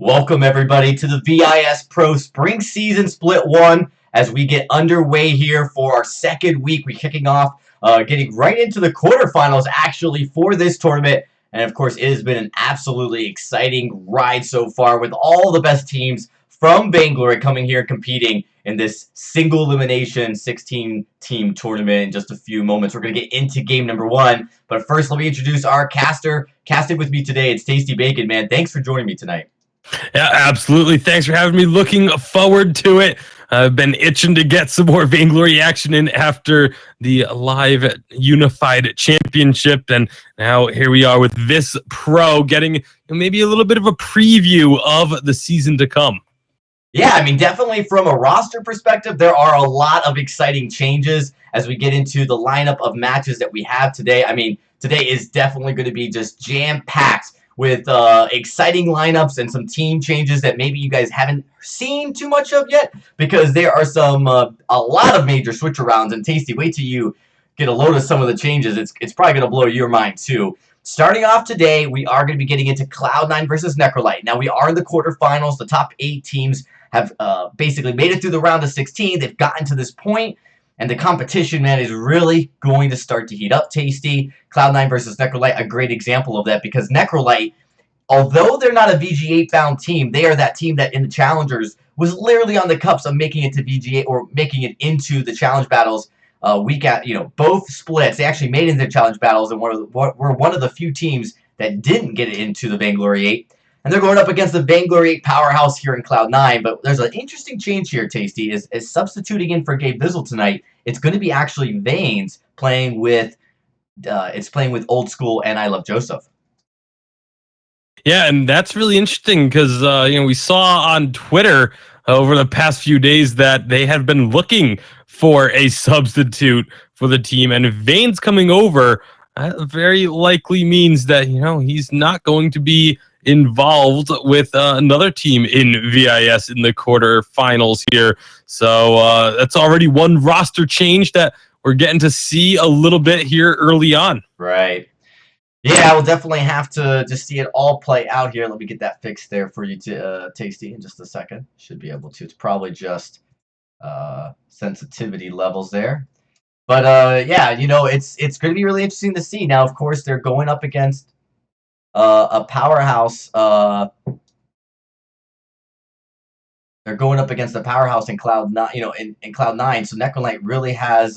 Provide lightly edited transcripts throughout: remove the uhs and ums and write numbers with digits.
Welcome, everybody, to the VISPRO Spring Season Split 1 as we get underway here for our second week. We're kicking off, getting right into the quarterfinals, actually, for this tournament. And, of course, it has been an absolutely exciting ride so far with all the best teams from Vainglory coming here competing in this single elimination 16-team tournament in just a few moments. We're going to get into game number 1. But first, let me introduce our caster. Casting with me today, it's Tasty Bacon, man. Thanks for joining me tonight. Yeah, absolutely. Thanks for having me. Looking forward to it. I've been itching to get some more Vainglory action in after the live unified championship. And now here we are with VISPRO getting maybe a little bit of a preview of the season to come. Yeah, I mean, definitely from a roster perspective, there are a lot of exciting changes as we get into the lineup of matches that we have today. I mean, today is definitely going to be just jam-packed with exciting lineups and some team changes that maybe you guys haven't seen too much of yet, because there are some a lot of major switch arounds. And Tasty, wait till you get a load of some of the changes. It's probably going to blow your mind too. Starting off today, we are going to be getting into Cloud9 versus Necrolite. Now, we are in the quarterfinals. The top 8 teams have basically made it through the round of 16. They've gotten to this point. And the competition, man, is really going to start to heat up, Tasty. Cloud9 versus Necrolite, a great example of that, because Necrolite, although they're not a VG8-bound team, they are that team that in the Challengers was literally on the cups of making it to VG8 or making it into the Challenge Battles both splits. They actually made it into the Challenge Battles and were one of the few teams that didn't get it into the Vainglory 8. And they're going up against the Vainglory 8 powerhouse here in Cloud9. But there's an interesting change here, Tasty, is substituting in for Gabe Vizzle tonight. It's going to be actually Vanes playing with Old School and I Love Joseph. Yeah, and that's really interesting because we saw on Twitter over the past few days that they have been looking for a substitute for the team, and Vanes coming over very likely means that he's not going to be involved with another team in VIS in the quarterfinals here. So that's already one roster change that we're getting to see a little bit here early on. Right. Yeah, we'll definitely have to just see it all play out here. Let me get that fixed there for you, Tasty, in just a second. Should be able to. It's probably just sensitivity levels there. But yeah, it's going to be really interesting to see. Now, of course, they're going up against a powerhouse. They're going up against the powerhouse in Cloud9. In Cloud9, so Necrolite really has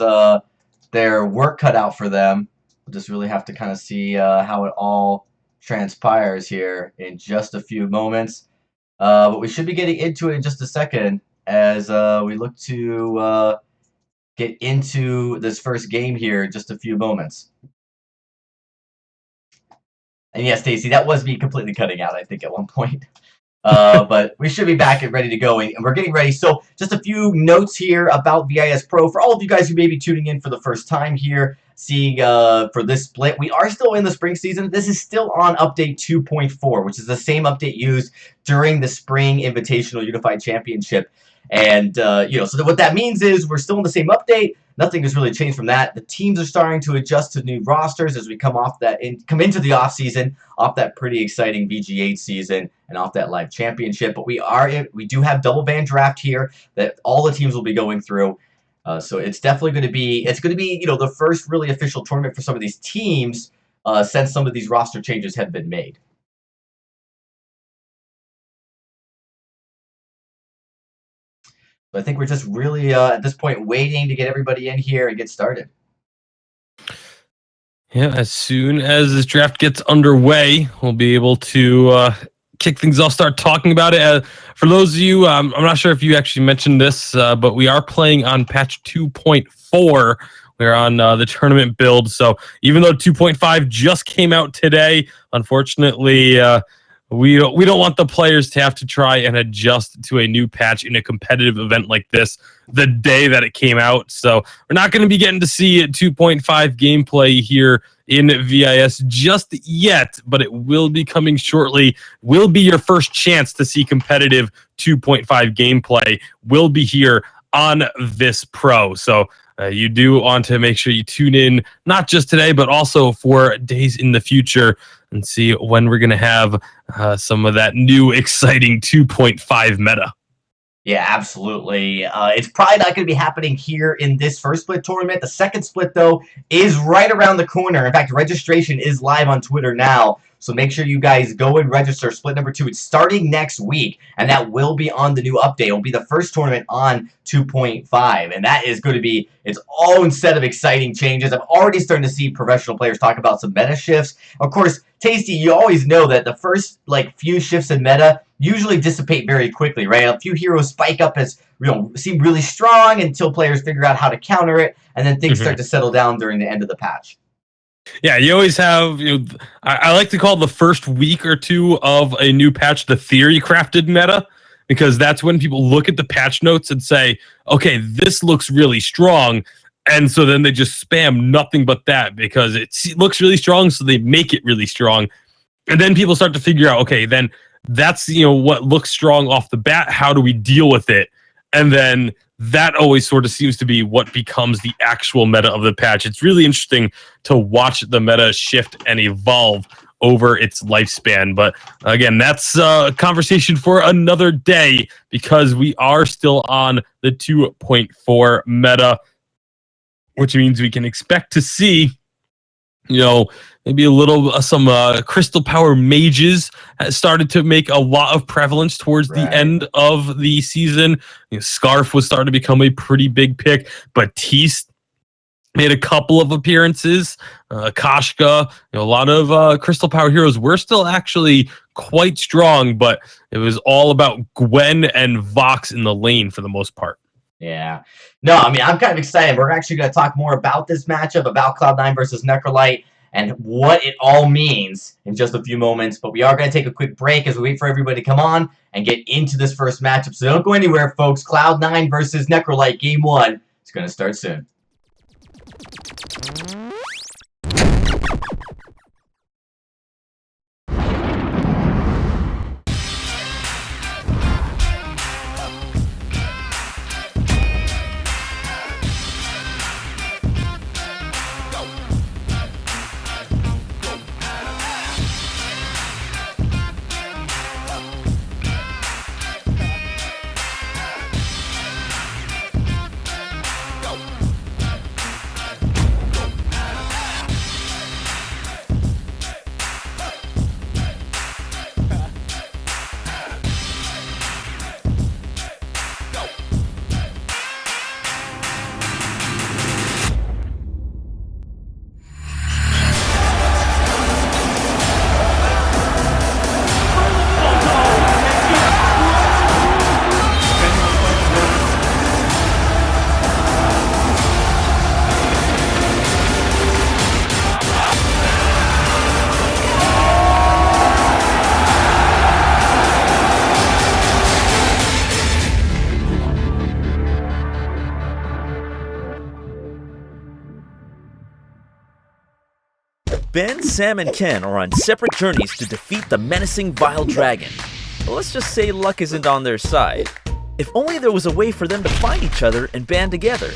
their work cut out for them. We'll just really have to kind of see how it all transpires here in just a few moments. But we should be getting into it in just a second as we look to get into this first game here in just a few moments. And yes, Stacey, that was me completely cutting out, I think, at one point. But we should be back and ready to go, and we're getting ready. So just a few notes here about VISPRO. For all of you guys who may be tuning in for the first time here, seeing for this split, we are still in the spring season. This is still on update 2.4, which is the same update used during the Spring Invitational Unified Championship. And, so what that means is we're still in the same update. Nothing has really changed from that. The teams are starting to adjust to new rosters as we come into the off season, off that pretty exciting VG8 season and off that live championship. But we do have double band draft here that all the teams will be going through. So it's definitely going to be the first really official tournament for some of these teams since some of these roster changes have been made. I think we're just really, at this point, waiting to get everybody in here and get started. Yeah, as soon as this draft gets underway, we'll be able to kick things off, start talking about it. For those of you, I'm not sure if you actually mentioned this, but we are playing on patch 2.4. We're on the tournament build. So even though 2.5 just came out today, unfortunately, we don't want the players to have to try and adjust to a new patch in a competitive event like this the day that it came out. So we're not going to be getting to see 2.5 gameplay here in VIS just yet, but it will be coming shortly. Will be your first chance to see competitive 2.5 gameplay. Will be here on VISPRO. So you do want to make sure you tune in, not just today, but also for days in the future, and see when we're going to have some of that new exciting 2.5 meta. Yeah, absolutely. It's probably not going to be happening here in this first split tournament. The second split, though, is right around the corner. In fact, registration is live on Twitter now. So make sure you guys go and register. Split number 2, it's starting next week, and that will be on the new update. It will be the first tournament on 2.5, and that is going to be its own set of exciting changes. I'm already starting to see professional players talk about some meta shifts. Of course, Tasty, you always know that the first few shifts in meta usually dissipate very quickly, right? A few heroes spike up as seem really strong until players figure out how to counter it, and then things start to settle down during the end of the patch. Yeah, you always have, I like to call the first week or two of a new patch the theory crafted meta, because that's when people look at the patch notes and say, okay, this looks really strong. And so then they just spam nothing but that because it looks really strong, so they make it really strong. And then people start to figure out, okay, then that's what looks strong off the bat. How do we deal with it? And then that always sort of seems to be what becomes the actual meta of the patch. It's really interesting to watch the meta shift and evolve over its lifespan. But again, that's a conversation for another day, because we are still on the 2.4 meta, which means we can expect to see maybe a little some crystal power mages started to make a lot of prevalence towards the end of the season. Scarf was starting to become a pretty big pick. Batiste made a couple of appearances. Kashka, a lot of crystal power heroes were still actually quite strong, but it was all about Gwen and Vox in the lane for the most part. Yeah. No, I mean, I'm kind of excited. We're actually going to talk more about this matchup, about Cloud9 versus Necrolite, and what it all means in just a few moments. But we are going to take a quick break as we wait for everybody to come on and get into this first matchup. So don't go anywhere, folks. Cloud9 versus Necrolite, Game 1. It's going to start soon. Ben, Sam, and Ken are on separate journeys to defeat the menacing Vile Dragon. But let's just say luck isn't on their side. If only there was a way for them to find each other and band together.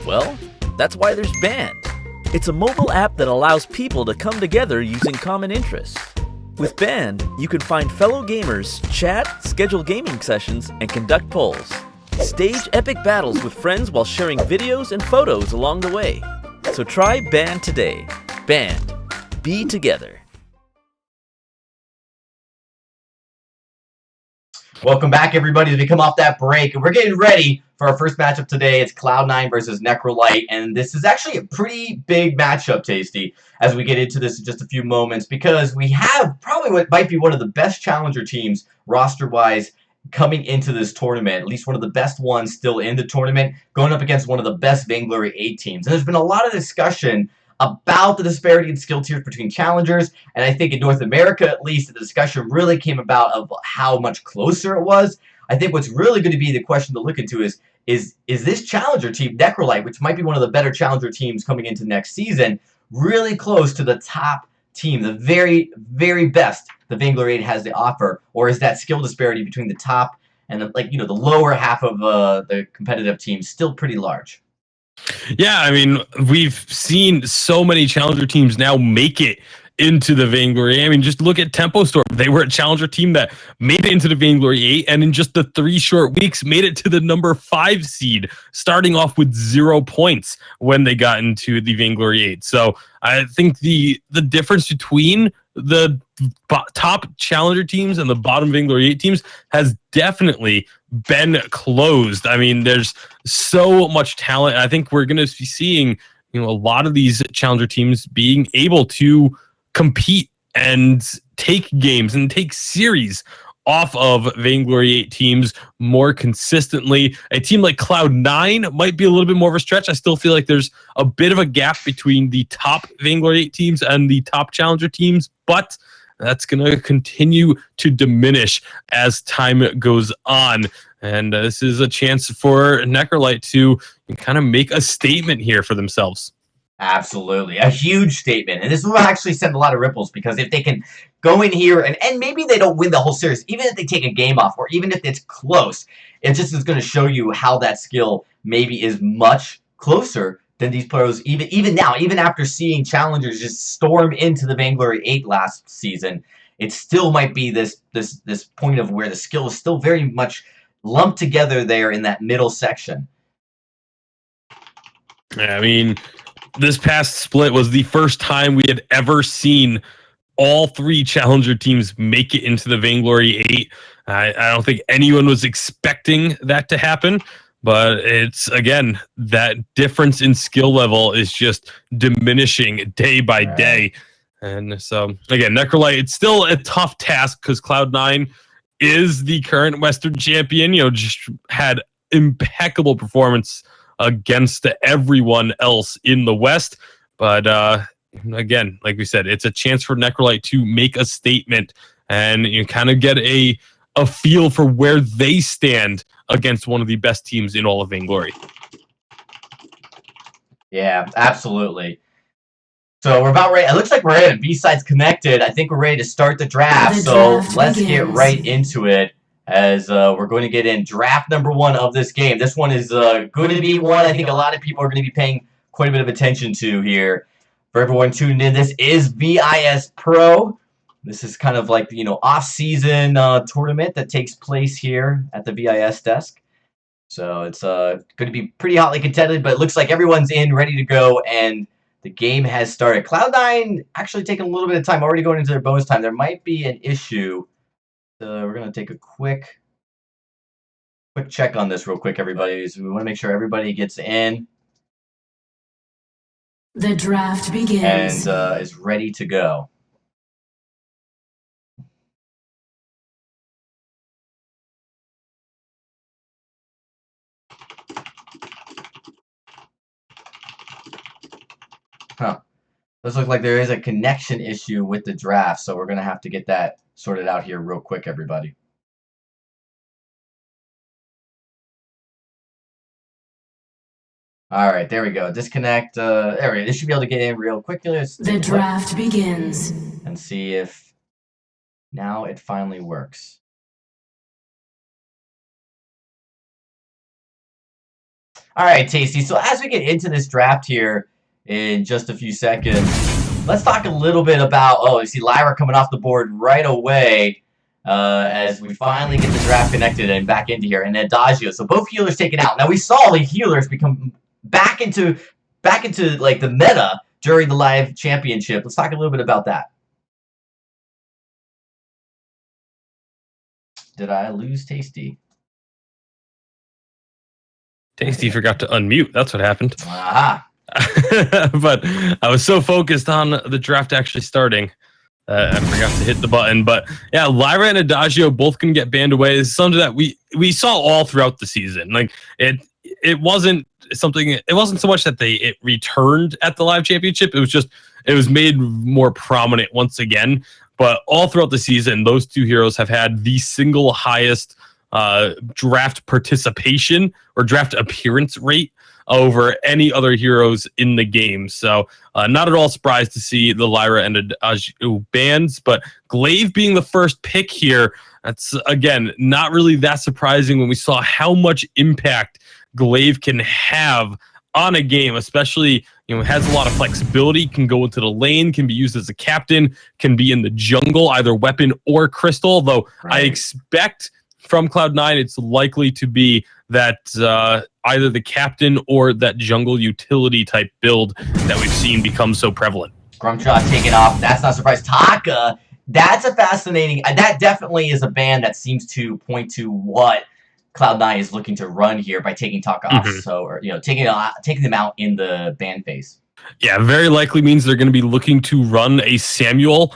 Well, that's why there's Band. It's a mobile app that allows people to come together using common interests. With Band, you can find fellow gamers, chat, schedule gaming sessions, and conduct polls. Stage epic battles with friends while sharing videos and photos along the way. So try Band today. Band. Be together. Welcome back, everybody, as we come off that break. And we're getting ready for our first matchup today. It's Cloud9 versus Necrolite. And this is actually a pretty big matchup, Tasty, as we get into this in just a few moments, because we have probably what might be one of the best challenger teams roster-wise coming into this tournament, at least one of the best ones still in the tournament, going up against one of the best Vainglory teams. And there's been a lot of discussion about the disparity in skill tiers between challengers, and I think in North America, at least, the discussion really came about of how much closer it was. I think what's really going to be the question to look into is this challenger team, Necrolite, which might be one of the better challenger teams coming into next season, really close to the top team, the very, very best the Vainglory has to offer, or is that skill disparity between the top and the lower half of the competitive team still pretty large? Yeah, I mean, we've seen so many challenger teams now make it into the Vainglory. I mean, just look at Tempo Storm. They were a challenger team that made it into the Vainglory 8, and in just the 3 short weeks, made it to the number 5 seed, starting off with 0 points when they got into the Vainglory 8. So I think the difference between the top challenger teams and the bottom Vainglory 8 teams has definitely been closed. I mean, there's so much talent. I think we're going to be seeing, a lot of these challenger teams being able to compete and take games and take series off of Vainglory 8 teams more consistently. A team like Cloud9 might be a little bit more of a stretch. I still feel like there's a bit of a gap between the top Vainglory 8 teams and the top challenger teams, but that's going to continue to diminish as time goes on. And this is a chance for Necrolite to kind of make a statement here for themselves. Absolutely. A huge statement. And this will actually send a lot of ripples, because if they can go in here and maybe they don't win the whole series, even if they take a game off, or even if it's close, it just is going to show you how that skill maybe is much closer than these players even now, even after seeing challengers just storm into the Vainglory 8 last season. It still might be this point of where the skill is still very much lumped together there in that middle section. Yeah, I mean, this past split was the first time we had ever seen all 3 challenger teams make it into the Vainglory 8. I don't think anyone was expecting that to happen, but it's, again, that difference in skill level is just diminishing day by day. And so, again, Necrolite, it's still a tough task because Cloud9 is the current Western champion, just had impeccable performance against everyone else in the West. But again, like we said, it's a chance for Necrolite to make a statement and kind of get a feel for where they stand against one of the best teams in all of Vainglory. Yeah, absolutely. So we're about ready. It looks like we're ready. B-sides connected. I think we're ready to start the draft. So let's get right into it, as we're going to get in draft number 1 of this game. This one is going to be one I think a lot of people are going to be paying quite a bit of attention to here. For everyone tuned in, this is VISPRO. This is kind of like, off-season tournament that takes place here at the VIS desk. So it's going to be pretty hotly contested, but it looks like everyone's in, ready to go, and the game has started. Cloud9 actually taking a little bit of time, already going into their bonus time. There might be an issue. We're going to take a quick check on this real quick, everybody. So we want to make sure everybody gets in. The draft begins. And is ready to go. Huh. Does look like there is a connection issue with the draft, so we're going to have to get that sorted out here real quick, everybody. All right, there we go. Disconnect. There we go. This should be able to get in real quickly. The draft begins. And see if now it finally works. All right, Tasty. So as we get into this draft here in just a few seconds, let's talk a little bit about, you see Lyra coming off the board right away as we finally get the draft connected and back into here, and Adagio. So both healers taken out. Now we saw the healers become back into like the meta during the live championship. Let's talk a little bit about that. Did I lose Tasty? Tasty forgot to unmute. That's what happened. Aha. But I was so focused on the draft actually starting, I forgot to hit the button. But yeah, Lyra and Adagio both can get banned away. It's something that we saw all throughout the season. Like it wasn't something. It wasn't so much that it returned at the live championship. It was made more prominent once again. But all throughout the season, those 2 heroes have had the single highest draft participation or draft appearance rate over any other heroes in the game. So not at all surprised to see the Lyra and Adagio bans, but Glaive being the first pick here, that's, again, not really that surprising when we saw how much impact Glaive can have on a game, especially, has a lot of flexibility, can go into the lane, can be used as a captain, can be in the jungle, either weapon or crystal, though I expect from Cloud9 it's likely to be that either the captain or that jungle utility type build that we've seen become so prevalent. Scrumshot taking off. That's not a surprise. Taka, that's a fascinating... That definitely is a ban that seems to point to what Cloud9 is looking to run here by taking Taka off, taking them out in the ban phase. Yeah, very likely means they're going to be looking to run a Samuel.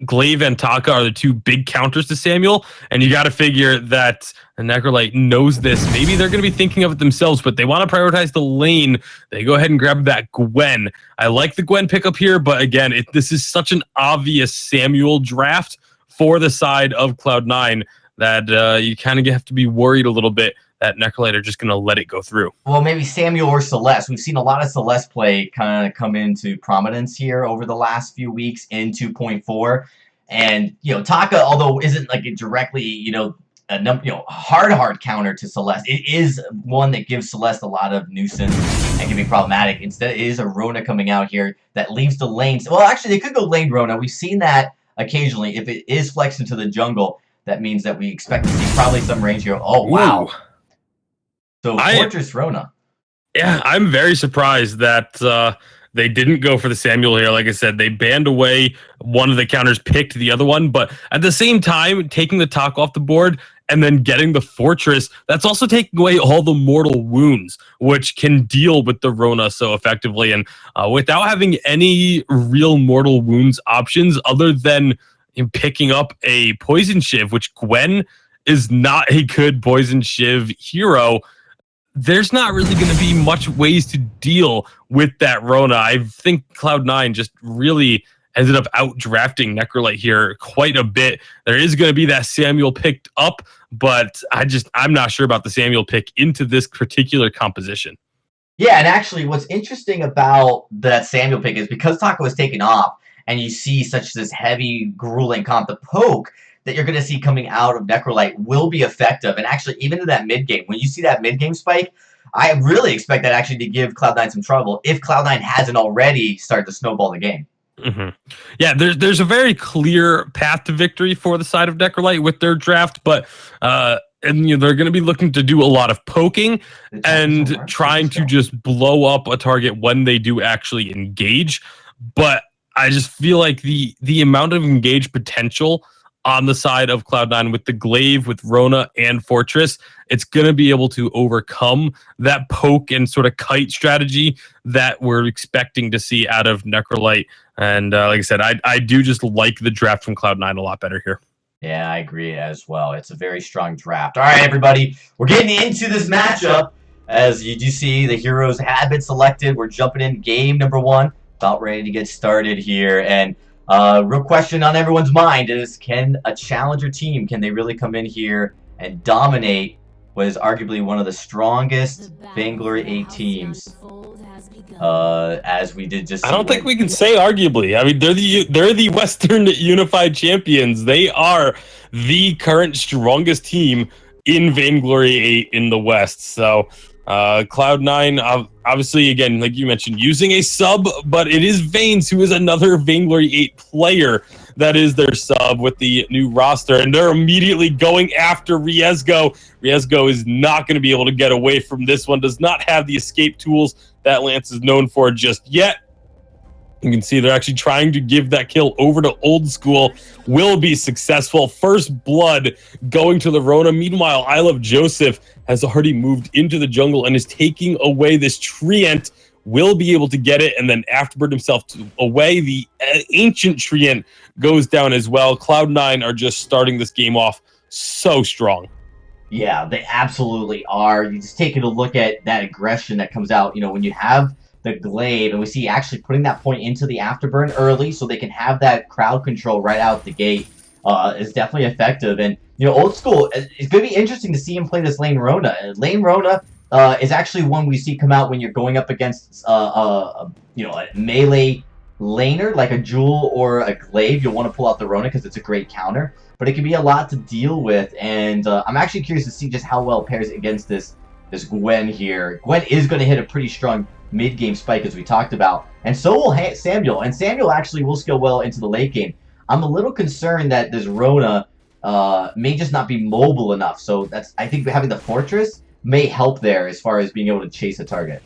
Glaive and Taka are the two big counters to Samuel, and you got to figure that Necrolite knows this. Maybe they're going to be thinking of it themselves, but they want to prioritize the lane. They go ahead and grab that Gwen. I like the Gwen pickup here, but again, this is such an obvious Samuel draft for the side of Cloud9 that you kind of have to be worried a little bit that Necrolite are just going to let it go through. Well, maybe Samuel or Celeste. We've seen a lot of Celeste play kind of come into prominence here over the last few weeks in 2.4. And, Taka, although isn't like a directly, hard counter to Celeste, it is one that gives Celeste a lot of nuisance and can be problematic. Instead, it is a Rona coming out here that leaves the lanes. Well, actually, they could go lane Rona. We've seen that occasionally. If it is flexed into the jungle, that means that we expect to see probably some range here. Oh, wow. Ooh. So Fortress Rona. Yeah, I'm very surprised that they didn't go for the Samuel here. Like I said, they banned away one of the counters, picked the other one. But at the same time, taking the talk off the board and then getting the Fortress, that's also taking away all the mortal wounds, which can deal with the Rona so effectively. And without having any real mortal wounds options other than picking up a Poison Shiv, which Gwen is not a good Poison Shiv hero, there's not really going to be much ways to deal with that Rona. I think Cloud9 just really ended up out-drafting Necrolite here quite a bit. There is going to be that Samuel picked up, but I'm not sure about the Samuel pick into this particular composition. Yeah, and actually what's interesting about that Samuel pick is because Taka was taken off, and you see such this heavy, grueling comp, the poke that you're going to see coming out of Necrolite will be effective. And actually, even to that mid-game, when you see that mid-game spike, I really expect that actually to give Cloud9 some trouble if Cloud9 hasn't already started to snowball the game. Yeah, there's a very clear path to victory for the side of Necrolite with their draft, but they're going to be looking to do a lot of poking and trying to just blow up a target when they do actually engage. But I just feel like the amount of engaged potential on the side of Cloud9 with the Glaive, with Rona, and Fortress, it's going to be able to overcome that poke and sort of kite strategy that we're expecting to see out of Necrolite. And like I said, I do just like the draft from Cloud9 a lot better here. Yeah, I agree as well. It's a very strong draft. All right, everybody, we're getting into this matchup. As you do see, the heroes have been selected. We're jumping in game number 1. About ready to get started here. And real question on everyone's mind is, can a challenger team, can they really come in here and dominate what is arguably one of the strongest Vainglory 8 teams? As we did just see. I don't think we can say arguably. I mean, they're the Western Unified Champions. They are the current strongest team in Vainglory 8 in the West. So Cloud9, obviously, again, like you mentioned, using a sub, but it is Vains, who is another Vainglory 8 player that is their sub with the new roster, and they're immediately going after Riezgo. Riezgo is not going to be able to get away from this one, does not have the escape tools that Lance is known for just yet. You can see they're actually trying to give that kill over to Old School. Will be successful. First blood going to the Rona. Meanwhile, I Love Joseph has already moved into the jungle and is taking away this Treant. Will be able to get it, and then Afterbird himself away. The Ancient Treant goes down as well. Cloud9 are just starting this game off so strong. Yeah, they absolutely are. You just taking a look at that aggression that comes out, when you have the Glaive, and we see actually putting that point into the Afterburn early so they can have that crowd control right out the gate is definitely effective. And, Old School, it's going to be interesting to see him play this Lane Rona. Lane Rona is actually one we see come out when you're going up against, a melee laner, like a Jewel or a Glaive. You'll want to pull out the Rona because it's a great counter. But it can be a lot to deal with, and I'm actually curious to see just how well it pairs against this this Gwen here. Gwen is going to hit a pretty strong mid-game spike, as we talked about, and so will Samuel. And Samuel actually will scale well into the late game. I'm a little concerned that this Rona may just not be mobile enough. So I think having the Fortress may help there as far as being able to chase a target.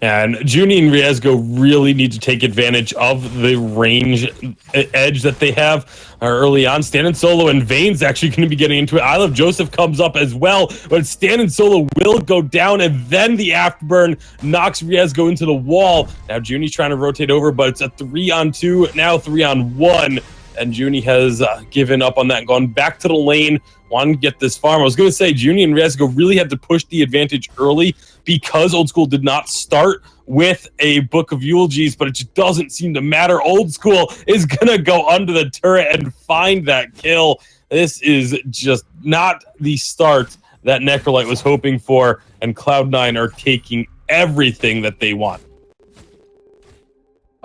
And Junie and Riesgo really need to take advantage of the range edge that they have early on. Stan and Solo and Vane's actually going to be getting into it. I Love Joseph comes up as well, but Stan and Solo will go down, and then the afterburn knocks Riesgo into the wall. Now Junie's trying to rotate over, but it's a 3-on-2, now 3-on-1. And Junie has given up on that and gone back to the lane, wanting to get this farm. I was going to say, Junie and Riesgo really had to push the advantage early because Old School did not start with a Book of Eulogies, but it just doesn't seem to matter. Old School is going to go under the turret and find that kill. This is just not the start that Necrolite was hoping for, and Cloud9 are taking everything that they want.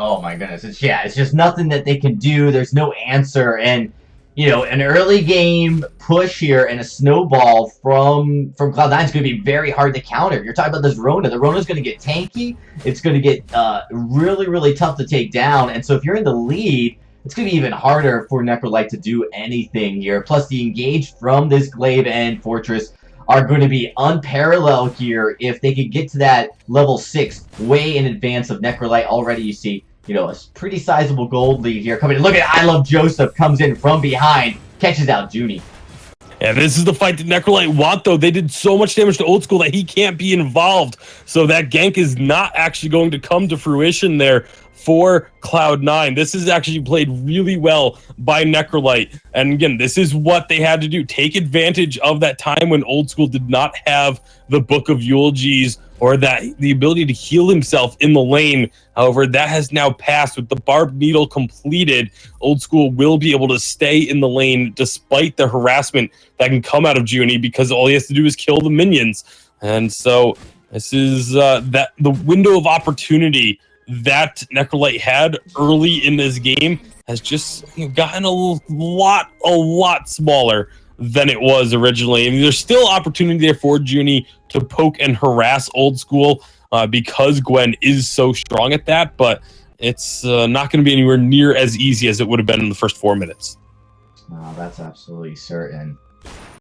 Oh my goodness. It's just nothing that they can do. There's no answer. And, an early game push here and a snowball from Cloud9 is going to be very hard to counter. You're talking about this Rona. The Rona's going to get tanky. It's going to get really, really tough to take down. And so if you're in the lead, it's going to be even harder for Necrolite to do anything here. Plus, the engage from this Glaive and Fortress are going to be unparalleled here if they could get to that level 6 way in advance of Necrolite. Already you see, a pretty sizable gold lead here coming in. Look at I Love Joseph comes in from behind, catches out Junie. Yeah, this is the fight that Necrolite want, though. They did so much damage to Old School that he can't be involved. So that gank is not actually going to come to fruition there for Cloud9. This is actually played really well by Necrolite. And again, this is what they had to do. Take advantage of that time when Old School did not have the Book of Eulogies or the ability to heal himself in the lane. However, that has now passed. With the Barbed Needle completed, Old School will be able to stay in the lane despite the harassment that can come out of Junie, because all he has to do is kill the minions. And so this is the window of opportunity that Necrolite had early in this game has just gotten a lot smaller than it was originally. I mean, there's still opportunity there for Junie to poke and harass Old School because Gwen is so strong at that, but it's not going to be anywhere near as easy as it would have been in the first 4 minutes. No, that's absolutely certain.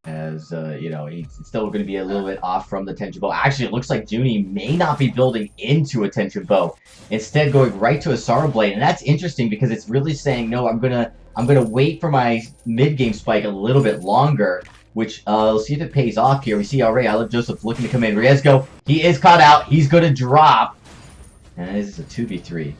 As, he's still going to be a little bit off from the tension bow. Actually, it looks like Junie may not be building into a tension bow, instead going right to a Sorrow Blade. And that's interesting because it's really saying, no, I'm gonna wait for my mid-game spike a little bit longer, which, let's see if it pays off here. We see already I Love Joseph looking to come in. Riesgo, he is caught out. He's going to drop. And this is a 2v3.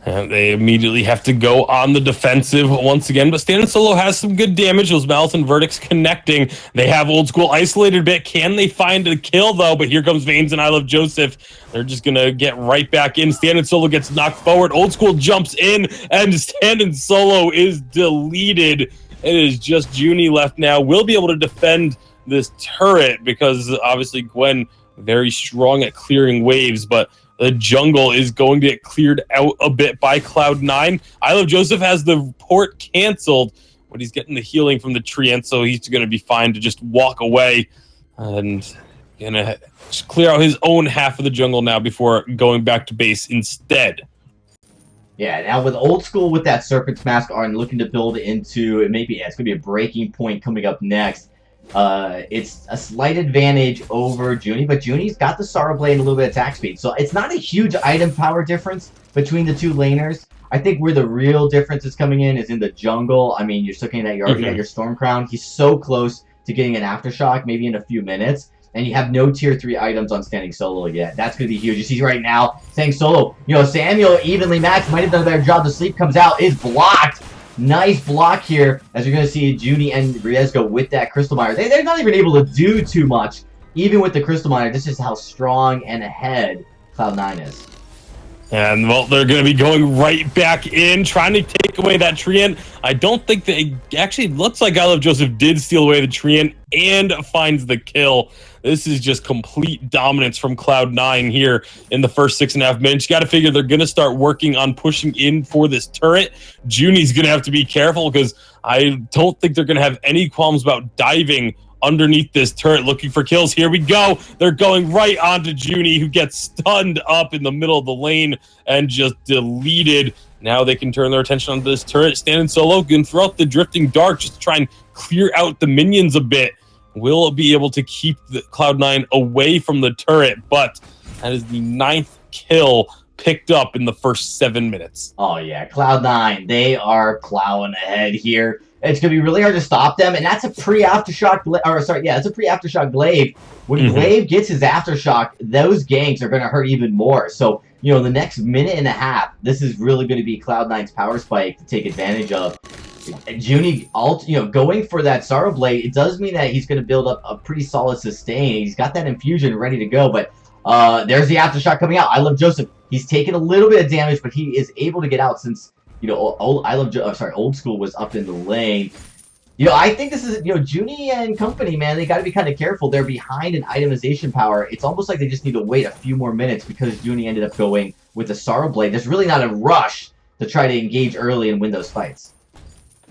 And they immediately have to go on the defensive once again. But Stan and Solo has some good damage. Those Malice and Verdicts connecting. They have Old School isolated a bit. Can they find a kill, though? But here comes Vanes and I Love Joseph. They're just going to get right back in. Stan and Solo gets knocked forward. Old School jumps in, and Stan and Solo is deleted. It is just Junie left now. We'll be able to defend this turret because, obviously, Gwen very strong at clearing waves, but the jungle is going to get cleared out a bit by Cloud9. I Love Joseph has the port canceled, but he's getting the healing from the treant, so he's going to be fine to just walk away and gonna just clear out his own half of the jungle now before going back to base instead. Yeah, now with Old School with that Serpent's Mask on looking to build into it, maybe it's going to be a breaking point coming up next. It's a slight advantage over Junie, but Junie's got the Sorrow Blade and a little bit of attack speed. So it's not a huge item power difference between the two laners. I think where the real difference is coming in is in the jungle. I mean, you're looking at, you already got your Storm Crown. He's so close to getting an Aftershock, maybe in a few minutes. And you have no tier 3 items on Standing Solo yet. That's going to be huge. You see right now, Standing Solo, Samuel evenly matched, might have done a better job. The sleep comes out, is blocked. Nice block here, as you're going to see Junie and Riesgo with that Crystal Miner. They're not even able to do too much, even with the Crystal Miner. This is how strong and ahead Cloud9 is. And, well, they're going to be going right back in, trying to take away that treant. I don't think they actually looks like I Love Joseph did steal away the treant and finds the kill. This is just complete dominance from Cloud9 here in the first 6.5 minutes. You got to figure they're going to start working on pushing in for this turret. Junie's going to have to be careful because I don't think they're going to have any qualms about diving underneath this turret looking for kills. Here we go. They're going right onto Junie, who gets stunned up in the middle of the lane and just deleted. Now they can turn their attention onto this turret, standing solo, and throughout the Drifting Dark, just to try and clear out the minions a bit. Will be able to keep the Cloud9 away from the turret, but that is the 9th kill picked up in the first 7 minutes. Oh yeah, Cloud9, they are plowing ahead here. It's going to be really hard to stop them, and that's a pre-aftershock, that's a pre-aftershock glaive. When glaive gets his aftershock, those ganks are going to hurt even more. So, you know, the next minute and a half, this is really going to be Cloud9's power spike to take advantage of. Junie, going for that Sorrow Blade, it does mean that he's going to build up a pretty solid sustain. He's got that infusion ready to go, but there's the aftershock coming out. I Love Joseph. He's taken a little bit of damage, but he is able to get out since, you know, Old School was up in the lane. You know, I think this is, you know, Junie and company, man, they got to be kind of careful. They're behind in itemization power. It's almost like they just need to wait a few more minutes because Junie ended up going with the Sorrow Blade. There's really not a rush to try to engage early and win those fights.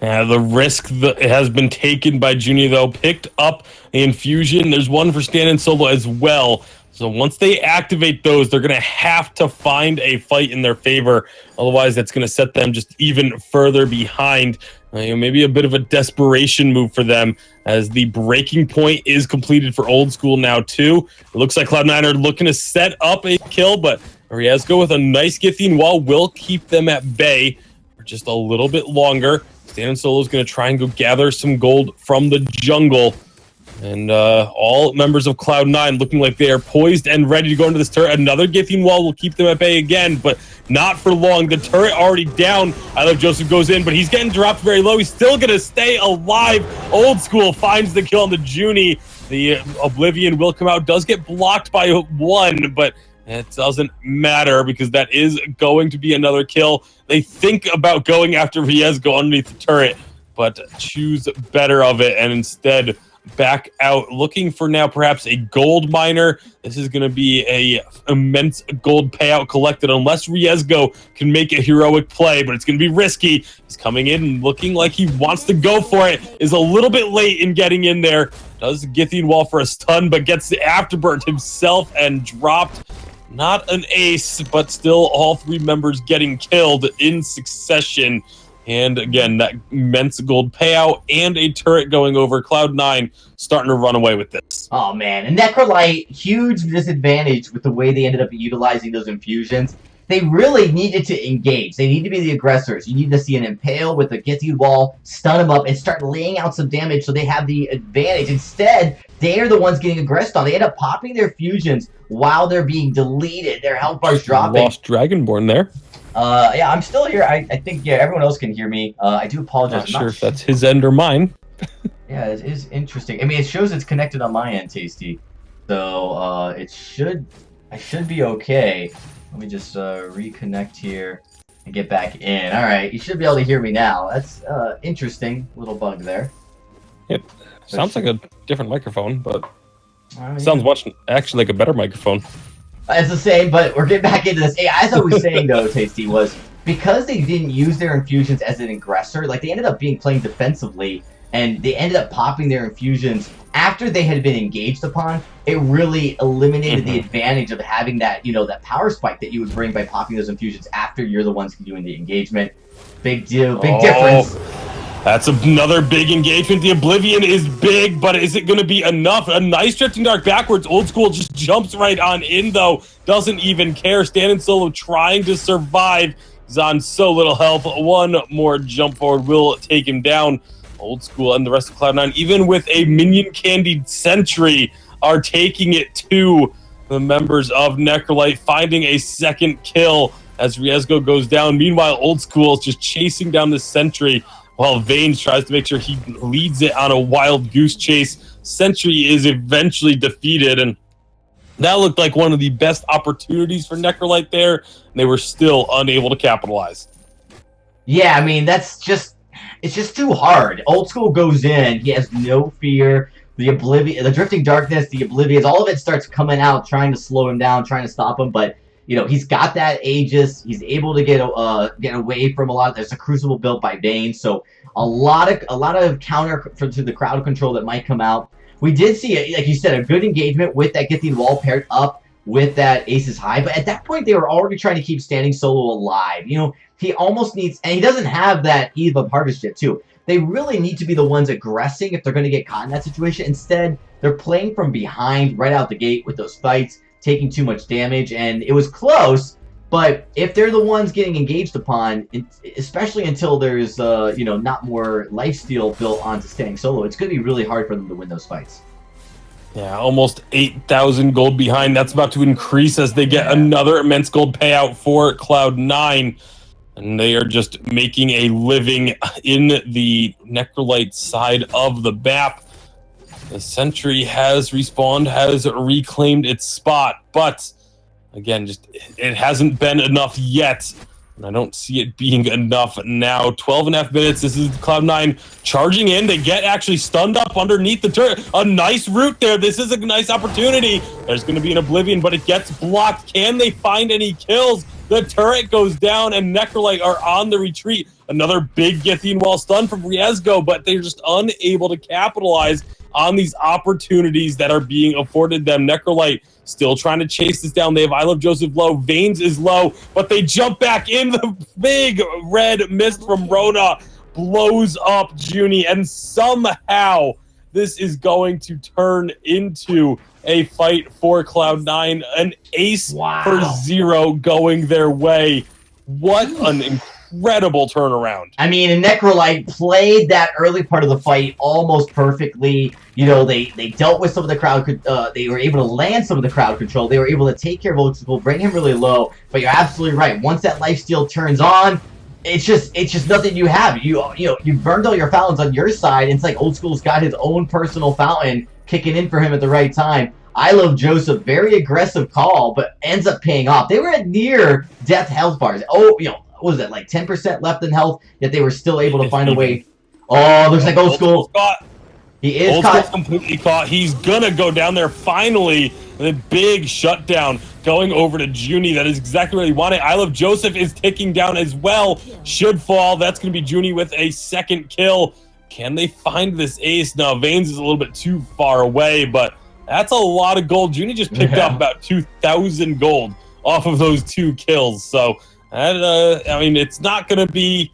The risk that has been taken by Junie, though, picked up the infusion. There's one for standing solo as well. So once they activate those, they're going to have to find a fight in their favor. Otherwise, that's going to set them just even further behind. Maybe a bit of a desperation move for them as the breaking point is completed for Old School now, too. It looks like Cloud9 are looking to set up a kill, but Riezgo with a nice Githyan wall will keep them at bay for just a little bit longer. Standing Solo is going to try and go gather some gold from the jungle. And all members of Cloud9 looking like they are poised and ready to go into this turret. Another Githyan wall will keep them at bay again, but not for long. The turret already down. I Love Joseph goes in, but he's getting dropped very low. He's still going to stay alive. Old School finds the kill on the Junie. The Oblivion will come out. Does get blocked by one, but it doesn't matter because that is going to be another kill. They think about going after Riezgo underneath the turret, but choose better of it and instead back out, looking for now perhaps a gold miner. This is going to be a immense gold payout collected unless Riezgo can make a heroic play, but it's going to be risky. He's coming in and looking like he wants to go for it. Is a little bit late in getting in there. Does Githyan wall for a stun, but gets the afterburn himself and dropped. Not an ace, but still all three members getting killed in succession. And again, that immense gold payout and a turret going over. Cloud9 starting to run away with this. Oh, man. And Necrolite, huge disadvantage with the way they ended up utilizing those infusions. They really needed to engage. They need to be the aggressors. You need to see an Impale with a Githyan wall, stun them up, and start laying out some damage so they have the advantage. Instead, they are the ones getting aggressed on. They end up popping their fusions while they're being deleted. Their health bar's dropping. Lost Dragonborn there. Yeah, I'm still here. I think, yeah, everyone else can hear me. I do apologize. Not sure if that's his end or mine. Yeah, it is interesting. I mean, it shows it's connected on my end, Tasty. So, I should be okay. Let me just reconnect here and get back in. All right, you should be able to hear me now. That's interesting. Little bug there. Yep. Sounds like a different microphone, but sounds much actually like a better microphone. It's the same, but we're getting back into this. Hey, as I was saying, though, Tasty, was because they didn't use their infusions as an aggressor, like, they ended up playing defensively, and they ended up popping their infusions after they had been engaged upon. It really eliminated the advantage of having that, you know, that power spike that you would bring by popping those infusions after you're the ones doing the engagement. Big deal, big difference. That's another big engagement. The Oblivion is big, but is it going to be enough? A nice Drifting Dark backwards. Old School just jumps right on in, though. Doesn't even care. Standing solo, trying to survive. He's on so little health. One more jump forward will take him down. Old School and the rest of Cloud9, even with a minion-candied sentry, are taking it to the members of Necrolite, finding a second kill as Riezgo goes down. Meanwhile, Old School is just chasing down the sentry, while Vanes tries to make sure he leads it on a wild goose chase. Sentry is eventually defeated, and that looked like one of the best opportunities for Necrolite there, and they were still unable to capitalize. Yeah, I mean, it's just too hard. Old School goes in, he has no fear. The Oblivion, the Drifting Darkness, the Oblivions, all of it starts coming out, trying to slow him down, trying to stop him, but you know, he's got that Aegis. He's able to get away from a lot. There's a Crucible built by Bane, so a lot of counter to the crowd control that might come out. we did see, like you said, a good engagement with that Githyan wall paired up with that Aces High. But at that point, they were already trying to keep Standing Solo alive. You know, he almost needs, and he doesn't have that Eve of Harvest yet, too. They really need to be the ones aggressing if they're going to get caught in that situation. Instead, they're playing from behind right out the gate with those fights, taking too much damage, and it was close. But if they're the ones getting engaged upon, especially until there's, you know, not more lifesteal built onto Standing Solo, it's going to be really hard for them to win those fights. Yeah, almost 8,000 gold behind. That's about to increase as they get another immense gold payout for Cloud9. And they are just making a living in the Necrolite side of the map. The Sentry has respawned, has reclaimed its spot, but again, just it hasn't been enough yet. And I don't see it being enough now. 12.5 minutes. This is Cloud9 charging in. They get actually stunned up underneath the turret. A nice route there. This is a nice opportunity. There's going to be an Oblivion, but it gets blocked. Can they find any kills? The turret goes down, and Necrolite are on the retreat. Another big Githyan wall stun from Riezgo, but they're just unable to capitalize on these opportunities that are being afforded them. Necrolite still trying to chase this down. They have I Love Joseph low. Veins is low, but they jump back in. The big red mist from Rona blows up Junie, and somehow this is going to turn into a fight for Cloud9. An ace for 0 going their way. What an incredible turnaround. I mean, and Necrolite played that early part of the fight almost perfectly. You know, they dealt with some of the crowd, they were able to land some of the crowd control. They were able to take care of Old School, bring him really low. But you're absolutely right. Once that lifesteal turns on, it's just nothing you have. You know, you burned all your fountains on your side. And it's like Old School's got his own personal fountain kicking in for him at the right time. I Love Joseph, very aggressive call, but ends up paying off. They were at near death health bars. Oh, you know, what was it, like 10% left in health, yet they were still able to find a way. Oh, looks like Old School. He is caught. Completely caught. He's gonna go down there finally. And a big shutdown going over to Junie. That is exactly what he wanted. I Love Joseph is ticking down as well. Should fall. That's gonna be Junie with a second kill. Can they find this ace? No, Veins is a little bit too far away, but that's a lot of gold. Junie just picked up about 2,000 gold off of those 2 kills. So, I mean, it's not going to be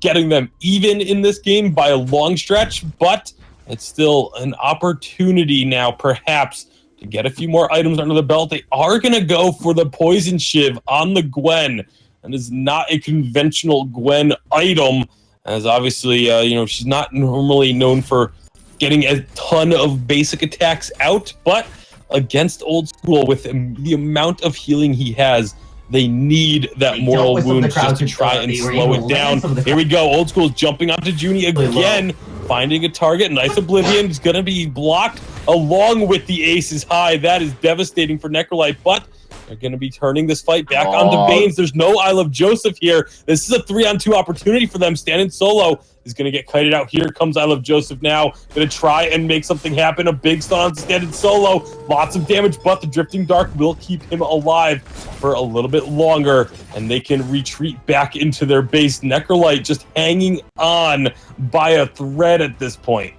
getting them even in this game by a long stretch, but it's still an opportunity now, perhaps, to get a few more items under the belt. They are going to go for the Poison Shiv on the Gwen, and is not a conventional Gwen item, as obviously, you know, she's not normally known for getting a ton of basic attacks out, but against Old School, with the amount of healing he has, they need that moral wound just to try and slow it down. Here we go. Old School's jumping onto Junie again, finding a target. Nice Oblivion is going to be blocked along with the Aces High. That is devastating for Necrolite, but they're going to be turning this fight back onto Veins. There's no I Love Joseph here. This is a 3-on-2 opportunity for them. Standing Solo is going to get kited out. Here comes I Love Joseph now. Going to try and make something happen. A big stun on Standing Solo. Lots of damage, but the Drifting Dark will keep him alive for a little bit longer, and they can retreat back into their base. Necrolite just hanging on by a thread at this point.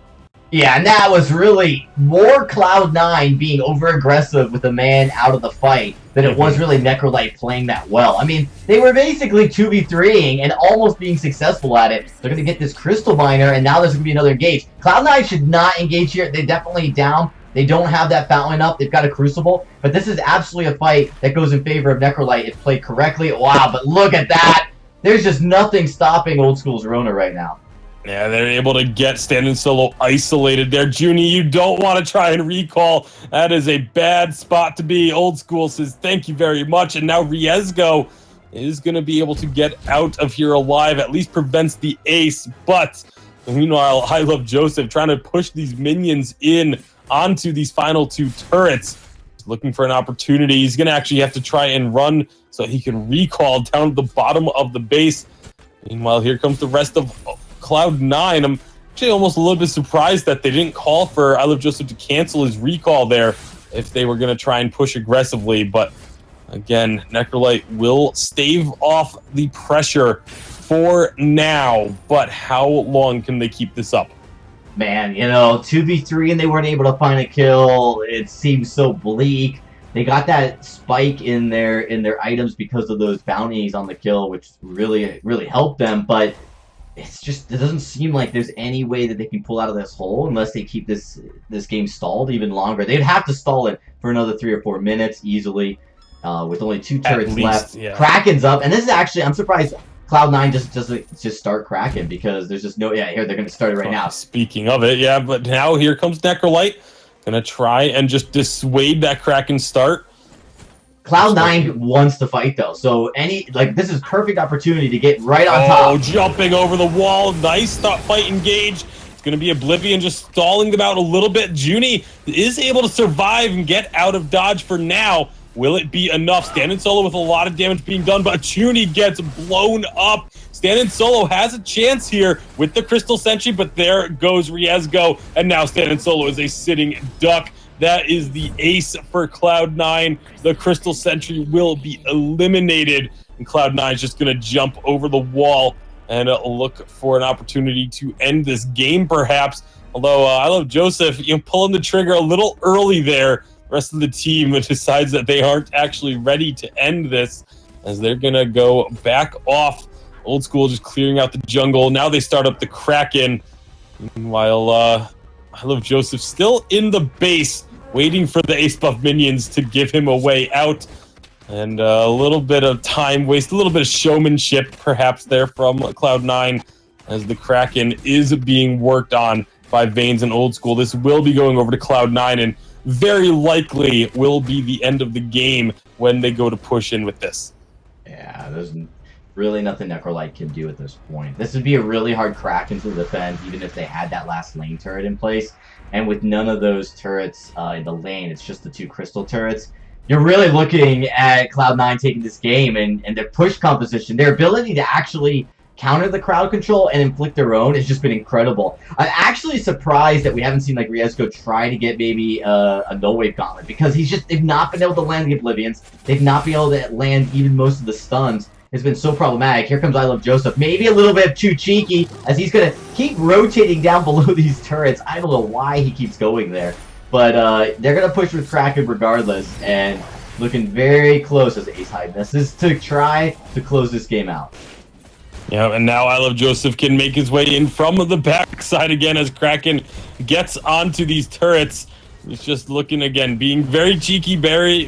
Yeah, and that was really more Cloud9 being over-aggressive with a man out of the fight than it was really Necrolite playing that well. I mean, they were basically 2v3ing and almost being successful at it. They're going to get this Crystal Miner, and now there's going to be another engage. Cloud9 should not engage here. They're definitely down. They don't have that fountain up. They've got a Crucible. But this is absolutely a fight that goes in favor of Necrolite if played correctly. Wow, but look at that. There's just nothing stopping Old School's Rona right now. Yeah, they're able to get Standing Solo isolated there. Junie, you don't want to try and recall. That is a bad spot to be. Old School says thank you very much. And now Riezgo is going to be able to get out of here alive. At least prevents the ace. But meanwhile, I Love Joseph trying to push these minions in onto these final 2 turrets. He's looking for an opportunity. He's going to actually have to try and run so he can recall down at the bottom of the base. Meanwhile, here comes the rest of Cloud9. I'm actually almost a little bit surprised that they didn't call for I Love Joseph to cancel his recall there if they were going to try and push aggressively. But again, Necrolite will stave off the pressure for now. But how long can they keep this up? Man, 2v3 and they weren't able to find a kill. It seems so bleak. They got that spike in their items because of those bounties on the kill, which really helped them. But it doesn't seem like there's any way that they can pull out of this hole unless they keep this game stalled even longer. They'd have to stall it for another 3 or 4 minutes easily, with only 2 turrets left. Yeah. Kraken's up, and this is actually, I'm surprised Cloud9 just start Kraken, because there's just no, here they're going to start it right now. Speaking of it, yeah, but now here comes Necrolite, gonna try and just dissuade that Kraken start. Cloud9 wants to fight though, so this is perfect opportunity to get right on top. Oh, jumping over the wall, nice fight engage. It's gonna be Oblivion just stalling them out a little bit. Junie is able to survive and get out of dodge for now. Will it be enough? Stand solo with a lot of damage being done, but Junie gets blown up. Stand solo has a chance here with the Crystal Sentry, but there goes Riezgo, and now Stand solo is a sitting duck. That is the ace for Cloud9. The Crystal Sentry will be eliminated, and Cloud9 is just going to jump over the wall and look for an opportunity to end this game, perhaps. Although I love Joseph, pulling the trigger a little early there. The rest of the team decides that they aren't actually ready to end this, as they're going to go back off. Old School just clearing out the jungle. Now they start up the Kraken. Meanwhile, I love Joseph still in the base, waiting for the ace buff minions to give him a way out. And a little bit of time waste, a little bit of showmanship perhaps there from Cloud9, as the Kraken is being worked on by Veins and Old School. This will be going over to Cloud9, and very likely will be the end of the game when they go to push in with this. Yeah, there's really nothing Necrolite can do at this point. This would be a really hard Kraken to defend, even if they had that last lane turret in place. And with none of those turrets in the lane, it's just the 2 crystal turrets. You're really looking at Cloud9 taking this game, and their push composition, their ability to actually counter the crowd control and inflict their own has just been incredible. I'm actually surprised that we haven't seen Riezgo try to get maybe a no wave gauntlet, because they've not been able to land the Oblivions. They've not been able to land even most of the stuns. It's been so problematic. Here comes I Love Joseph. Maybe a little bit too cheeky, as he's going to keep rotating down below these turrets. I don't know why he keeps going there. But they're going to push with Kraken regardless, and looking very close as Ace High misses to try to close this game out. Yeah, and now I Love Joseph can make his way in from the backside again as Kraken gets onto these turrets. He's just looking again, being very cheeky, very,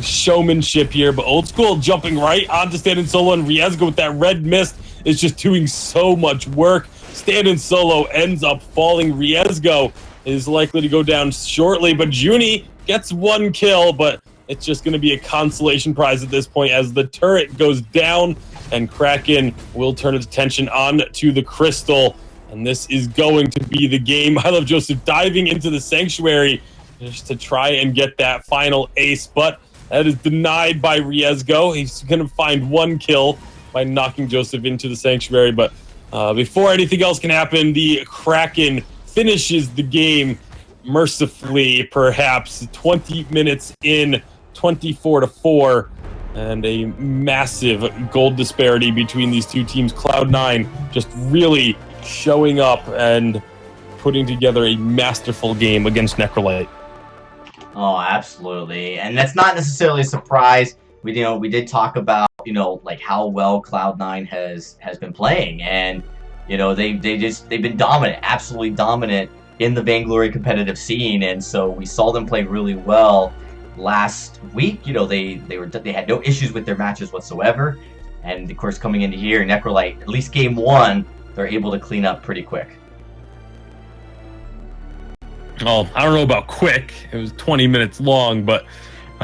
showmanship here. But Old School jumping right onto Stand Solo, and Riezgo with that red mist is just doing so much work. Stand Solo ends up falling. Riezgo is likely to go down shortly, but Junie gets 1 kill, but it's just going to be a consolation prize at this point as the turret goes down, and Kraken will turn its attention on to the Crystal, and this is going to be the game. I Love Joseph diving into the Sanctuary just to try and get that final ace, but that is denied by Riezgo. He's going to find 1 kill by knocking Joseph into the Sanctuary, but before anything else can happen, the Kraken finishes the game mercifully, perhaps 20 minutes in, 24-4, and a massive gold disparity between these two teams. Cloud9 just really showing up and putting together a masterful game against Necrolite. Oh, absolutely. And that's not necessarily a surprise. We did talk about, how well Cloud9 has been playing, and they've been dominant, absolutely dominant in the Vainglory competitive scene, and so we saw them play really well last week. They had no issues with their matches whatsoever, and of course coming into here, Necrolite, at least game 1, they're able to clean up pretty quick. Well, I don't know about quick. It was 20 minutes long, but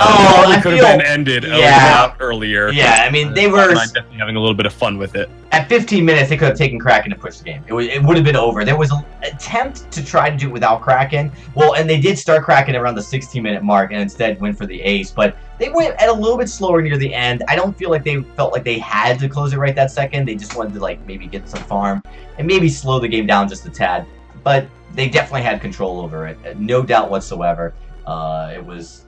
it could have been ended a lot earlier. Yeah, I mean, they were definitely having a little bit of fun with it. At 15 minutes, they could have taken Kraken and pushed the game. It would have been over. There was an attempt to try to do it without Kraken. Well, and they did start Kraken around the 16-minute mark and instead went for the ace, but they went at a little bit slower near the end. I don't feel like they felt like they had to close it right that second. They just wanted to maybe get some farm and maybe slow the game down just a tad. But they definitely had control over it, no doubt whatsoever. It was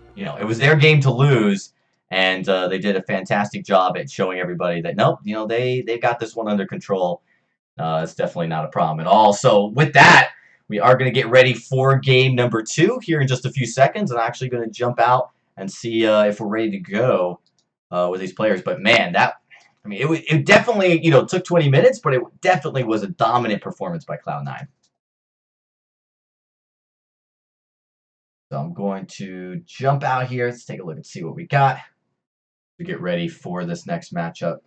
their game to lose, and they did a fantastic job at showing everybody that nope, they got this one under control. It's definitely not a problem at all. So with that, we are going to get ready for game number 2 here in just a few seconds. I'm actually going to jump out and see if we're ready to go with these players. But man, it definitely took 20 minutes, but it definitely was a dominant performance by Cloud9. So I'm going to jump out here. Let's take a look and see what we got to get ready for this next matchup.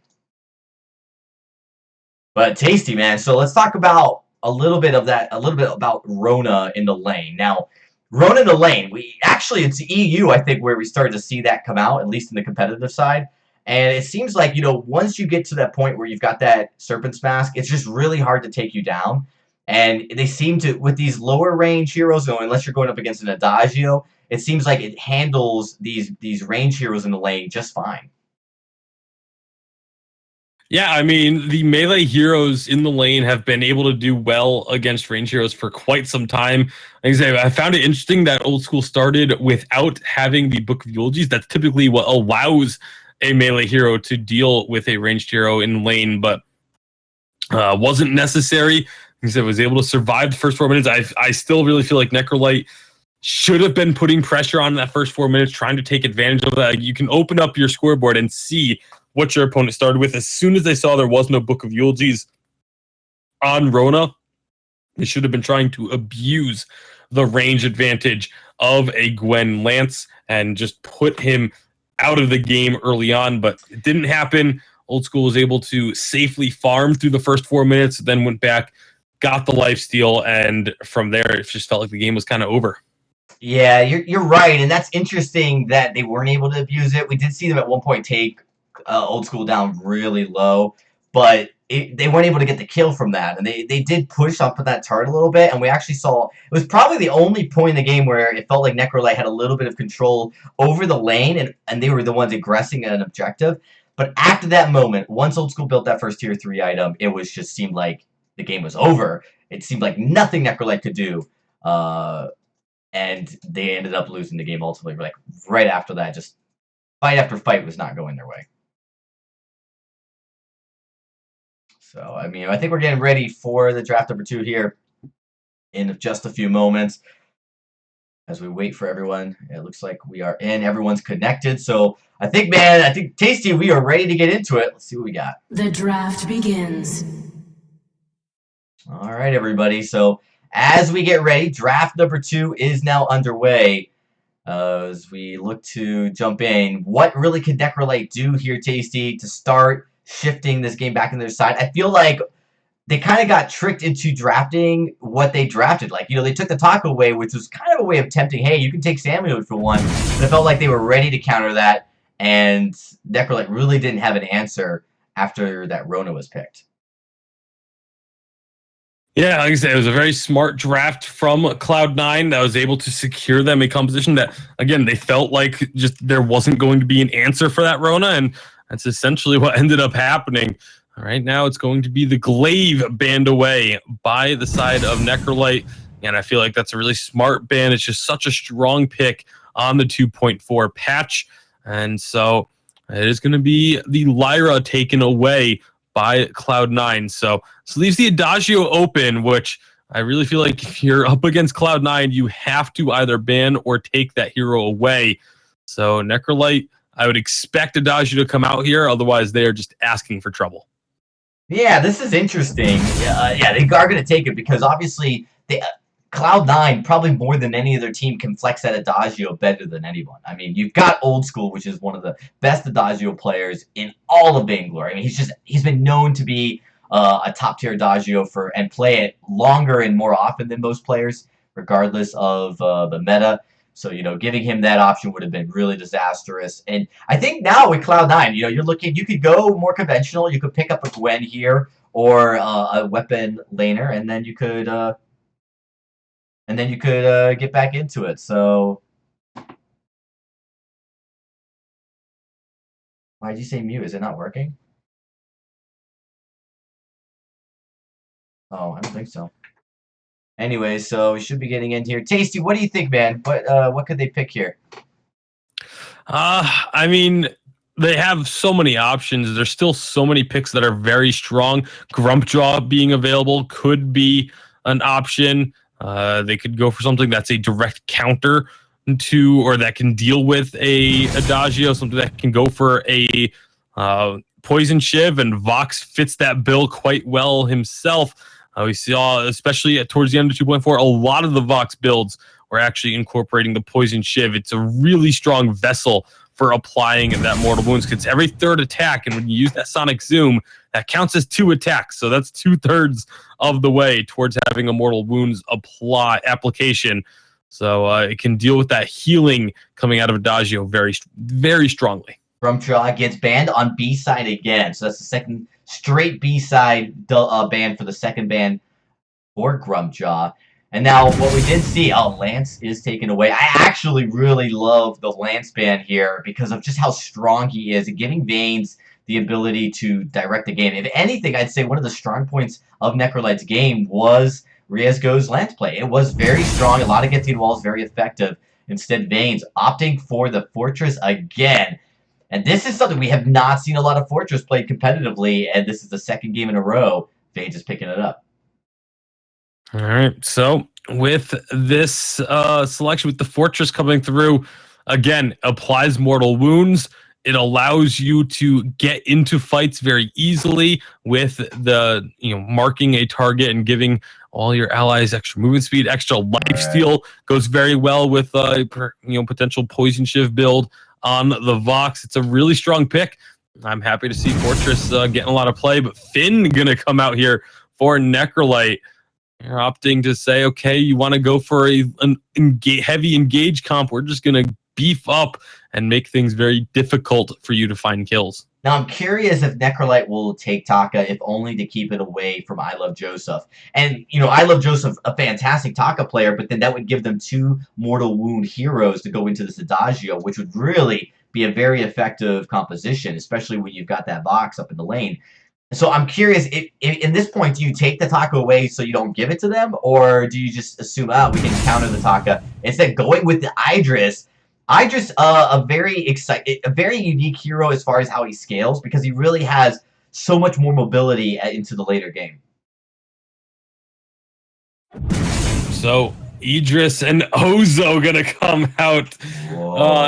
But tasty, man. So let's talk about a little bit about Rona in the lane. Now, Rona in the lane, it's EU, I think, where we started to see that come out, at least in the competitive side. And it seems like, once you get to that point where you've got that Serpent's Mask, it's just really hard to take you down. And they seem to, with these lower range heroes, unless you're going up against an Adagio, it seems like it handles these range heroes in the lane just fine. Yeah, I mean, the melee heroes in the lane have been able to do well against range heroes for quite some time. Like I say, I found it interesting that Old School started without having the Book of Eulogies. That's typically what allows a melee hero to deal with a ranged hero in lane, but wasn't necessary. Like I said, was able to survive the first 4 minutes. I still really feel like Necrolite should have been putting pressure on that first 4 minutes, trying to take advantage of that. You can open up your scoreboard and see what your opponent started with. As soon as they saw there was no Book of Eulogies on Rona, they should have been trying to abuse the range advantage of a Gwen Lance and just put him out of the game early on, but it didn't happen. Old School was able to safely farm through the first 4 minutes, then went back, got the lifesteal, and from there it just felt like the game was kind of over. Yeah, you're right, and that's interesting that they weren't able to abuse it. We did see them at one point take Old School down really low, but they weren't able to get the kill from that, and they did push up that turret a little bit, and we actually saw, it was probably the only point in the game where it felt like Necrolite had a little bit of control over the lane, and they were the ones aggressing at an objective. But after that moment, once Old School built that first tier 3 item, it was just seemed like the game was over. It seemed like nothing Necrolite could do, and they ended up losing the game ultimately. Like right after that, just fight after fight was not going their way. So, I mean, I think we're getting ready for the draft number 2 here in just a few moments. As we wait for everyone, it looks like we are in. Everyone's connected. So, I think, Tasty, we are ready to get into it. Let's see what we got. The draft begins. All right, everybody. So, as we get ready, draft number 2 is now underway. As we look to jump in, what really could Necrolite do here, Tasty, to start shifting this game back in their side? I feel like they kind of got tricked into drafting what they drafted. Like, they took the taco away, which was kind of a way of tempting, hey, you can take Samuel for one. But it felt like they were ready to counter that, and Necrolite really didn't have an answer after that Rona was picked. Yeah, like I said, it was a very smart draft from Cloud9 that was able to secure them a composition that, again, they felt like just there wasn't going to be an answer for that Rona, and that's essentially what ended up happening. All right, now it's going to be the Glaive banned away by the side of Necrolite, and I feel like that's a really smart ban. It's just such a strong pick on the 2.4 patch, and so it is going to be the Lyra taken away by Cloud9. So leaves the Adagio open, which I really feel like if you're up against Cloud9, you have to either ban or take that hero away. So Necrolite, I would expect Adagio to come out here, otherwise they are just asking for trouble. Yeah, this is interesting. Yeah, they are going to take it because obviously Cloud9, probably more than any other team, can flex that Adagio better than anyone. I mean, you've got Old School, which is one of the best Adagio players in all of Vainglory. I mean, he's been known to be a top-tier Adagio and play it longer and more often than most players, regardless of the meta. So, giving him that option would have been really disastrous. And I think now with Cloud9, you could go more conventional. You could pick up a Gwen here or a weapon laner, and then you could get back into it. So, why did you say mute? Is it not working? Oh, I don't think so. Anyway, so we should be getting in here. Tasty, what do you think, man? What could they pick here? I mean, they have so many options. There's still so many picks that are very strong. Grumpjaw being available could be an option. They could go for something that's a direct counter to, or that can deal with a Adagio, something that can go for a Poison Shiv, and Vox fits that bill quite well himself. We saw, especially towards the end of 2.4, a lot of the Vox builds were actually incorporating the Poison Shiv. It's a really strong vessel for applying that mortal wounds, because every third attack, and when you use that sonic zoom, that counts as 2 attacks. So that's 2/3 of the way towards having a mortal wounds application. So it can deal with that healing coming out of Adagio very, very strongly. Grumpjaw gets banned on B side again. So that's the second straight B side ban for the second ban for Grumpjaw. And now what we did see, Lance is taken away. I actually really love the Lance ban here because of just how strong he is and giving Vanes the ability to direct the game. If anything, I'd say one of the strong points of Necrolight's game was Riezgo's Lance play. It was very strong. A lot of getting walls, very effective. Instead, Vanes opting for the Fortress again. And this is something we have not seen a lot of Fortress played competitively, and this is the second game in a row Vanes is picking it up. All right, so with this selection, with the Fortress coming through, again, applies mortal wounds. It allows you to get into fights very easily with the, marking a target and giving all your allies extra movement speed, extra life steal. Goes very well with potential Poison Shiv build on the Vox. It's a really strong pick. I'm happy to see Fortress getting a lot of play, but Finn gonna come out here for Necrolight. You're opting to say, okay, you want to go for an heavy engage comp. We're just going to beef up and make things very difficult for you to find kills. Now, I'm curious if Necrolight will take Taka, if only to keep it away from I Love Joseph. And, I Love Joseph, a fantastic Taka player, but then that would give them 2 Mortal Wound heroes to go into this Adagio, which would really be a very effective composition, especially when you've got that Vox up in the lane. So I'm curious, if in this point, do you take the Taka away so you don't give it to them? Or do you just assume, we can counter the Taka? Instead, going with the Idris. Idris, a very unique hero as far as how he scales, because he really has so much more mobility into the later game. So Idris and Ozo gonna come out.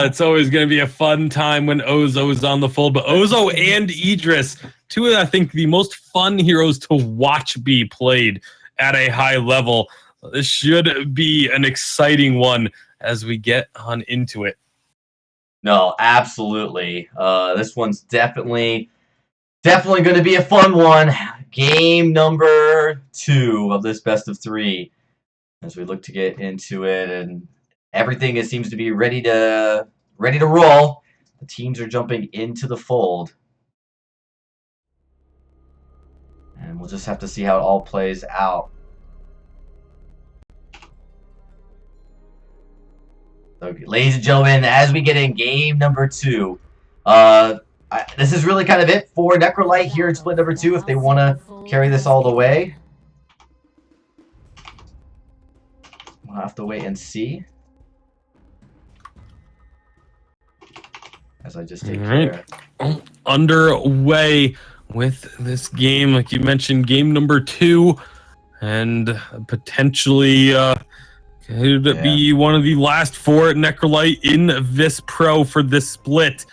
It's always gonna be a fun time when Ozo is on the fold. But Ozo and Idris, 2 of, I think, the most fun heroes to watch be played at a high level. This should be an exciting one as we get on into it. No, absolutely. This one's definitely going to be a fun one. Game number 2 of this best of 3. As we look to get into it, and everything seems to be ready to roll. The teams are jumping into the fold. And we'll just have to see how it all plays out. So, ladies and gentlemen, as we get in game number 2, this is really kind of it for Necrolight here in split number 2 if they want to carry this all the way. We'll have to wait and see. As I just take care. Underway with this game, like you mentioned, game number 2, and potentially could be one of the last 4 Necrolight in VISPRO for this split.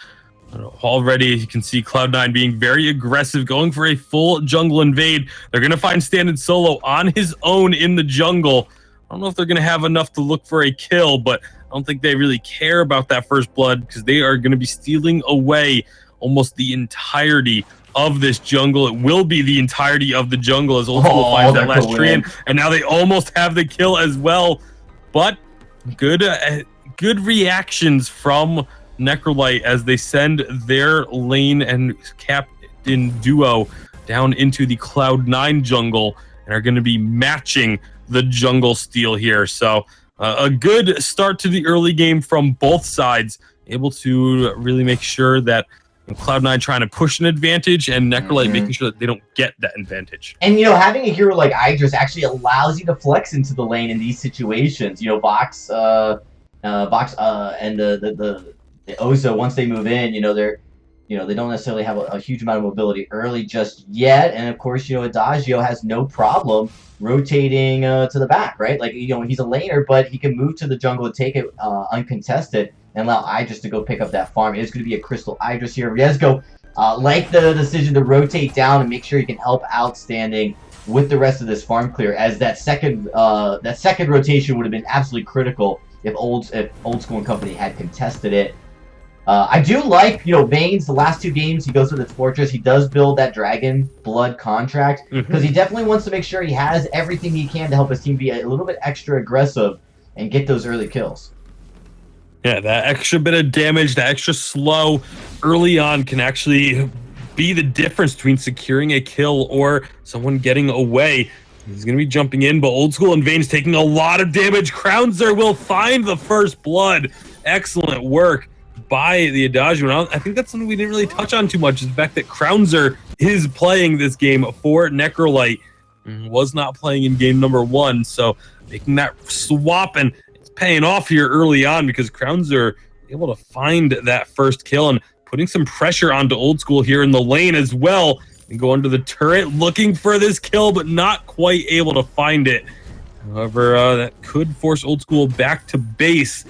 Already, you can see Cloud9 being very aggressive, going for a full jungle invade. They're going to find Standard Solo on his own in the jungle. I don't know if they're going to have enough to look for a kill, but I don't think they really care about that first blood, because they are going to be stealing away almost the entirety of this jungle. It will be the entirety of the jungle as Ultimate finds that last Treant, and now they almost have the kill as well. But good reactions from Necrolight as they send their lane and captain duo down into the Cloud9 jungle and are going to be matching the jungle steal here. So a good start to the early game from both sides, able to really make sure that Cloud9 trying to push an advantage and Necrolight making sure that they don't get that advantage. And, having a hero like Idris actually allows you to flex into the lane in these situations. Vox, and the Ozo, once they move in, they're they don't necessarily have a huge amount of mobility early just yet. And of course, Adagio has no problem rotating to the back, right? Like, he's a laner, but he can move to the jungle and take it uncontested and allow Idris to go pick up that farm. It is going to be a Crystal Idris here. Riezgo, like the decision to rotate down and make sure he can help Outstanding with the rest of this farm clear, as that second rotation would have been absolutely critical if Old School and Company had contested it. I do like, Vayne's, the last 2 games he goes with his Fortress. He does build that Dragon Blood contract because he definitely wants to make sure he has everything he can to help his team be a little bit extra aggressive and get those early kills. Yeah, that extra bit of damage, that extra slow early on can actually be the difference between securing a kill or someone getting away. He's going to be jumping in, but Old School and Vayne's taking a lot of damage. Crownzer will find the first blood. Excellent work by the Adagio. And I think that's something we didn't really touch on too much, is the fact that Crownzer is playing this game for Necrolite, was not playing in game number 1. So making that swap, and it's paying off here early on because Crownzer able to find that first kill and putting some pressure onto Old School here in the lane as well, and go under the turret looking for this kill, but not quite able to find it. However, that could force Old School back to base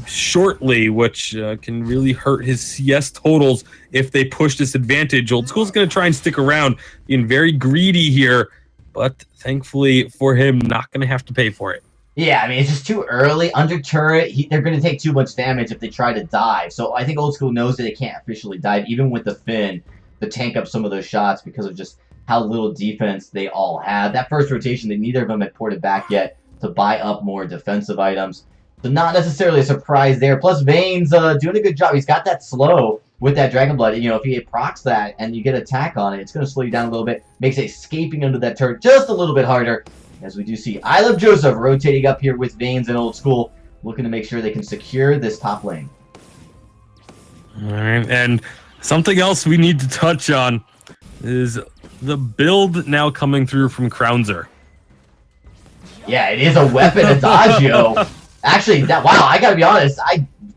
shortly, which can really hurt his CS totals if they push this advantage. Old School's going to try and stick around, being very greedy here, but thankfully for him, not going to have to pay for it. Yeah, I mean, it's just too early. Under turret, they're going to take too much damage if they try to dive. So I think Old School knows that they can't officially dive, even with the Finn, to tank up some of those shots because of just how little defense they all have. That first rotation, neither of them had ported back yet to buy up more defensive items. So not necessarily a surprise there. Plus, Vayne's doing a good job. He's got that slow with that Dragon Blood. If he procs that and you get attack on it, it's going to slow you down a little bit. Makes escaping under that turret just a little bit harder. As we do see I Love Joseph rotating up here with Vayne's and Old School, looking to make sure they can secure this top lane. All right, and something else we need to touch on is the build now coming through from Crownzer. Yeah, it is a weapon Adagio. Actually, wow, I gotta be honest.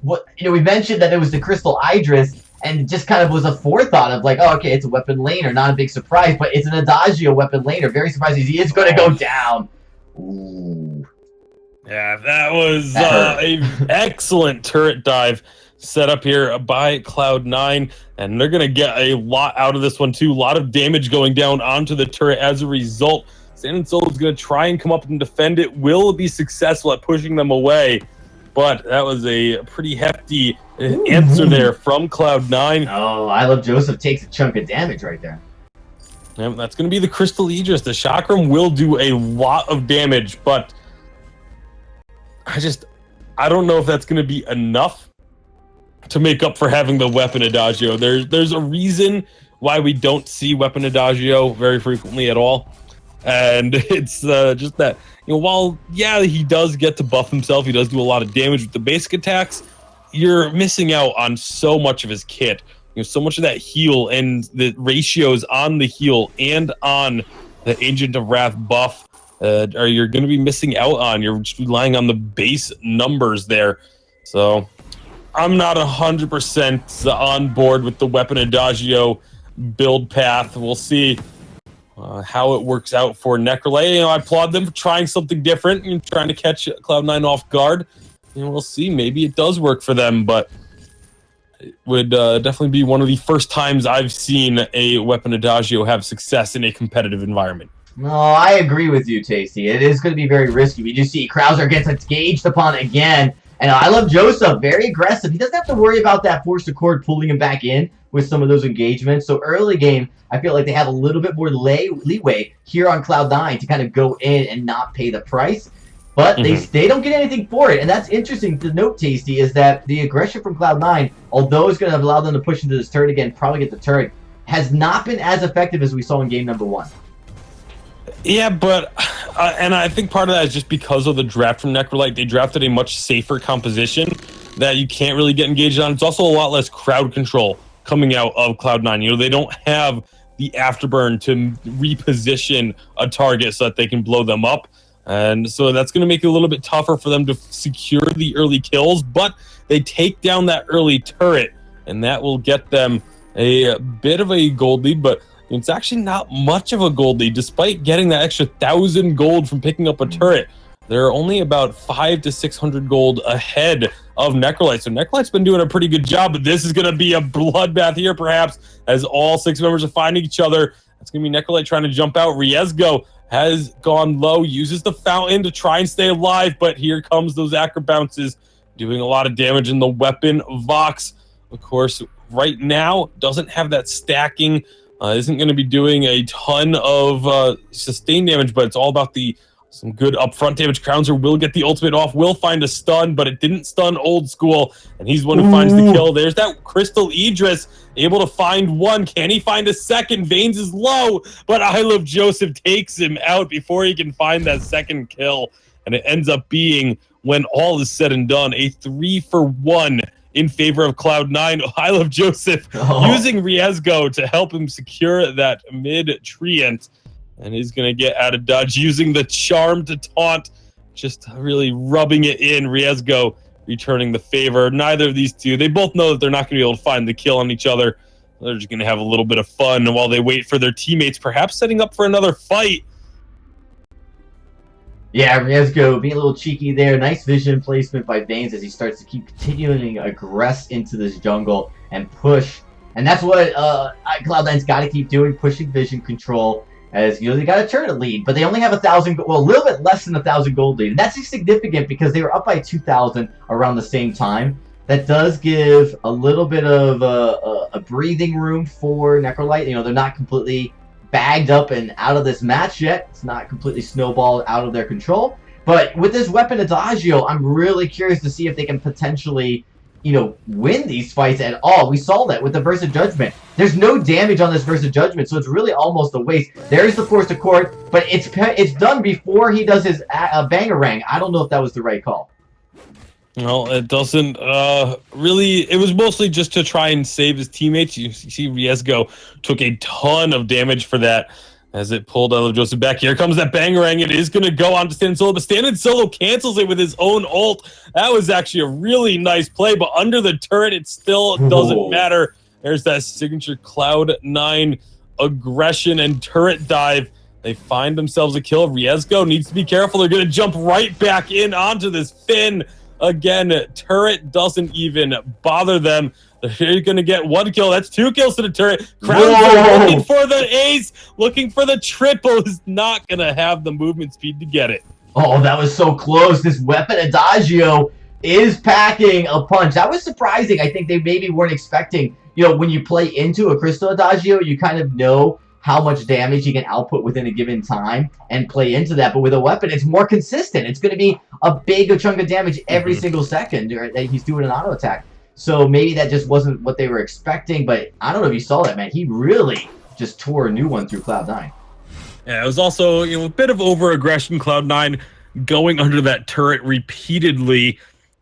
We mentioned that it was the Crystal Idris, and it just kind of was a forethought of like, oh, okay, it's a weapon laner, not a big surprise, but it's an Adagio weapon laner. Very surprised he is going to go down. Ooh. Yeah, that was an excellent turret dive set up here by Cloud9, and they're going to get a lot out of this one too. A lot of damage going down onto the turret as a result. Sand and Soul is going to try and come up and defend it. Will be successful at pushing them away, but that was a pretty hefty answer there from Cloud9. Oh, I Love Joseph takes a chunk of damage right there. And that's going to be the Crystal Aegis. The Chakram will do a lot of damage, but I don't know if that's going to be enough to make up for having the weapon Adagio. There's a reason why we don't see weapon Adagio very frequently at all. And it's just that, while, yeah, he does get to buff himself, he does do a lot of damage with the basic attacks, you're missing out on so much of his kit. So much of that heal and the ratios on the heal and on the Agent of Wrath buff you're going to be missing out on. You're just relying on the base numbers there. So I'm not 100% on board with the weapon Adagio build path. We'll see how it works out for Necrolite. I applaud them for trying something different and trying to catch Cloud9 off guard. We'll see. Maybe it does work for them, but it would definitely be one of the first times I've seen a weapon Adagio have success in a competitive environment. No, I agree with you, Tasty. It is going to be very risky. We do see Krauser gets engaged upon again. And I Love Joseph, very aggressive. He doesn't have to worry about that Force Accord pulling him back in with some of those engagements. So early game, I feel like they have a little bit more leeway here on Cloud9 to kind of go in and not pay the price. But they don't get anything for it. And that's interesting to note, Tasty, is that the aggression from Cloud9, although it's going to allow them to push into this turret again, probably get the turret, has not been as effective as we saw in game number 1. Yeah, but, and I think part of that is just because of the draft from Necrolite. They drafted a much safer composition that you can't really get engaged on. It's also a lot less crowd control coming out of Cloud9. They don't have the afterburn to reposition a target so that they can blow them up. And so that's going to make it a little bit tougher for them to secure the early kills, but they take down that early turret, and that will get them a bit of a gold lead, but it's actually not much of a gold lead. Despite getting that extra 1,000 gold from picking up a turret, they're only about 500 to 600 gold ahead of Necrolite. So Necrolite's been doing a pretty good job, but this is going to be a bloodbath here, perhaps, as all 6 members are finding each other. It's going to be Necrolite trying to jump out. Riesgo has gone low, uses the fountain to try and stay alive, but here comes those acro bounces, doing a lot of damage in the weapon. Vox, of course, right now doesn't have that stacking, isn't going to be doing a ton of sustained damage, but it's all about some good upfront damage. Crownser will get the ultimate off, will find a stun, but it didn't stun Old School, and he's the one who finds the kill. There's that Crystal Idris, able to find one. Can he find a second? Veins is low, but I Love Joseph takes him out before he can find that second kill, and it ends up being, when all is said and done, a 3-for-1 in favor of Cloud9. I Love Joseph using Riesgo to help him secure that mid-treant. And he's going to get out of dodge using the charm to taunt, just really rubbing it in. Riesgo returning the favor. Neither of these two, they both know that they're not going to be able to find the kill on each other. They're just going to have a little bit of fun while they wait for their teammates, perhaps setting up for another fight. Yeah, Riesgo being a little cheeky there. Nice vision placement by Veins as he starts to keep continuing to aggress into this jungle and push. And that's what Cloud9's got to keep doing, pushing vision control. As you know, they got a turret lead, but they only have 1,000, well, a little bit less than 1,000 gold lead. And that's significant because they were up by 2,000 around the same time. That does give a little bit of a breathing room for Necrolite. You know, they're not completely bagged up and out of this match yet. It's not completely snowballed out of their control. But with this weapon Adagio, I'm really curious to see if they can potentially, you know, win these fights at all. We saw that with the Versa Judgment. There's no damage on this Versa Judgment, so it's really almost a waste. There's the Force to Court, but it's done before he does his Bangarang. I don't know if that was the right call. Well, it doesn't really. It was mostly just to try and save his teammates. You see Riesgo took a ton of damage for that as it pulled I Love Joseph back. Here comes that Bangarang. It is going to go on to Stand Solo, but Stand Solo cancels it with his own ult. That was actually a really nice play, but under the turret, it still doesn't matter. There's that signature Cloud9 aggression and turret dive. They find themselves a kill. Riesgo needs to be careful. They're going to jump right back in onto this Finn. Again, turret doesn't even bother them. They're going to get one kill. That's 2 kills to the turret. Crownser looking for the ace, looking for the triple. Is not going to have the movement speed to get it. Oh, that was so close. This weapon Adagio is packing a punch. That was surprising. I think they maybe weren't expecting, you know, when you play into a Crystal Adagio, you kind of know how much damage you can output within a given time and play into that. But with a weapon, it's more consistent. It's going to be a big chunk of damage every single second that he's doing an auto attack. So maybe that just wasn't what they were expecting, but I don't know if you saw that, man. He really just tore a new one through Cloud9. Yeah, it was also, you know, a bit of over-aggression. Cloud9 going under that turret repeatedly,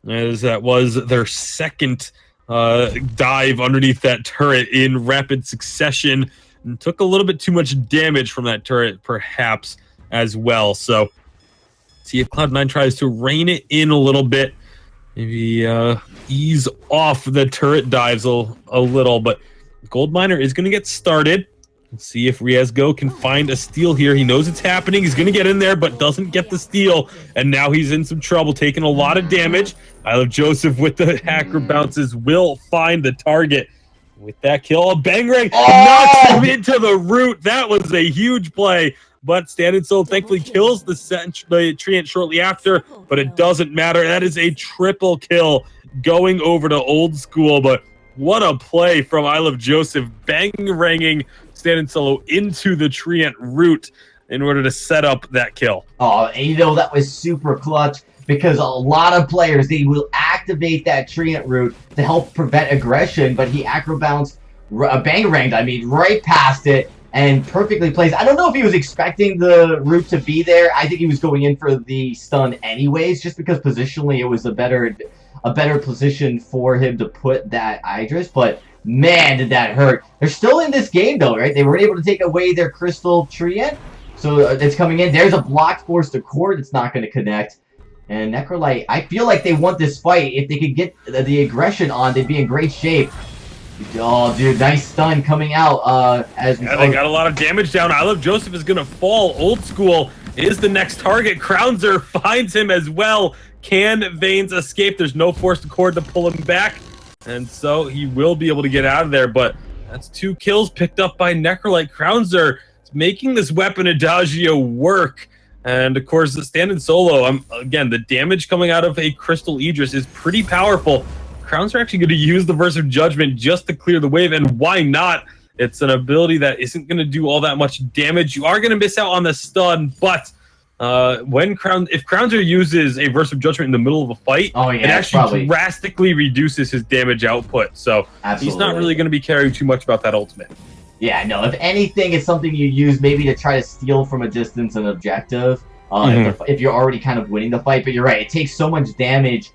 as that was their second dive underneath that turret in rapid succession, and took a little bit too much damage from that turret, perhaps, as well. So, see if Cloud9 tries to rein it in a little bit. Maybe ease off the turret dives a little, but Goldminer is going to get started. Let's see if Riesgo can find a steal here. He knows it's happening. He's going to get in there, but doesn't get the steal. And now he's in some trouble, taking a lot of damage. I Love Joseph with the hacker bounces will find the target. With that kill, a Bangarang knocks him into the root. That was a huge play. But Stand Soul thankfully kills the Treant shortly after, but it doesn't matter. That is a triple kill going over to Old School. But what a play from I Love Joseph, bang-ranging Stand Solo into the Treant root in order to set up that kill. Oh, and you know, that was super clutch because a lot of players, they will activate that Treant root to help prevent aggression, but he acro-bounced, bang-ranged, I mean, right past it. And perfectly placed. I don't know if he was expecting the root to be there. I think he was going in for the stun anyways, just because positionally it was a better position for him to put that Idris. But man, did that hurt. They're still in this game though, right? They weren't able to take away their Crystal Treant. So it's coming in. There's a blocked Force to Court. It's not going to connect. And Necrolite, I feel like they want this fight. If they could get the aggression on, they'd be in great shape. Oh, dude, nice stun coming out. As we they got a lot of damage down. I Love Joseph is gonna fall. Old School is the next target. Crownzer finds him as well. Can Vanes escape? There's no forced cord to pull him back, and so he will be able to get out of there. But that's 2 kills picked up by Necrolite. Crownzer is making this weapon Adagio work. And of course, the stand-in solo, again, the damage coming out of a Crystal Idris is pretty powerful. Crowns are actually going to use the Verse of Judgment just to clear the wave, and why not? It's an ability that isn't going to do all that much damage. You are going to miss out on the stun, but if Crownzer uses a Verse of Judgment in the middle of a fight, it actually drastically reduces his damage output. So he's not really going to be caring too much about that ultimate. Yeah, no, if anything, it's something you use maybe to try to steal from a distance an objective if you're already kind of winning the fight. But you're right, it takes so much damage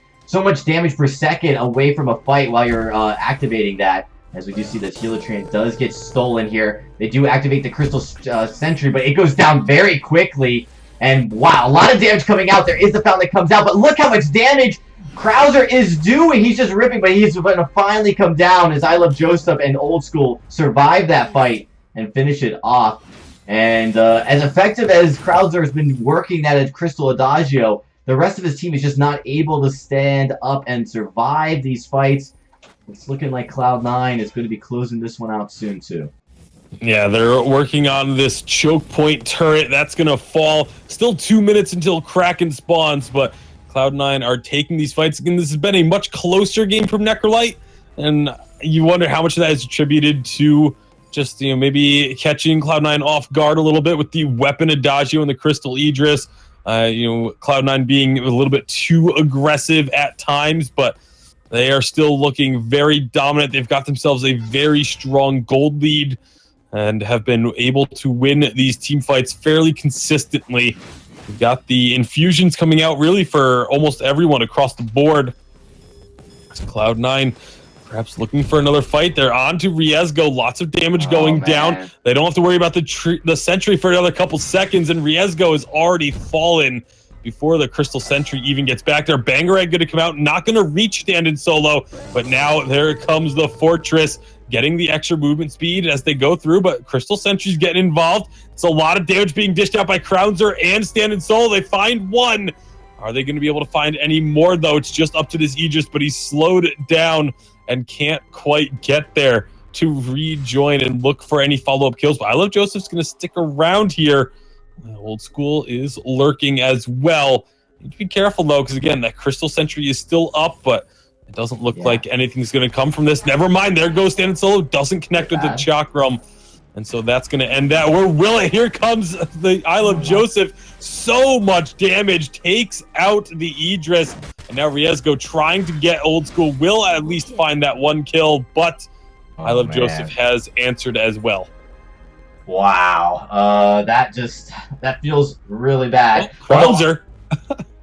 per second away from a fight while you're activating that. As we do see the Heliotron does get stolen here. They do activate the Crystal Sentry, but it goes down very quickly. And wow, a lot of damage coming out. There is the fountain that comes out, but look how much damage Krauser is doing. He's just ripping, but he's going to finally come down as I Love Joseph and Old School survive that fight and finish it off. And as effective as Krauser has been working that Crystal Adagio, the rest of his team is just not able to stand up and survive these fights. It's looking like Cloud9 is going to be closing this one out soon, too. Yeah, they're working on this choke point turret. That's going to fall. Still 2 minutes until Kraken spawns, but Cloud9 are taking these fights. Again, this has been a much closer game from Necrolite, and you wonder how much of that is attributed to just, maybe catching Cloud9 off guard a little bit with the weapon Adagio and the Crystal Idris. Cloud9 being a little bit too aggressive at times, but they are still looking very dominant. They've got themselves a very strong gold lead and have been able to win these team fights fairly consistently. We've got the infusions coming out really for almost everyone across the board. It's Cloud9 perhaps looking for another fight. They're on to Riezgo. Lots of damage going down. They don't have to worry about the Sentry for another couple seconds, and Riezgo is already fallen before the Crystal Sentry even gets back there. Bangarang going to come out, not going to reach stand-in solo, but now there comes the Fortress, getting the extra movement speed as they go through, but Crystal Sentry's getting involved. It's a lot of damage being dished out by Crownzer and stand-in solo. They find one. Are they going to be able to find any more, though? It's just up to this Aegis, but he's slowed down and can't quite get there to rejoin and look for any follow-up kills. But I Love Joseph's going to stick around here. Old School is lurking as well. You need to be careful, though, because, again, that Crystal Sentry is still up, but it doesn't look like anything's going to come from this. Never mind. There goes stand-in solo. Doesn't connect with the Chakram. And so that's going to end that. Here comes the I Love Joseph. So much damage. Takes out the Idris. And now Riezgo trying to get Old School. Will at least find that one kill. But I Love Joseph has answered as well. Wow. That feels really bad. Crownzer.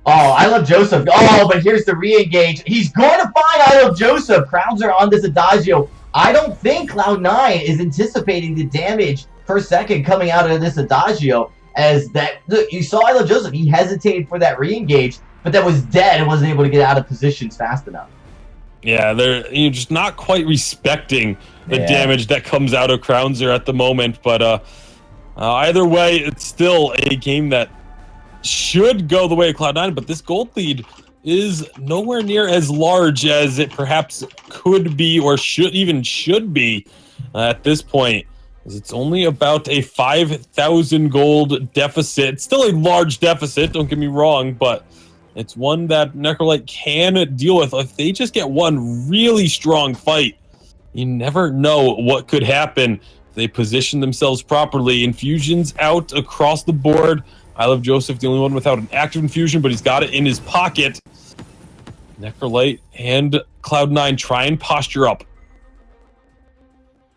I Love Joseph. Oh, but here's the re-engage. He's going to find I Love Joseph. Crownzer on this Adagio. I don't think Cloud9 is anticipating the damage per second coming out of this Adagio. As that, look, you saw I Love Joseph. He hesitated for that re-engage, but that was dead and wasn't able to get out of positions fast enough. Yeah, they're just not quite respecting the damage that comes out of Crownzer at the moment. But either way, it's still a game that should go the way of Cloud9, but this gold lead is nowhere near as large as it perhaps could be or should be at this point. It's only about a 5,000 gold deficit. It's still a large deficit, don't get me wrong, but it's one that Necrolite can deal with. If they just get one really strong fight, you never know what could happen if they position themselves properly. Infusions out across the board. I Love Joseph, the only one without an active infusion, but he's got it in his pocket. Necrolite and Cloud9 try and posture up.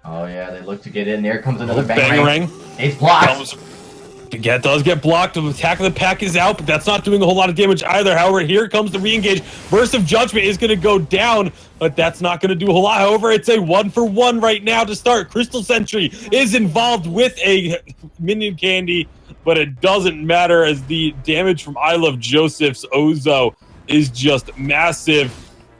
Oh yeah, they look to get in. There comes another Bangarang. It's blocked. It does get blocked. The attack of the pack is out, but that's not doing a whole lot of damage either. However, here comes the re-engage. Burst of Judgment is going to go down, but that's not going to do a whole lot. However, it's a 1-for-1 right now to start. Crystal Sentry is involved with a minion candy, but it doesn't matter as the damage from I Love Joseph's Ozo is just massive.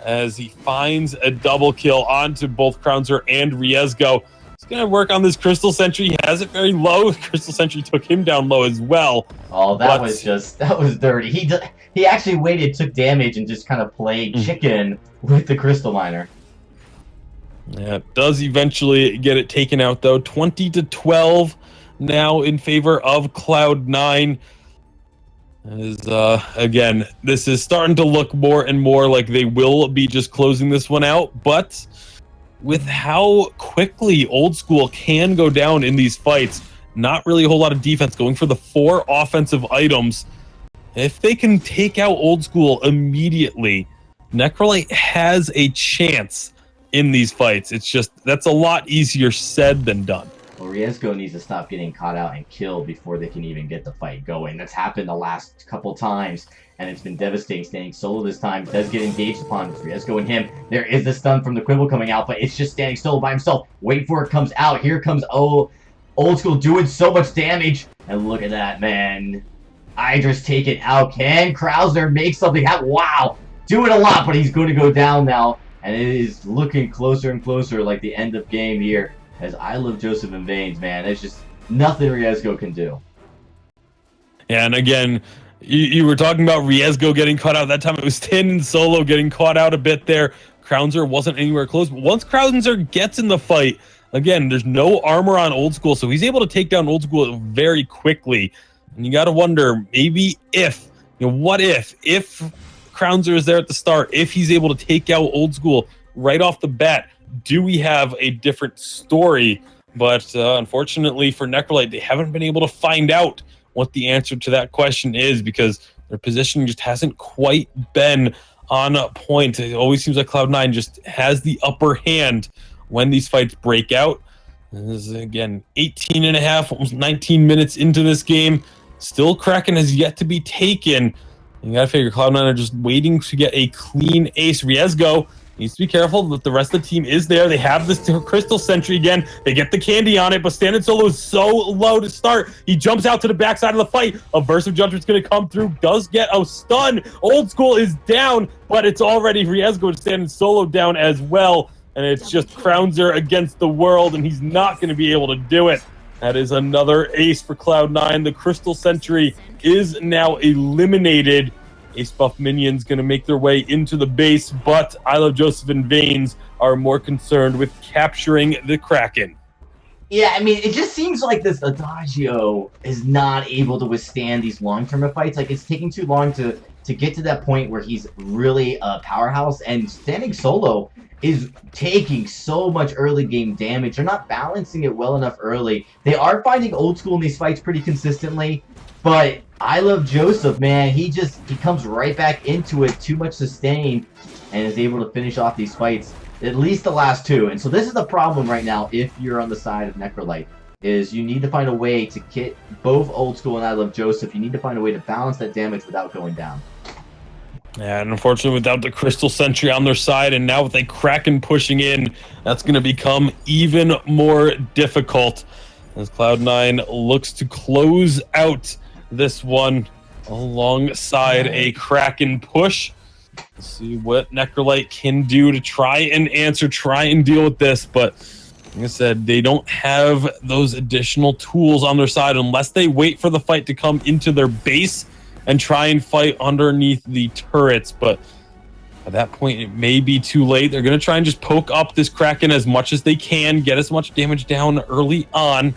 as he finds a double kill onto both Crownzer and Riesgo. He's going to work on this Crystal Sentry. He has it very low. Crystal Sentry took him down low as well. Oh, that was dirty. He actually waited, took damage, and just kind of played chicken with the Crystal Miner. Yeah, does eventually get it taken out, though. 20-12 now in favor of Cloud9. Again, this is starting to look more and more like they will be just closing this one out, but with how quickly Old School can go down in these fights, not really a whole lot of defense, going for the 4 offensive items. If they can take out Old School immediately, Necrolite has a chance in these fights. It's just, that's a lot easier said than done. Well, Riesgo needs to stop getting caught out and killed before they can even get the fight going. That's happened the last couple times, and it's been devastating. Standing solo this time does get engaged upon with Riesgo and him. There is the stun from the Quibble coming out, but it's just standing solo by himself. Wait for it comes out. Here comes Old School doing so much damage. And look at that, man. Hydra's taken out. Can Krauser make something happen? Wow. Doing a lot, but he's going to go down now. And it is looking closer and closer like the end of game here. As I love Joseph and Veins, man. There's just nothing Riesgo can do. Yeah, and again, you were talking about Riesgo getting caught out. That time it was standing solo, getting caught out a bit there. Crownzer wasn't anywhere close. But once Crownzer gets in the fight, again, there's no armor on Old School, so he's able to take down Old School very quickly. And you got to wonder, maybe what if Crownzer is there at the start, if he's able to take out Old School right off the bat, do we have a different story? But unfortunately for Necrolite, they haven't been able to find out what the answer to that question is because their position just hasn't quite been on point. It always seems like Cloud9 just has the upper hand when these fights break out. This is, again, 18 and a half, almost 19 minutes into this game. Still Kraken has yet to be taken. You gotta figure Cloud9 are just waiting to get a clean ace. Riesgo needs to be careful that the rest of the team is there. They have this Crystal Sentry again. They get the candy on it, but Standing Solo is so low to start. He jumps out to the backside of the fight. A Verse of Judgment's going to come through. Does get a stun. Old School is down, but it's already Riesgo Standing Solo down as well. And it's just Crownzer against the world, and he's not going to be able to do it. That is another ace for Cloud9. The Crystal Sentry is now eliminated. Ace buff minions going to make their way into the base, but I Love Joseph and Veins are more concerned with capturing the Kraken. Yeah, I mean, it just seems like this Adagio is not able to withstand these long-term fights. Like, it's taking too long to get to that point where he's really a powerhouse, and Standing Solo is taking so much early game damage. They're not balancing it well enough early. They are finding Old School in these fights pretty consistently, but I Love Joseph, man, he comes right back into it, too much sustain, and is able to finish off these fights, at least the last 2. And so this is the problem right now if you're on the side of Necrolite, is you need to find a way to get both Old School and I Love Joseph. You need to find a way to balance that damage without going down. Yeah, and unfortunately, without the Crystal Sentry on their side, and now with a Kraken pushing in, that's going to become even more difficult as Cloud9 looks to close out this one alongside a Kraken push. Let's see what Necrolite can do to try and deal with this, but like I said, they don't have those additional tools on their side unless they wait for the fight to come into their base and try and fight underneath the turrets, but at that point it may be too late. They're going to try and just poke up this Kraken as much as they can, get as much damage down early on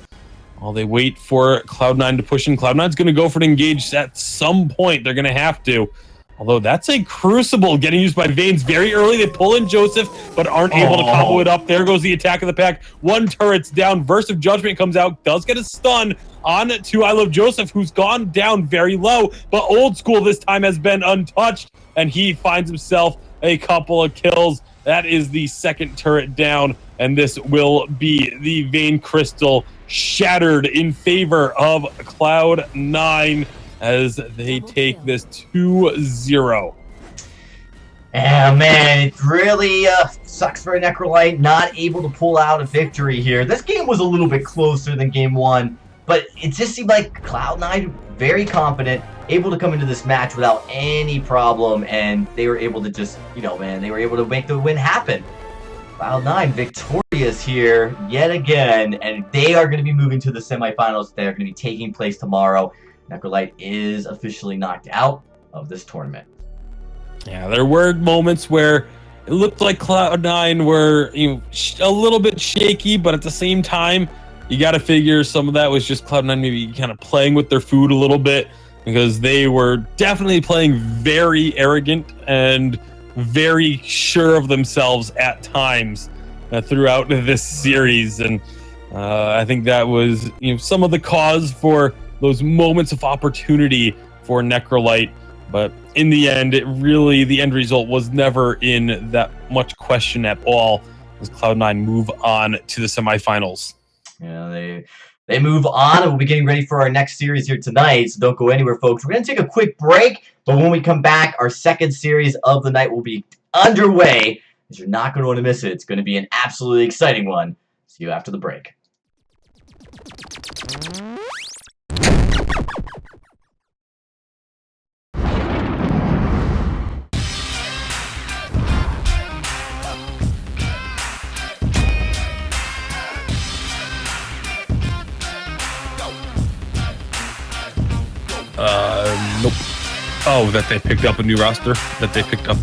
while they wait for Cloud9 to push in. Cloud9's going to go for an engage at some point. They're going to have to. Although that's a Crucible getting used by Veins very early. They pull in Joseph, but aren't able to combo it up. There goes the attack of the pack. One turret's down. Verse of Judgment comes out. Does get a stun on to I Love Joseph, who's gone down very low. But Old School this time has been untouched, and he finds himself a couple of kills. That is the second turret down, and this will be the Vein Crystal shattered in favor of Cloud9 as they take this 2-0. Yeah, man, it really sucks for Necrolite, not able to pull out a victory here. This game was a little bit closer than game 1, But it just seemed like Cloud9 very confident, able to come into this match without any problem, and they were able to just, man, they were able to make the win happen. Cloud9 victorious here yet again, and they are going to be moving to the semifinals. They are going to be taking place tomorrow. Necrolite is officially knocked out of this tournament. Yeah, there were moments where it looked like Cloud9 were a little bit shaky, but at the same time, you got to figure some of that was just Cloud9 maybe kind of playing with their food a little bit, because they were definitely playing very arrogant and very sure of themselves at times throughout this series. And I think that was some of the cause for those moments of opportunity for Necrolite. But in the end, the end result was never in that much question at all, as Cloud9 move on to the semifinals. Yeah, they move on, and we'll be getting ready for our next series here tonight, so don't go anywhere, folks. We're going to take a quick break, but when we come back, our second series of the night will be underway, because you're not going to want to miss it. It's going to be an absolutely exciting one. See you after the break. Nope. Oh, that they picked up a new roster? That they picked up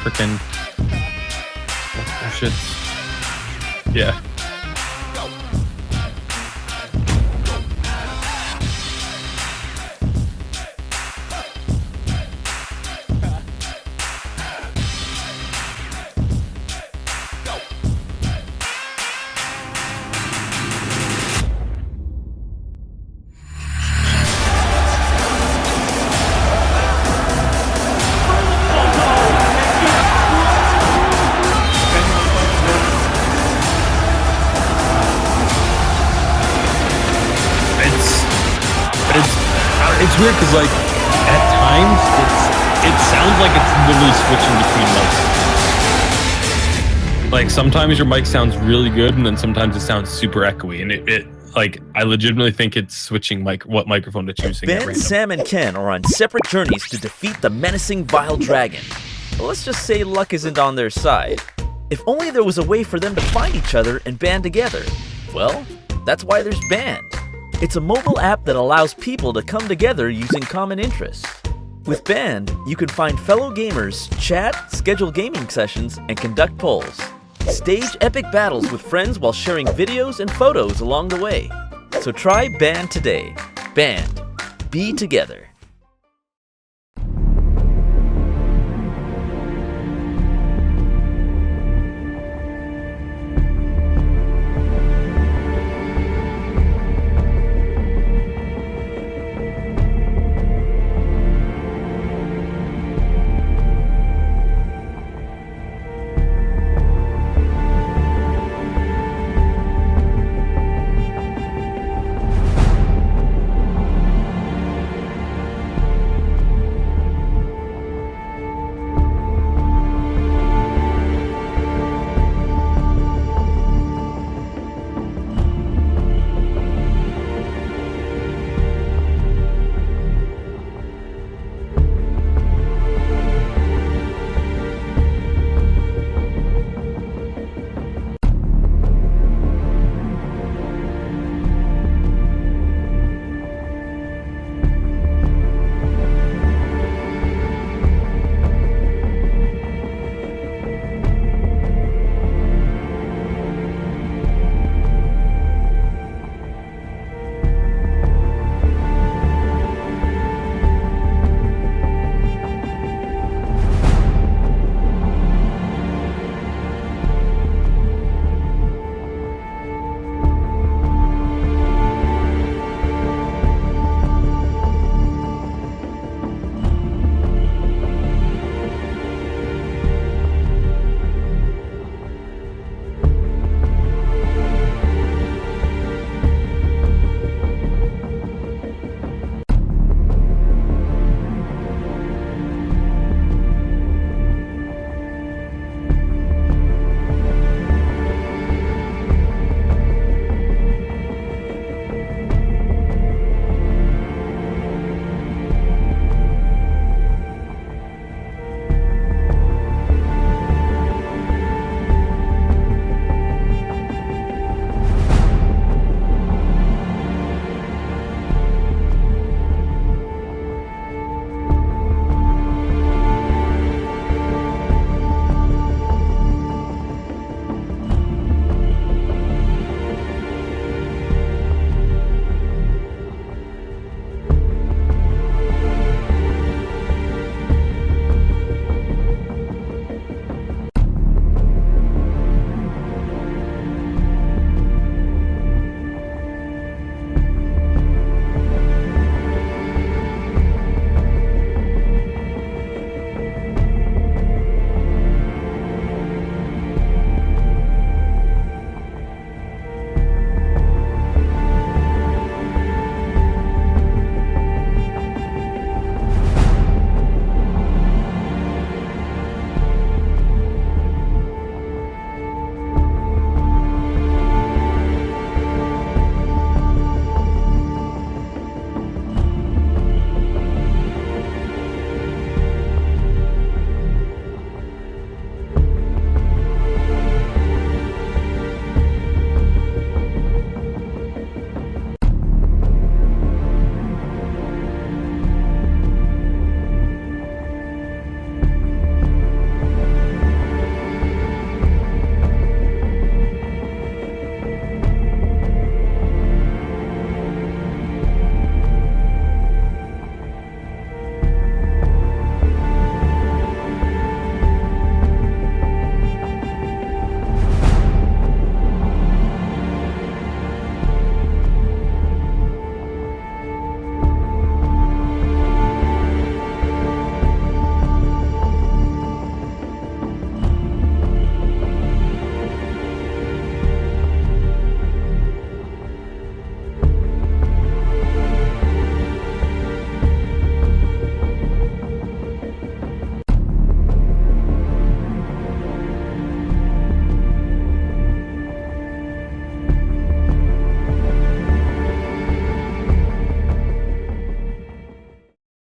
freaking shit. Yeah. It's weird because, like, at times it sounds like it's literally switching between mics. Like, sometimes your mic sounds really good, and then sometimes it sounds super echoey, and I legitimately think it's switching what microphone it's using. Ben, Sam, and Ken are on separate journeys to defeat the menacing Vile Dragon. But let's just say luck isn't on their side. If only there was a way for them to find each other and band together. Well, that's why there's Band. It's a mobile app that allows people to come together using common interests. With Band, you can find fellow gamers, chat, schedule gaming sessions, and conduct polls. Stage epic battles with friends while sharing videos and photos along the way. So try Band today. Band. Be together.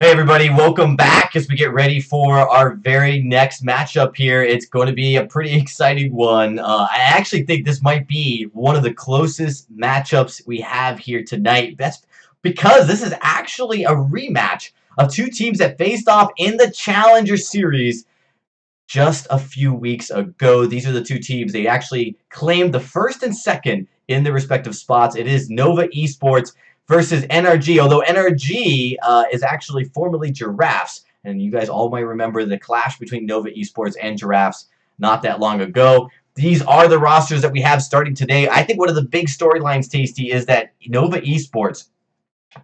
Hey everybody, welcome back as we get ready for our very next matchup here. It's going to be a pretty exciting one. I actually think this might be one of the closest matchups we have here tonight. That's because this is actually a rematch of two teams that faced off in the Challenger Series just a few weeks ago. These are the two teams. They actually claimed the first and second in their respective spots. It is Nova Esports versus NRG, although NRG is actually formerly Giraffes, and you guys all might remember the clash between Nova Esports and Giraffes not that long ago. These are the rosters that we have starting today. I think one of the big storylines, Tasty, is that Nova Esports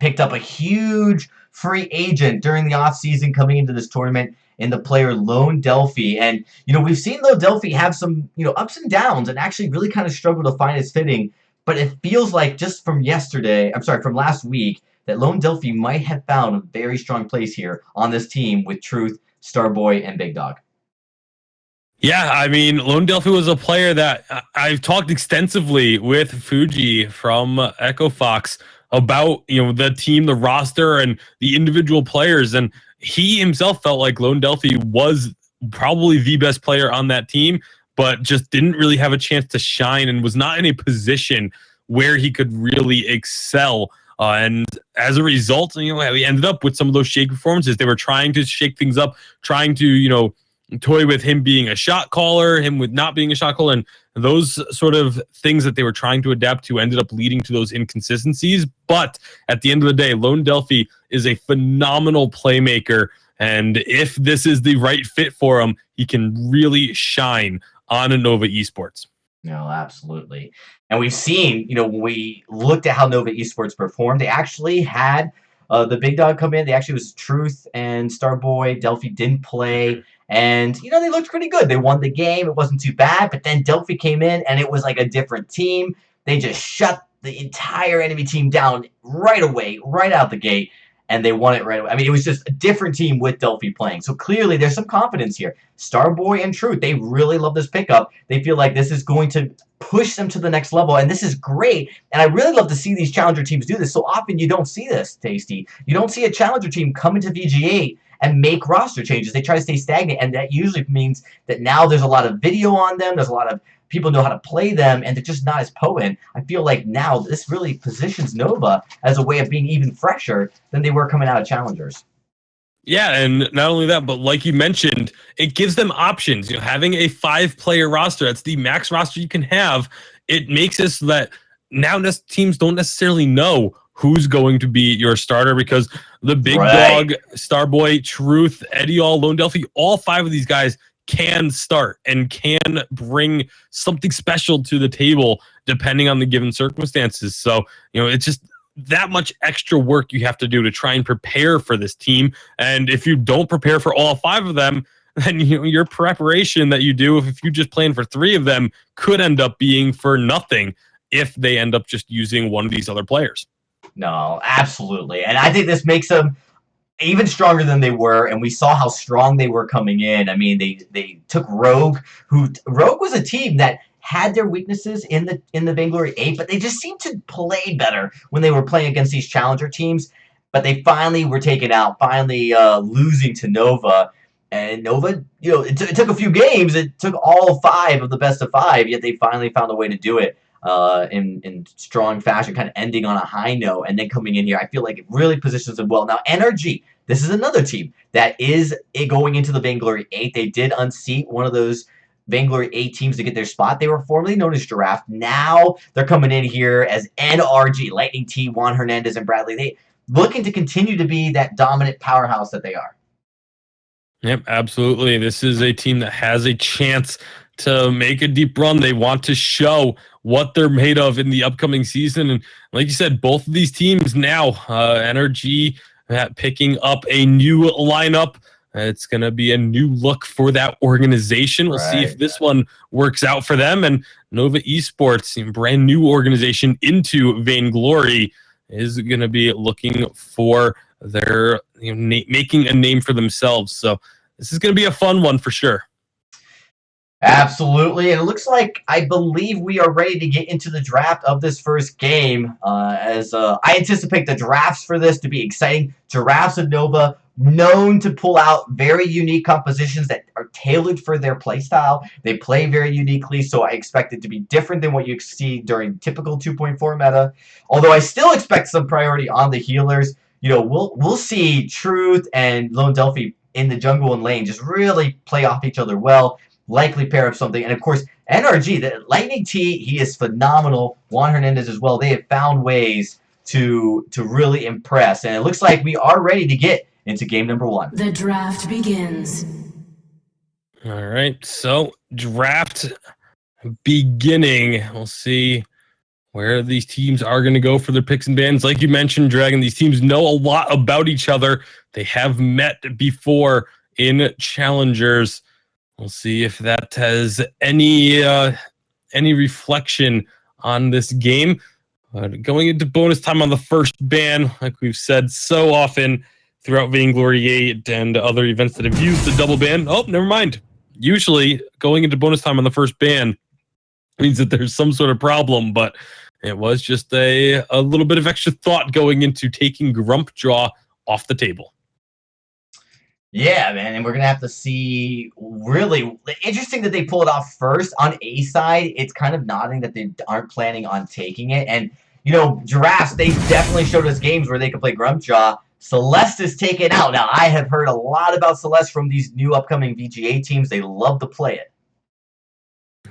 picked up a huge free agent during the offseason coming into this tournament in the player Lone Delphi. And, we've seen Lone Delphi have some, ups and downs and actually really kind of struggle to find his fitting. But it feels like just from last week, that Lone Delphi might have found a very strong place here on this team with Truth, Starboy, and Big Dog. Yeah, I mean, Lone Delphi was a player that I've talked extensively with Fuji from Echo Fox about, the team, the roster, and the individual players. And he himself felt like Lone Delphi was probably the best player on that team, but just didn't really have a chance to shine and was not in a position where he could really excel. And as a result, we ended up with some of those shaky performances. They were trying to shake things up, trying to, toy with him being a shot caller, him with not being a shot caller, and those sort of things that they were trying to adapt to ended up leading to those inconsistencies. But at the end of the day, Lone Delphi is a phenomenal playmaker, and if this is the right fit for him, he can really shine on a Nova Esports. No, absolutely. And we've seen, when we looked at how Nova Esports performed, they actually had the Big Dog come in. They actually was Truth and Starboy. Delphi didn't play. And, they looked pretty good. They won the game. It wasn't too bad. But then Delphi came in, and it was like a different team. They just shut the entire enemy team down right away, right out the gate. And they won it right away. I mean, it was just a different team with Delphi playing. So clearly, there's some confidence here. Starboy and Truth, they really love this pickup. They feel like this is going to push them to the next level, and this is great. And I really love to see these Challenger teams do this. So often, you don't see this, Tasty. You don't see a Challenger team come into VG8 and make roster changes. They try to stay stagnant, and that usually means that now there's a lot of video on them. There's a lot of people know how to play them, and they're just not as potent. I feel like now this really positions Nova as a way of being even fresher than they were coming out of Challengers. Yeah, and not only that, but like you mentioned, it gives them options. Having a 5-player roster, that's the max roster you can have. It makes it so that now teams don't necessarily know who's going to be your starter, because the Big Dog, Starboy, Truth, Eddie, Lone Delphi, all 5 of these guys can start and can bring something special to the table depending on the given circumstances. So, it's just that much extra work you have to do to try and prepare for this team. And if you don't prepare for all 5 of them, then your preparation that you do, if you just plan for 3 of them, could end up being for nothing if they end up just using one of these other players. No, absolutely. And I think this makes them even stronger than they were, and we saw how strong they were coming in. I mean, they took Rogue, Rogue was a team that had their weaknesses in the Vainglory 8, but they just seemed to play better when they were playing against these Challenger teams. But they finally were taken out, finally losing to Nova. And Nova, it took a few games. It took all 5 of the best of 5, yet they finally found a way to do it in strong fashion, kind of ending on a high note, and then coming in here. I feel like it really positions them well. Now, NRG, this is another team that is going into the Vainglory 8. They did unseat one of those Vainglory 8 teams to get their spot. They were formerly known as Giraffe. Now they're coming in here as NRG, Lightning T, Juan Hernandez, and Bradley. They looking to continue to be that dominant powerhouse that they are. Yep, absolutely. This is a team that has a chance to make a deep run. They want to show what they're made of in the upcoming season. And like you said, both of these teams now, NRG picking up a new lineup. It's going to be a new look for that organization. We'll see if this one works out for them. And Nova Esports, brand new organization into Vainglory, is going to be looking for their making a name for themselves. So this is going to be a fun one for sure. Absolutely, and it looks like I believe we are ready to get into the draft of this first game. I anticipate the drafts for this to be exciting. Giraffes and Nova, known to pull out very unique compositions that are tailored for their playstyle. They play very uniquely, so I expect it to be different than what you see during typical 2.4 meta. Although I still expect some priority on the healers. You know, we'll see Truth and Lone Delphi in the jungle and lane just really play off each other well. Likely pair up something, and of course NRG, the Lightning T, he is phenomenal. Juan Hernandez as well. They have found ways to really impress, and it looks like we are ready to get into game number 1. The draft begins. All right, so draft beginning. We'll see where these teams are going to go for their picks and bans. Like you mentioned, Dragon, these teams know a lot about each other. They have met before in challengers. We'll see if that has any reflection on this game. Going into bonus time on the first ban, like we've said so often throughout Vainglory 8 and other events that have used the double ban. Oh, never mind. Usually, going into bonus time on the first ban means that there's some sort of problem, but it was just a little bit of extra thought going into taking Grumpjaw off the table. Yeah, man, and we're going to have to see, really, interesting that they pull it off first. On A side, it's kind of nodding that they aren't planning on taking it. And, you know, Giraffes, they definitely showed us games where they could play Grumpjaw. Celeste is taken out. Now, I have heard a lot about Celeste from these new upcoming VGA teams. They love to play it.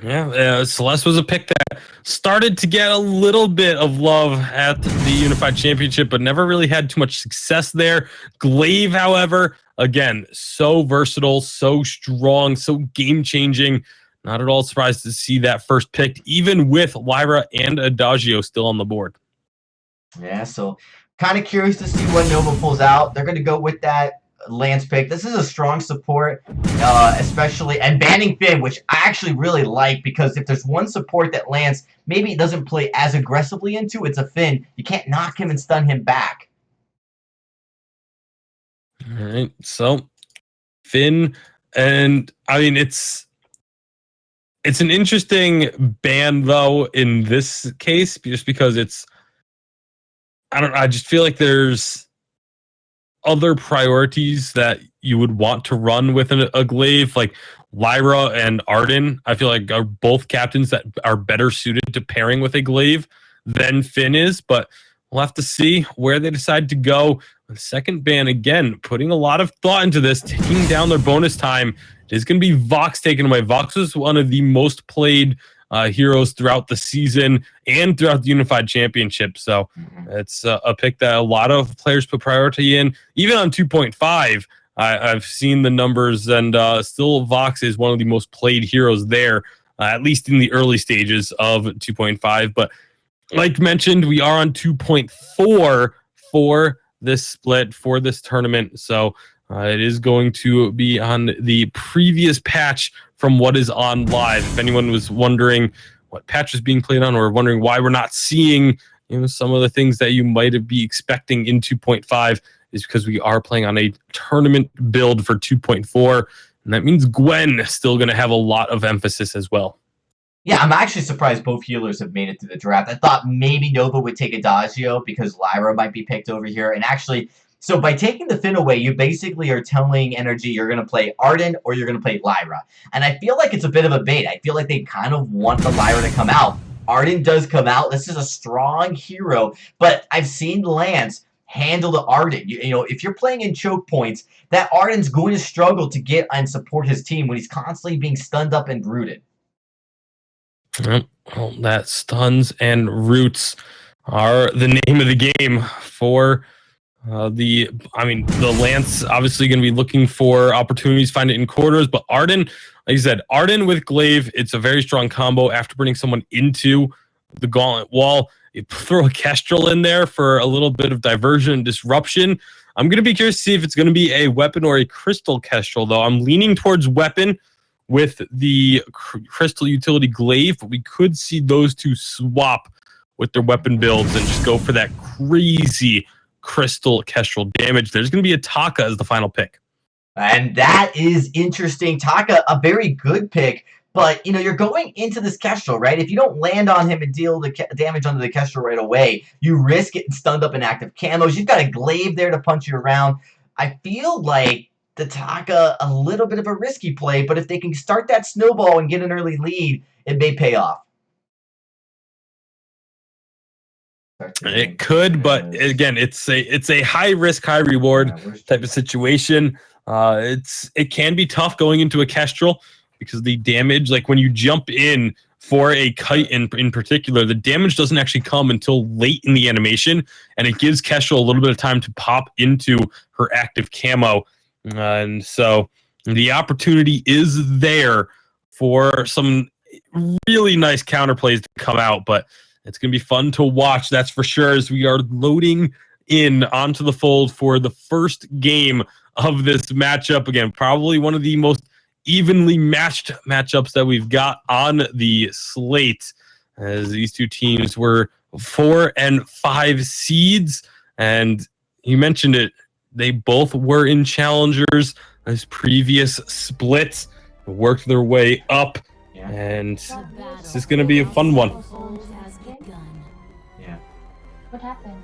Yeah, Celeste was a pick that started to get a little bit of love at the Unified Championship, but never really had too much success there. Glaive, however, again, so versatile, so strong, so game-changing. Not at all surprised to see that first pick, even with Lyra and Adagio still on the board. Yeah, so kind of curious to see what Nova pulls out. They're going to go with that Lance pick. This is a strong support, especially, and banning Finn, which I actually really like, because if there's one support that Lance maybe doesn't play as aggressively into, it's a Finn. You can't knock him and stun him back. All right, so Finn, and I mean, it's an interesting ban though in this case, just because I just feel like there's other priorities that you would want to run with a glaive, like Lyra and Arden. I feel like are both captains that are better suited to pairing with a glaive than Finn is, but we'll have to see where they decide to go. The second ban, again, putting a lot of thought into this, taking down their bonus time. It is going to be Vox taken away. Vox was one of the most played heroes throughout the season and throughout the Unified Championship. So it's a pick that a lot of players put priority in. Even on 2.5, I've seen the numbers, and still Vox is one of the most played heroes there, at least in the early stages of 2.5. But like mentioned, we are on 2.4 for this split, for this tournament. So it is going to be on the previous patch from what is on live. If anyone was wondering what patch is being played on, or wondering why we're not seeing some of the things that you might be expecting in 2.5, is because we are playing on a tournament build for 2.4, and that means Gwen is still going to have a lot of emphasis as well. Yeah, I'm actually surprised both healers have made it through the draft. I thought maybe Nova would take Adagio because Lyra might be picked over here, and actually, so by taking the Finn away, you basically are telling NRG you're going to play Arden or you're going to play Lyra. And I feel like it's a bit of a bait. I feel like they kind of want the Lyra to come out. Arden does come out. This is a strong hero, but I've seen Lance handle the Arden. You know, if you're playing in choke points, that Arden's going to struggle to get and support his team when he's constantly being stunned up and rooted. Well, that stuns and roots are the name of the game for the Lance obviously going to be looking for opportunities, find it in quarters, but Arden, like you said, Arden with Glaive, it's a very strong combo. After bringing someone into the gauntlet wall, you throw a Kestrel in there for a little bit of diversion and disruption. I'm going to be curious to see if it's going to be a weapon or a crystal Kestrel, though. I'm leaning towards weapon with the crystal utility Glaive, but we could see those two swap with their weapon builds and just go for that crazy crystal Kestrel damage. There's going to be a Taka as the final pick. And that is interesting. Taka, a very good pick, but, you know, you're going into this Kestrel, right? If you don't land on him and deal the damage onto the Kestrel right away, you risk getting stunned up in active camos. You've got a Glaive there to punch you around. I feel like the Taka a little bit of a risky play, but if they can start that snowball and get an early lead, it may pay off. It could, but again, it's a high risk, high reward type of situation. It can be tough going into a Kestrel because the damage, like when you jump in for a kite in particular, the damage doesn't actually come until late in the animation, and it gives Kestrel a little bit of time to pop into her active camo. And so the opportunity is there for some really nice counterplays to come out, but it's going to be fun to watch, that's for sure, as we are loading in onto the fold for the first game of this matchup. Again, probably one of the most evenly matched matchups that we've got on the slate, as these two teams were 4 and 5 seeds. And you mentioned it, they both were in challengers as previous splits, worked their way up, and this is going to be a fun one. Yeah. What happened?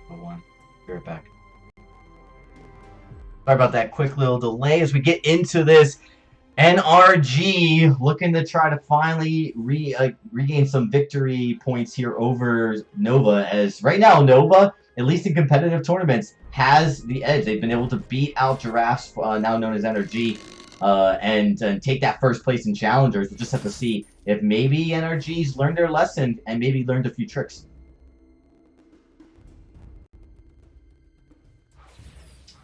Hold on. Be right back. Sorry about that quick little delay as we get into this. NRG looking to try to finally regain some victory points here over Nova, as right now Nova, at least in competitive tournaments, has the edge. They've been able to beat out Giraffes, now known as NRG, and take that first place in challengers. We'll just have to see if maybe NRG's learned their lesson and maybe learned a few tricks.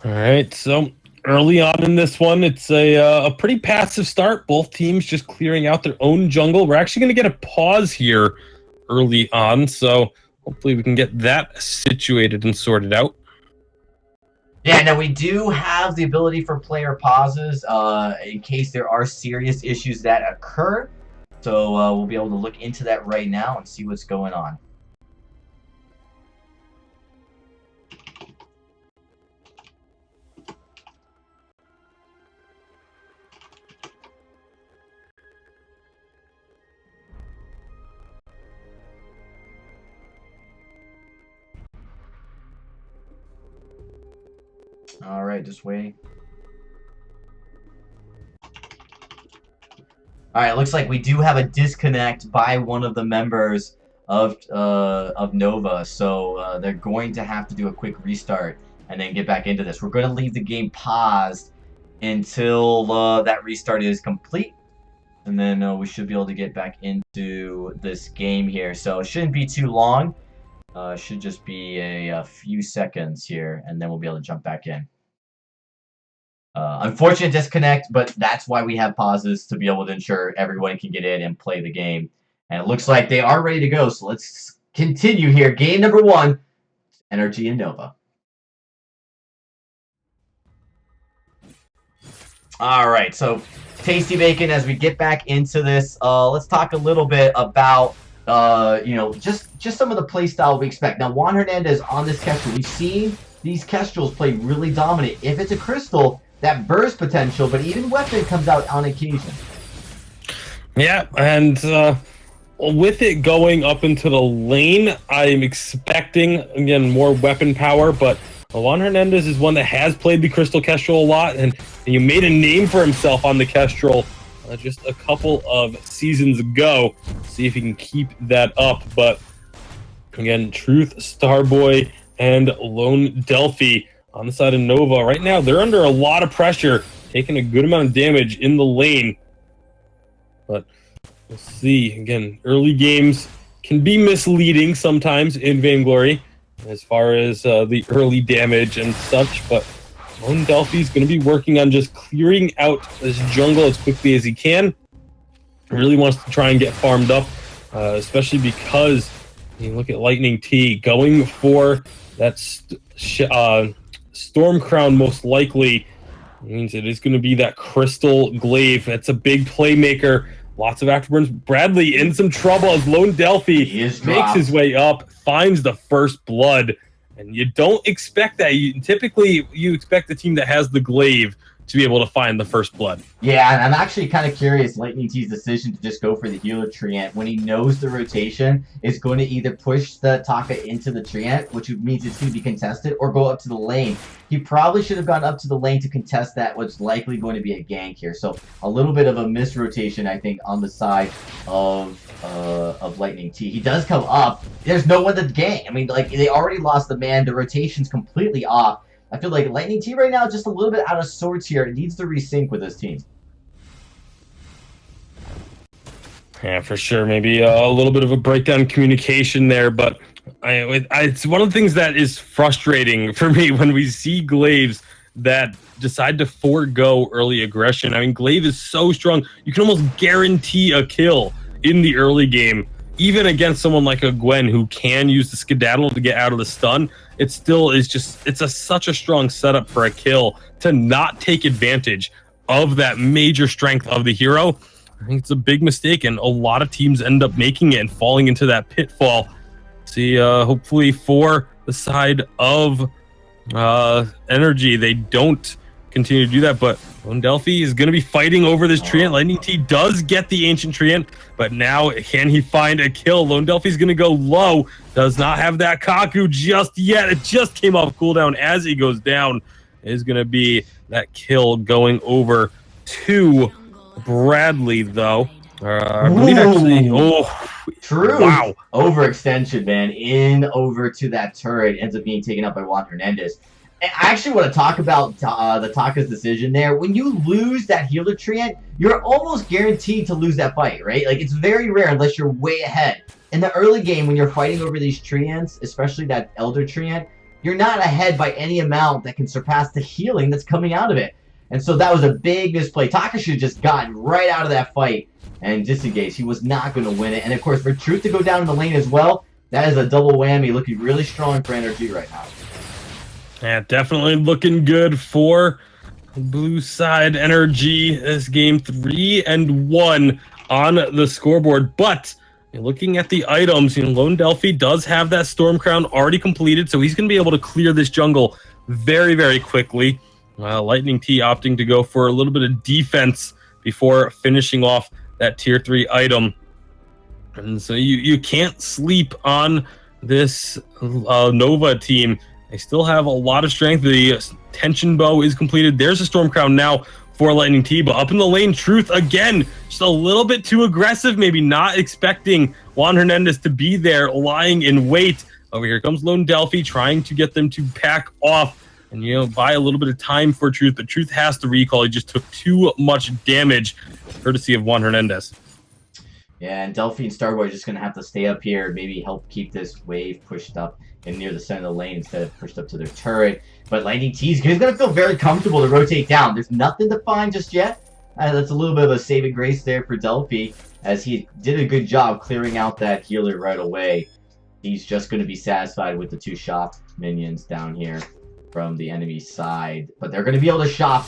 All right, so early on in this one, it's a pretty passive start. Both teams just clearing out their own jungle. We're actually going to get a pause here early on, so hopefully we can get that situated and sorted out. Yeah, now we do have the ability for player pauses in case there are serious issues that occur. So we'll be able to look into that right now and see what's going on. All right, just waiting. All right, looks like we do have a disconnect by one of the members of Nova, so they're going to have to do a quick restart and then get back into this. We're going to leave the game paused until that restart is complete, and then we should be able to get back into this game here. So it shouldn't be too long. Should just be a few seconds here, and then we'll be able to jump back in. Unfortunate disconnect, but that's why we have pauses, to be able to ensure everyone can get in and play the game. And it looks like they are ready to go, so let's continue here. Game number 1, NRG and Nova. All right, so Tasty Bacon, as we get back into this, let's talk a little bit about just some of the play style we expect. Now, Juan Hernandez on this Kestrel, we've seen these Kestrels play really dominant. If it's a Crystal, that burst potential, but even Weapon comes out on occasion. Yeah, and with it going up into the lane, I'm expecting, again, more weapon power, but Juan Hernandez is one that has played the Crystal Kestrel a lot, and he made a name for himself on the Kestrel just a couple of seasons ago. See if he can keep that up. But again, Truth, Starboy, and Lone Delphi on the side of Nova. Right now, they're under a lot of pressure, taking a good amount of damage in the lane. But we'll see. Again, early games can be misleading sometimes in Vainglory as far as the early damage and such. But Lone Delphi's going to be working on just clearing out this jungle as quickly as he can. He really wants to try and get farmed up, especially because you look at Lightning T going for that Storm Crown. Most likely means it is going to be that Crystal Glaive. That's a big playmaker. Lots of afterburns. Bradley in some trouble as Lone Delphi makes his way up, finds the first blood. And you don't expect that. Typically, you expect the team that has the Glaive to be able to find the first blood. Yeah, and I'm actually kind of curious Lightning T's decision to just go for the healer treant when he knows the rotation is going to either push the Taka into the treant, which means it's going to be contested, or go up to the lane. He probably should have gone up to the lane to contest that, what's likely going to be a gank here. So a little bit of a misrotation, I think, on the side of Lightning T. He does come up. There's no one to gank. I mean, like, they already lost the man. The rotation's completely off. I feel like Lightning T right now is just a little bit out of sorts here. It needs to resync with his team. Yeah, for sure. Maybe a little bit of a breakdown in communication there, but it's one of the things that is frustrating for me when we see Glaives that decide to forego early aggression. I mean, Glaive is so strong. You can almost guarantee a kill in the early game, even against someone like a Gwen who can use the skedaddle to get out of the stun. It still is just, such a strong setup for a kill to not take advantage of that major strength of the hero. I think it's a big mistake, and a lot of teams end up making it and falling into that pitfall. See, hopefully for the side of Energy, they don't continue to do that, but Lone Delphi is going to be fighting over this treant. Lightning T does get the Ancient Treant, but now can he find a kill? Lone Delphi's going to go low. Does not have that Kaku just yet. It just came off cooldown as he goes down. It is going to be that kill going over to Bradley, though. I believe actually. Oh, true. Wow. Overextension, man. In over to that turret. Ends up being taken up by Juan Hernandez. And I actually want to talk about the Taka's decision there. When you lose that healer treant, you're almost guaranteed to lose that fight, right? Like, it's very rare unless you're way ahead. In the early game, when you're fighting over these treants, especially that Elder treant, you're not ahead by any amount that can surpass the healing that's coming out of it. And so that was a big misplay. Taka should have just gotten right out of that fight and disengaged. He was not going to win it. And, of course, for Truth to go down in the lane as well, that is a double whammy, looking really strong for Energy right now. Yeah, definitely looking good for blue side Energy. This game 3-1 on the scoreboard. But looking at the items, Lone Delphi does have that Storm Crown already completed, so he's going to be able to clear this jungle very, very quickly. Lightning T opting to go for a little bit of defense before finishing off that tier 3 item. And so you can't sleep on this Nova team. They still have a lot of strength. The Tension Bow is completed. There's a Storm Crown now for Lightning T, but up in the lane, Truth again, just a little bit too aggressive, maybe not expecting Juan Hernandez to be there, lying in wait. Over here comes Lone Delphi, trying to get them to back off and, buy a little bit of time for Truth, but Truth has to recall. He just took too much damage, courtesy of Juan Hernandez. Yeah, and Delphi and Starboy are just going to have to stay up here, maybe help keep this wave pushed up and near the center of the lane instead of pushed up to their turret. But Lightning T's going to feel very comfortable to rotate down. There's nothing to find just yet. That's a little bit of a saving grace there for Delphi, as he did a good job clearing out that healer right away. He's just going to be satisfied with the 2 shop minions down here from the enemy side. But they're going to be able to shop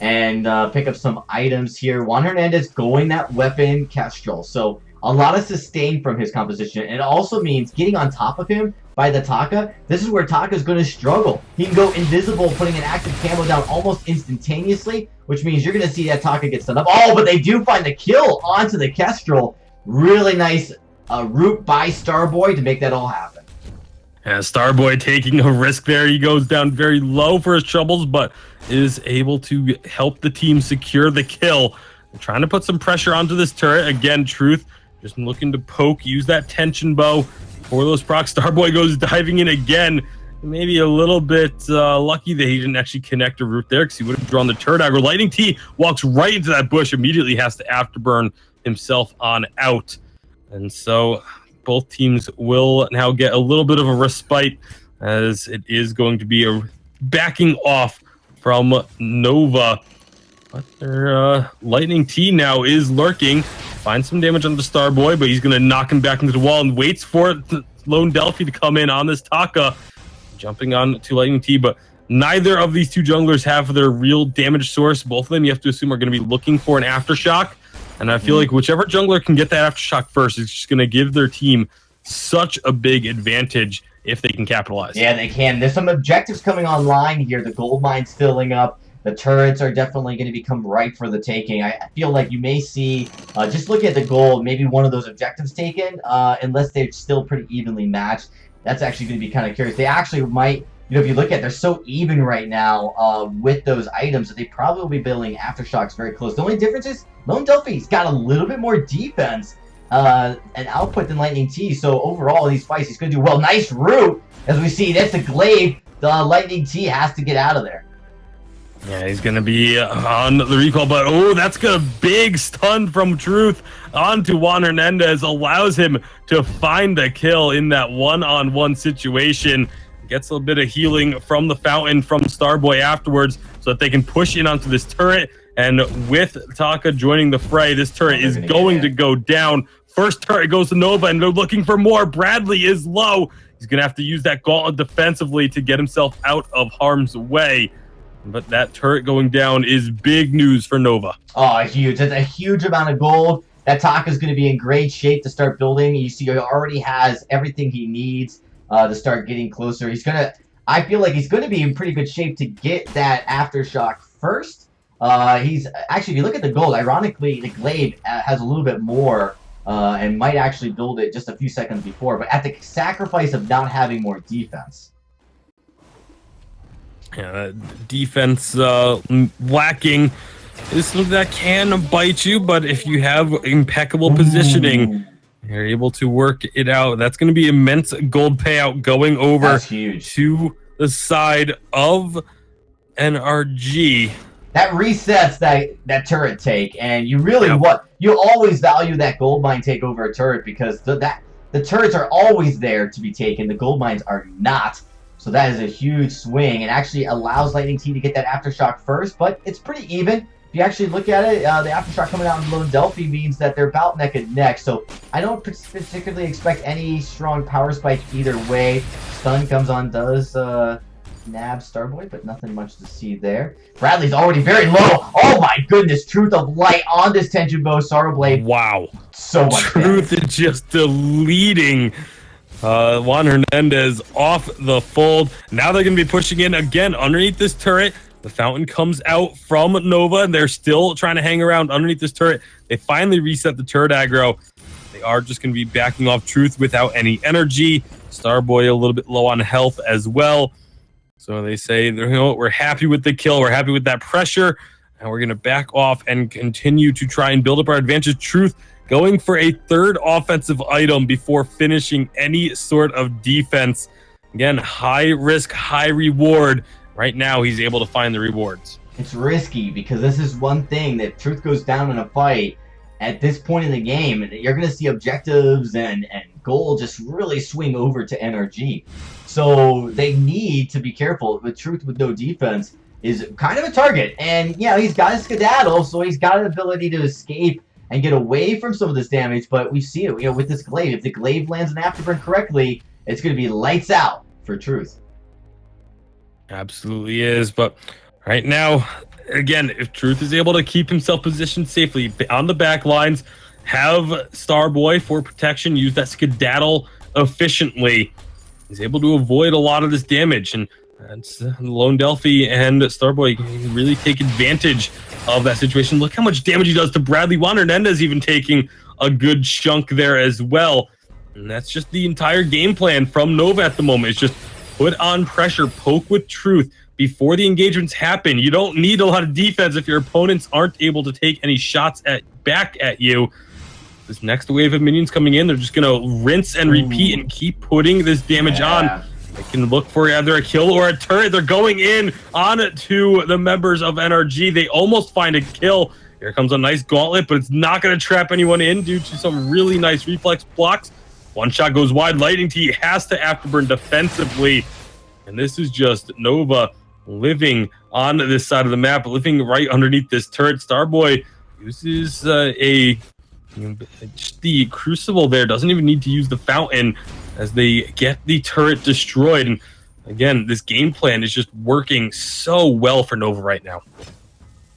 and pick up some items here. Juan Hernandez going that weapon Kestrel. So a lot of sustain from his composition. And it also means getting on top of him by the Taka. This is where Taka's going to struggle. He can go invisible, putting an active camo down almost instantaneously, which means you're going to see that Taka get stunned up. Oh, but they do find the kill onto the Kestrel. Really nice route by Starboy to make that all happen. Yeah, Starboy taking a risk there. He goes down very low for his troubles, but is able to help the team secure the kill. They're trying to put some pressure onto this turret. Again, Truth just looking to poke, use that Tension Bow for those procs. Starboy goes diving in again. Maybe a little bit lucky that he didn't actually connect a route there, because he would have drawn the turret aggro. Lightning T walks right into that bush, immediately has to afterburn himself on out. And so both teams will now get a little bit of a respite, as it is going to be a backing off from Nova. But their Lightning T now is lurking. Finds some damage on the Starboy, but he's going to knock him back into the wall and waits for Lone Delphi to come in on this Taka. Jumping on to Lightning T, but neither of these 2 junglers have their real damage source. Both of them, you have to assume, are going to be looking for an Aftershock. And I feel like whichever jungler can get that Aftershock first is just going to give their team such a big advantage if they can capitalize. Yeah, they can. There's some objectives coming online here. The gold mine's filling up. The turrets are definitely going to become ripe for the taking. I feel like you may see, just looking at the gold, maybe one of those objectives taken, unless they're still pretty evenly matched. That's actually going to be kind of curious. They actually might, if you look at it, they're so even right now with those items that they probably will be building Aftershocks very close. The only difference is Lone Delphi's got a little bit more defense and output than Lightning T. So overall in these fights, he's going to do well. Nice root, as we see. That's a glaive. The Lightning T has to get out of there. Yeah, he's going to be on the recall, but that's a big stun from Truth onto Juan Hernandez. Allows him to find the kill in that one-on-one situation. Gets a little bit of healing from the fountain from Starboy afterwards so that they can push in onto this turret. And with Taka joining the fray, this turret is going to go down. First turret goes to Nova, and they're looking for more. Bradley is low. He's going to have to use that gauntlet defensively to get himself out of harm's way. But that turret going down is big news for Nova. Oh, huge. That's a huge amount of gold. That Taka's going to be in great shape to start building. You see, he already has everything he needs to start getting closer. I feel like he's going to be in pretty good shape to get that Aftershock first. He's actually, if you look at the gold, ironically, the glaive has a little bit more and might actually build it just a few seconds before, but at the sacrifice of not having more defense. Yeah, defense lacking is something that can bite you, but if you have impeccable positioning, you're able to work it out. That's going to be immense gold payout going over to the side of NRG. That resets that turret take, and you really you always value that gold mine take over a turret because the turrets are always there to be taken. The gold mines are not. So that is a huge swing and actually allows Lightning T to get that Aftershock first, but it's pretty even. If you actually look at it, the Aftershock coming out in Lone Delphi means that they're about neck and neck. So I don't particularly expect any strong power spike either way. Stun comes on, does nab Starboy, but nothing much to see there. Bradley's already very low. Oh my goodness, Truth of Light on this Tension Bow, Sorrow Blade. Wow. So much Truth is just deleting Juan Hernandez off the fold. Now they're going to be pushing in again underneath this turret. The fountain comes out from Nova, and they're still trying to hang around underneath this turret. They finally reset the turret aggro. They are just going to be backing off Truth without any energy. Starboy a little bit low on health as well. So they say, we're happy with the kill. We're happy with that pressure. And we're going to back off and continue to try and build up our advantage. Truth going for a third offensive item before finishing any sort of defense. Again, high risk, high reward. Right now, he's able to find the rewards. It's risky because this is one thing that Truth goes down in a fight. At this point in the game, you're going to see objectives and goal just really swing over to NRG. So they need to be careful. With Truth with no defense is kind of a target. And, yeah, he's got a skedaddle, so he's got an ability to escape and get away from some of this damage, but we see it, with this glaive. If the glaive lands an afterburn correctly, it's going to be lights out for Truth. Absolutely is, but right now, again, if Truth is able to keep himself positioned safely on the back lines, have Starboy for protection, use that skedaddle efficiently, he's able to avoid a lot of this damage, and that's Lone Delphi and Starboy can really take advantage of that situation. Look how much damage he does to Bradley. Juan Hernandez even taking a good chunk there as well. And that's just the entire game plan from Nova at the moment. It's just put on pressure, poke with Truth before the engagements happen. You don't need a lot of defense if your opponents aren't able to take any shots back at you. This next wave of minions coming in, they're just going to rinse and repeat and keep putting this damage on. They can look for either a kill or a turret. They're going in on to the members of NRG. They almost find a kill. Here comes a nice gauntlet, but it's not going to trap anyone in due to some really nice reflex blocks. One shot goes wide. Lightning T has to afterburn defensively. And this is just Nova living on this side of the map, living right underneath this turret. Starboy uses just the Crucible there. Doesn't even need to use the fountain as they get the turret destroyed. And again, this game plan is just working so well for Nova right now.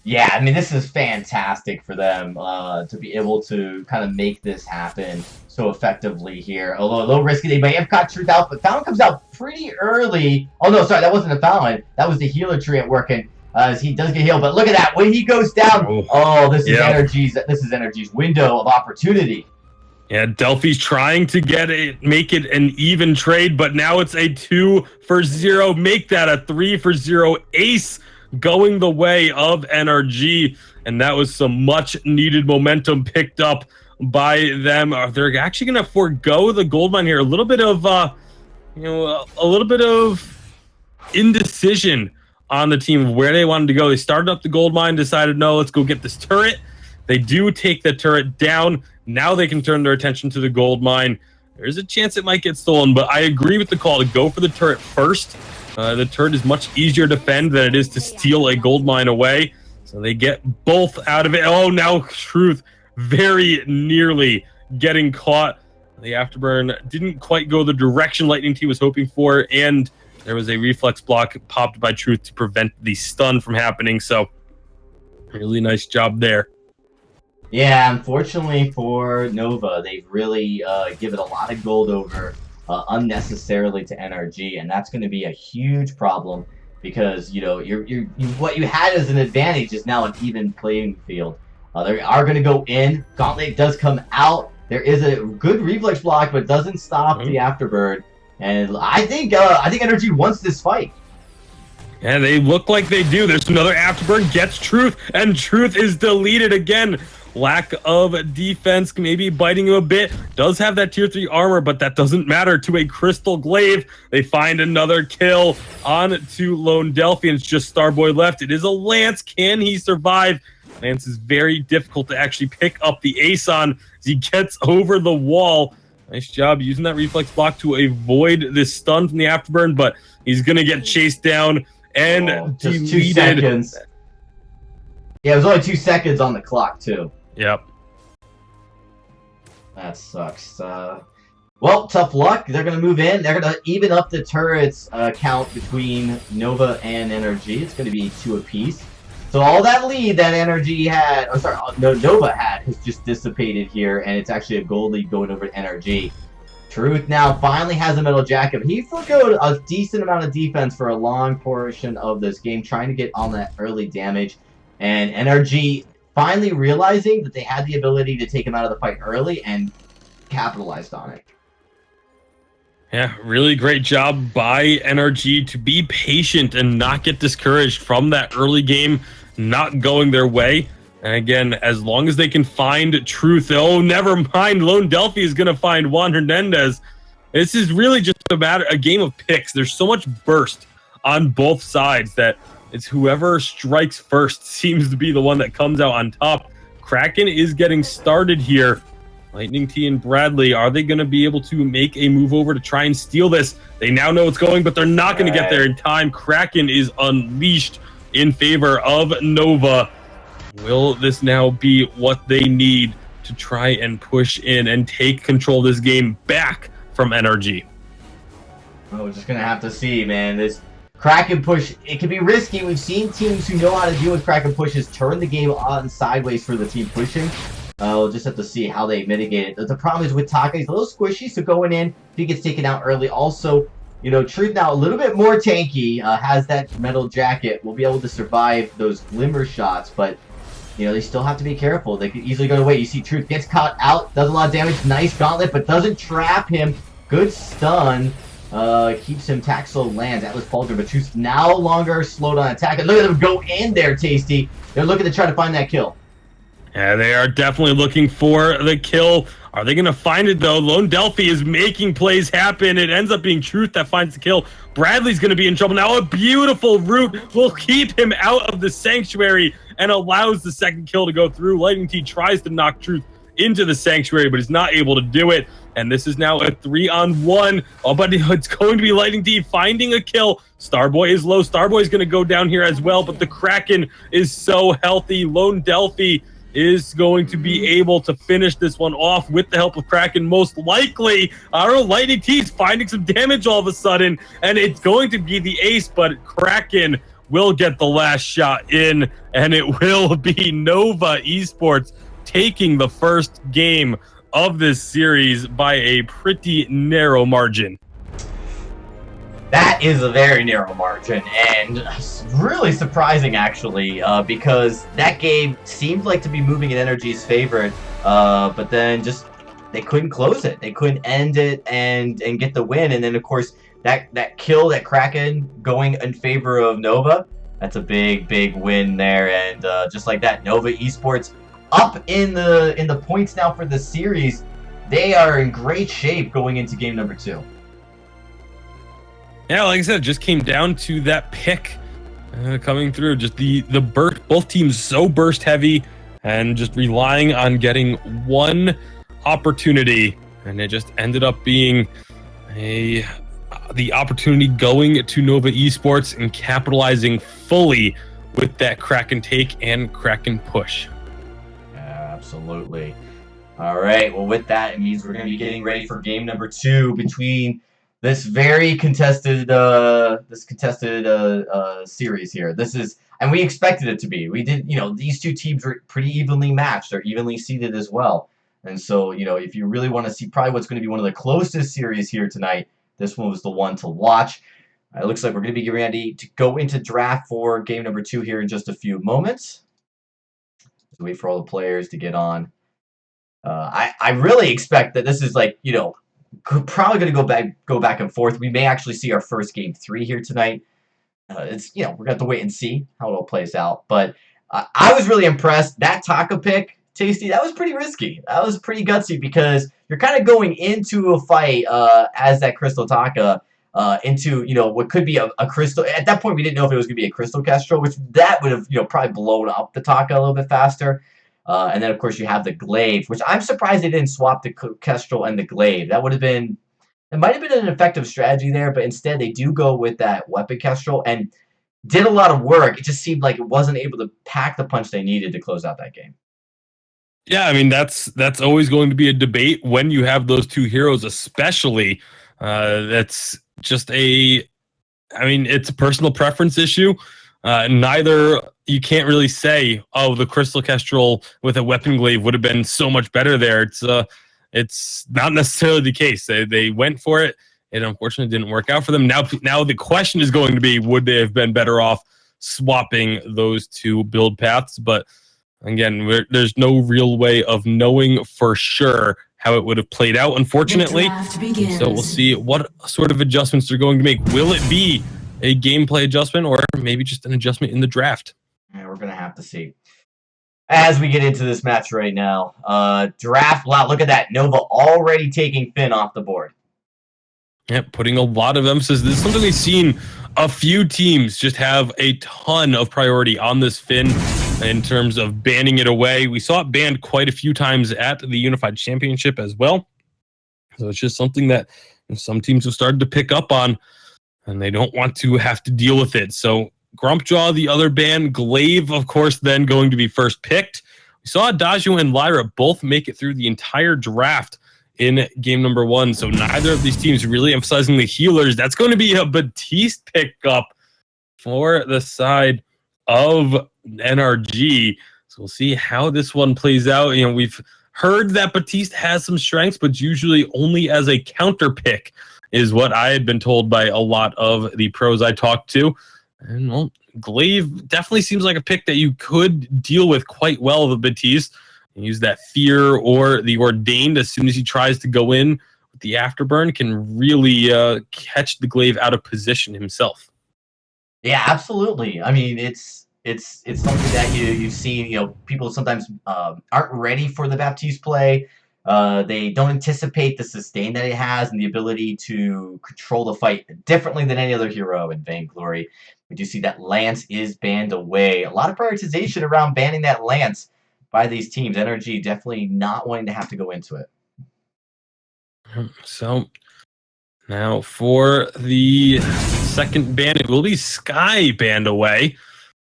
Yeah, I mean, this is fantastic for them to be able to kind of make this happen so effectively here. Although a little risky, they may have caught Truth out, but Fountain comes out pretty early. Oh, no, sorry, that wasn't a Fountain. That was the healer tree at work. And as he does get healed. But look at that. When he goes down, this is Yep. Energy's window of opportunity. Yeah, Delphi's trying to make it an even trade, but now it's a 2-for-0. Make that a 3-for-0 ace going the way of NRG. And that was some much needed momentum picked up by them. They're actually going to forego the gold mine here. A little bit of, a little bit of indecision on the team of where they wanted to go. They started up the gold mine, decided, no, let's go get this turret. They do take the turret down. Now they can turn their attention to the gold mine. There's a chance it might get stolen, but I agree with the call to go for the turret first. The turret is much easier to defend than it is to steal a gold mine away. So they get both out of it. Oh, now Truth very nearly getting caught. The afterburn didn't quite go the direction Lightning Team was hoping for, and there was a reflex block popped by Truth to prevent the stun from happening. So really nice job there. Yeah, unfortunately for Nova, they've really given a lot of gold over unnecessarily to NRG, and that's going to be a huge problem because what you had as an advantage is now an even playing field. They are going to go in. Gauntlet does come out. There is a good reflex block, but doesn't stop the afterbird. And I think NRG wants this fight. And they look like they do. There's another afterburn, gets Truth, and Truth is deleted again. Lack of defense, maybe biting him a bit. Does have that tier 3 armor, but that doesn't matter to a Crystal Glaive. They find another kill on to Lone Delphi, and it's just Starboy left. It is a Lance. Can he survive? Lance is very difficult to actually pick up the ace on as he gets over the wall. Nice job using that reflex block to avoid this stun from the afterburn, but he's going to get chased down and just deleted. 2 seconds. Yeah, it was only 2 seconds on the clock, too. Yep. That sucks. Well, tough luck. They're going to move in. They're going to even up the turrets count between Nova and NRG. It's going to be 2 apiece. So all that lead that Nova had has just dissipated here, and it's actually a gold lead going over to NRG. Truth now finally has a metal jacket. He forgoed a decent amount of defense for a long portion of this game, trying to get on that early damage. And NRG finally realizing that they had the ability to take him out of the fight early and capitalized on it. Yeah, really great job by NRG to be patient and not get discouraged from that early game not going their way. And again, as long as they can find Truth, oh, never mind, Lone Delphi is going to find Juan Hernandez. This is really just a game of picks. There's so much burst on both sides that it's whoever strikes first seems to be the one that comes out on top. Kraken is getting started here. Lightning T and Bradley, are they going to be able to make a move over to try and steal this? They now know it's going, but they're not going to get there in time. Kraken is unleashed in favor of Nova. Will this now be what they need to try and push in and take control of this game back from NRG? Oh, we're just going to have to see, man. This Kraken push, it can be risky. We've seen teams who know how to deal with Kraken pushes turn the game on sideways for the team pushing. We'll just have to see how they mitigate it. The problem is with Taka, he's a little squishy, so going in, if he gets taken out early. Also, Truth now a little bit more tanky, has that metal jacket, will be able to survive those glimmer shots, but, they still have to be careful. They could easily go away. You see Truth gets caught out, does a lot of damage, nice gauntlet, but doesn't trap him. Good stun. Keeps him Taxo lands. Atlas Pauldron, but Truth's no longer slowed on attack. And look at them go in there, Tasty. They're looking to try to find that kill. Yeah, they are definitely looking for the kill. Are they going to find it, though? Lone Delphi is making plays happen. It ends up being Truth that finds the kill. Bradley's going to be in trouble now. A beautiful route will keep him out of the Sanctuary and allows the second kill to go through. Lightning T tries to knock Truth into the Sanctuary, but is not able to do it. And this is now a 3-on-1. Oh, but it's going to be Lightning T finding a kill. Starboy is low. Starboy is going to go down here as well, but the Kraken is so healthy. Lone Delphi is going to be able to finish this one off with the help of Kraken, most likely. I don't know, Lightning T's finding some damage all of a sudden, and it's going to be the ace, but Kraken will get the last shot in, and it will be Nova Esports taking the first game of this series by a pretty narrow margin. That is a very narrow margin, and really surprising, actually, because that game seemed like to be moving in Energy's favor, but then just they couldn't close it. They couldn't end it and get the win, and then, of course, that kill, that Kraken going in favor of Nova, that's a big win there, and just like that, Nova Esports up in the points now for the series. They are in great shape going into game number 2. Yeah, like I said, it just came down to that pick coming through. Just the burst, both teams so burst heavy and just relying on getting one opportunity, and it just ended up being the opportunity going to Nova Esports and capitalizing fully with that Kraken take and Kraken push. Absolutely. All right. Well, with that, it means we're going to be getting ready for game number 2 between this very contested series here. This is, and we expected it to be. We did, these two teams were pretty evenly matched. They're evenly seeded as well. And so, if you really want to see probably what's going to be one of the closest series here tonight, this one was the one to watch. It looks like we're going to be getting ready to go into draft for game number 2 here in just a few moments. Just wait for all the players to get on. I really expect that this is like, probably going to go back and forth. We may actually see our first game 3 here tonight. It's we're going to have to wait and see how it all plays out. But I was really impressed. That Taka pick, Tasty, that was pretty risky. That was pretty gutsy because you're kind of going into a fight as that Crystal Taka into what could be a Crystal. At that point, we didn't know if it was going to be a Crystal Kestrel, which that would have probably blown up the Taka a little bit faster. And then, of course, you have the Glaive, which I'm surprised they didn't swap the Kestrel and the Glaive. That would have been... It might have been an effective strategy there, but instead they do go with that Weapon Kestrel and did a lot of work. It just seemed like it wasn't able to pack the punch they needed to close out that game. Yeah, I mean, that's always going to be a debate when you have those two heroes, especially. That's just it's a personal preference issue. Neither, you can't really say, oh, the Crystal Kestrel with a Weapon Glaive would have been so much better there. It's not necessarily the case. They went for it. It unfortunately didn't work out for them. Now the question is going to be, would they have been better off swapping those two build paths? But again, there's no real way of knowing for sure how it would have played out, unfortunately. So we'll see what sort of adjustments they're going to make. Will it be a gameplay adjustment or maybe just an adjustment in the draft? Yeah, we're going to have to see. As we get into this match right now, draft, wow, look at that. Nova already taking Finn off the board. Yeah, putting a lot of emphasis. This is something we've seen a few teams just have a ton of priority on this Finn in terms of banning it away. We saw it banned quite a few times at the Unified Championship as well. So it's just something that some teams have started to pick up on, and they don't want to have to deal with it. So Grumpjaw, the other ban, Glaive, of course, then going to be first picked. We saw Adagio and Lyra both make it through the entire draft in game number 1. So neither of these teams really emphasizing the healers. That's going to be a Batiste pickup for the side of NRG. So we'll see how this one plays out. We've heard that Batiste has some strengths, but usually only as a counter pick is what I had been told by a lot of the pros I talked to. And well, Glaive definitely seems like a pick that you could deal with quite well with Batiste. Use that fear or the ordained as soon as he tries to go in with the afterburn, can really catch the Glaive out of position himself. Yeah, absolutely. I mean, it's something that you've seen. People sometimes aren't ready for the Baptiste play. They don't anticipate the sustain that it has and the ability to control the fight differently than any other hero in Vainglory. We do see that Lance is banned away. A lot of prioritization around banning that Lance by these teams. NRG definitely not wanting to have to go into it. So now for the second ban, it will be Sky banned away.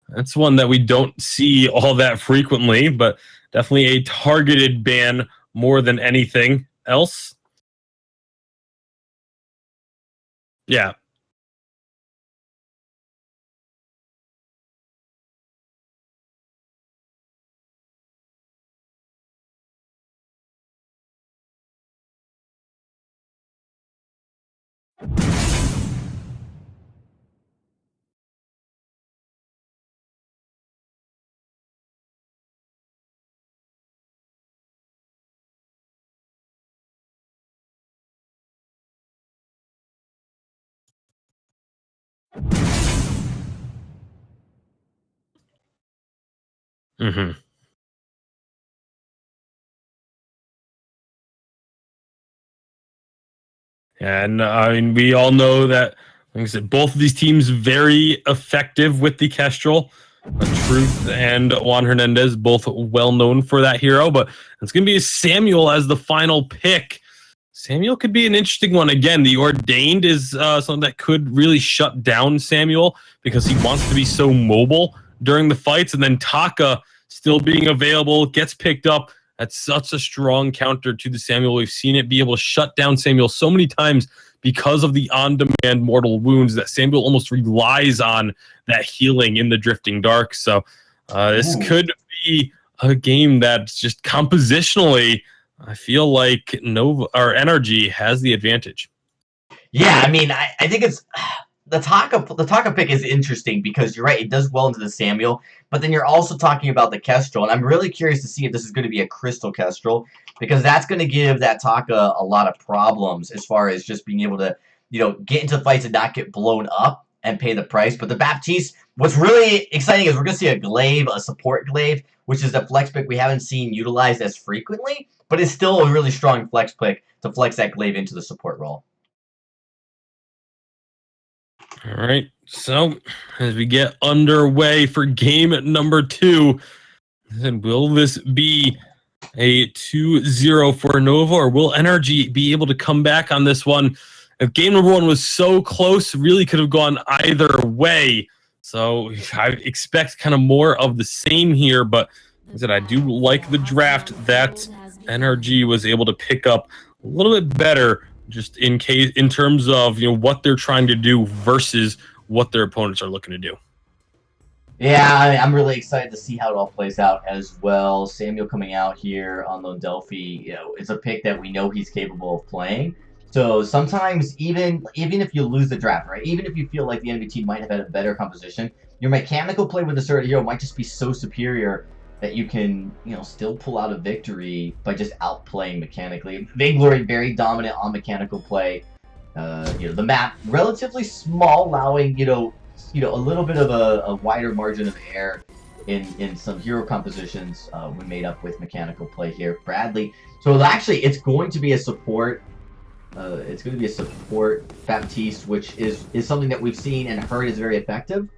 That's one that we don't see all that frequently, but definitely a targeted ban more than anything else. Yeah. Mm-hmm. And I mean, we all know that, like I said, both of these teams very effective with the Kestrel. Truth and Juan Hernandez both well known for that hero, but it's going to be Samuel as the final pick. Samuel could be an interesting one. Again, the Ordained is something that could really shut down Samuel because he wants to be so mobile during the fights, and then Taka still being available gets picked up. That's such a strong counter to the Samuel. We've seen it be able to shut down Samuel so many times because of the on-demand mortal wounds that Samuel almost relies on that healing in the Drifting Dark. So this could be a game that's just compositionally, I feel like Nova or Energy has the advantage. Yeah, I mean, I think it's the Taka pick is interesting because you're right, it does well into the Samuel, but then you're also talking about the Kestrel, and I'm really curious to see if this is going to be a Crystal Kestrel, because that's going to give that Taka a lot of problems as far as just being able to, get into fights and not get blown up and pay the price. But the Baptiste, what's really exciting is we're going to see a glaive, a support glaive, which is a flex pick we haven't seen utilized as frequently, but it's still a really strong flex pick to flex that glaive into the support role. All right, so as we get underway for game number 2, then will this be a 2-0 for Nova, or will Energy be able to come back on this one? If game number 1 was so close, really could have gone either way. So I expect kind of more of the same here, but like I said, I do like the draft that Energy was able to pick up a little bit better, just in terms of what they're trying to do versus what their opponents are looking to do. Yeah, I'm really excited to see how it all plays out as well. Samuel coming out here on Lone Delphi, it's a pick that we know he's capable of playing. So sometimes even if you lose the draft, right, even if you feel like the enemy team might have had a better composition, your mechanical play with a certain hero might just be so superior that you can, still pull out a victory by just outplaying mechanically. Vainglory very dominant on mechanical play. The map relatively small, allowing a little bit of a wider margin of error in some hero compositions when made up with mechanical play here. Bradley. So actually, it's going to be a support. It's going to be a support Baptiste, which is something that we've seen and heard is very effective,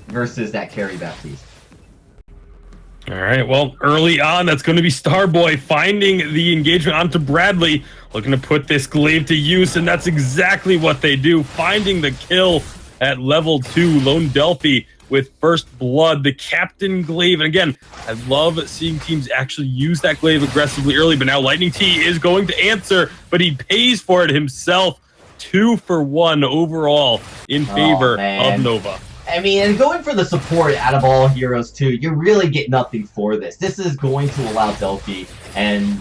versus that carry Baptiste. All right, well, early on, that's going to be Starboy finding the engagement onto Bradley, looking to put this glaive to use, and that's exactly what they do, finding the kill at level 2. Lone Delphi with first blood, the Captain Glaive. And again, I love seeing teams actually use that glaive aggressively early, but now Lightning T is going to answer, but he pays for it himself. 2 for 1 overall in favor of Nova. I mean, and going for the support out of all heroes too, you really get nothing for this. This is going to allow Delphi and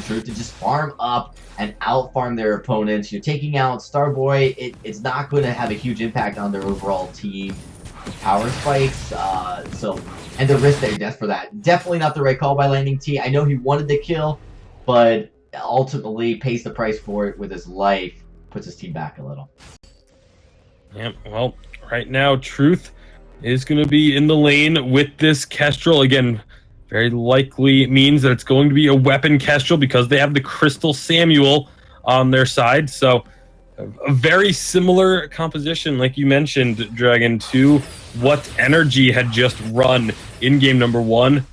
Truth to just farm up and out-farm their opponents. You're taking out Starboy. It's not going to have a huge impact on their overall team power spikes. And the risk that you're death for that. Definitely not the right call by Lightning T. I know he wanted the kill, but ultimately pays the price for it with his life. Puts his team back a little. Yep, well, right now, Truth is going to be in the lane with this Kestrel. Again, very likely means that it's going to be a weapon Kestrel because they have the Crystal Samuel on their side. So a very similar composition, like you mentioned, Dragon, to what Energy had just run in game number 1.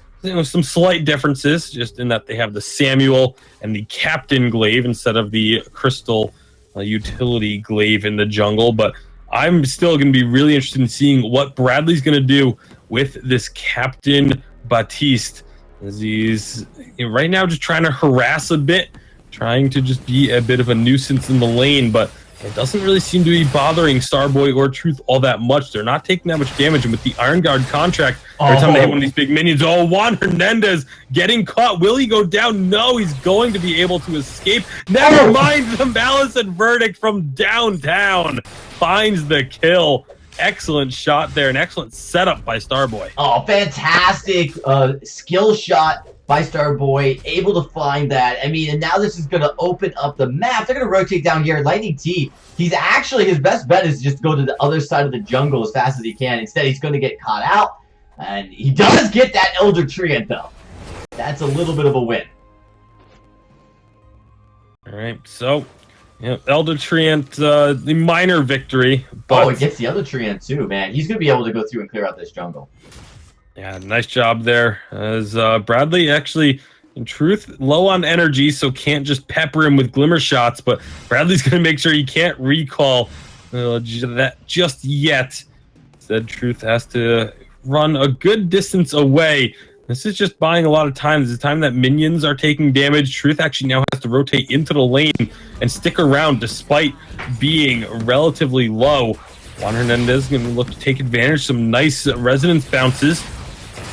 Some slight differences, just in that they have the Samuel and the Captain Glaive instead of the Crystal utility Glaive in the jungle. But I'm still going to be really interested in seeing what Bradley's going to do with this Captain Baptiste, as he's right now just trying to harass a bit, trying to just be a bit of a nuisance in the lane, but it doesn't really seem to be bothering Starboy or Truth all that much. They're not taking that much damage, and with the Iron Guard contract, every time they hit one of these big minions, Juan Hernandez getting caught. Will he go down? No, he's going to be able to escape. Never mind, the Malice and Verdict from downtown finds the kill. Excellent shot there, an excellent setup by Starboy. Oh, fantastic skill shot by Starboy, able to find that. I mean, and now this is going to open up the map. They're going to rotate down here. Lightning T, he's actually, his best bet is just go to the other side of the jungle as fast as he can. Instead, he's going to get caught out. And he does get that Elder Treant, though. That's a little bit of a win. All right, so yeah, Elder Treant, the minor victory. But, oh, it gets the other Treant too, man. He's going to be able to go through and clear out this jungle. Yeah, nice job there. As Bradley actually, in truth, low on energy, so can't just pepper him with glimmer shots. But Bradley's going to make sure he can't recall that just yet. Instead, Truth has to run a good distance away. This is just buying a lot of time. This is time that minions are taking damage. Truth actually now has to rotate into the lane and stick around despite being relatively low. Juan Hernandez is going to look to take advantage. Some nice resonance bounces.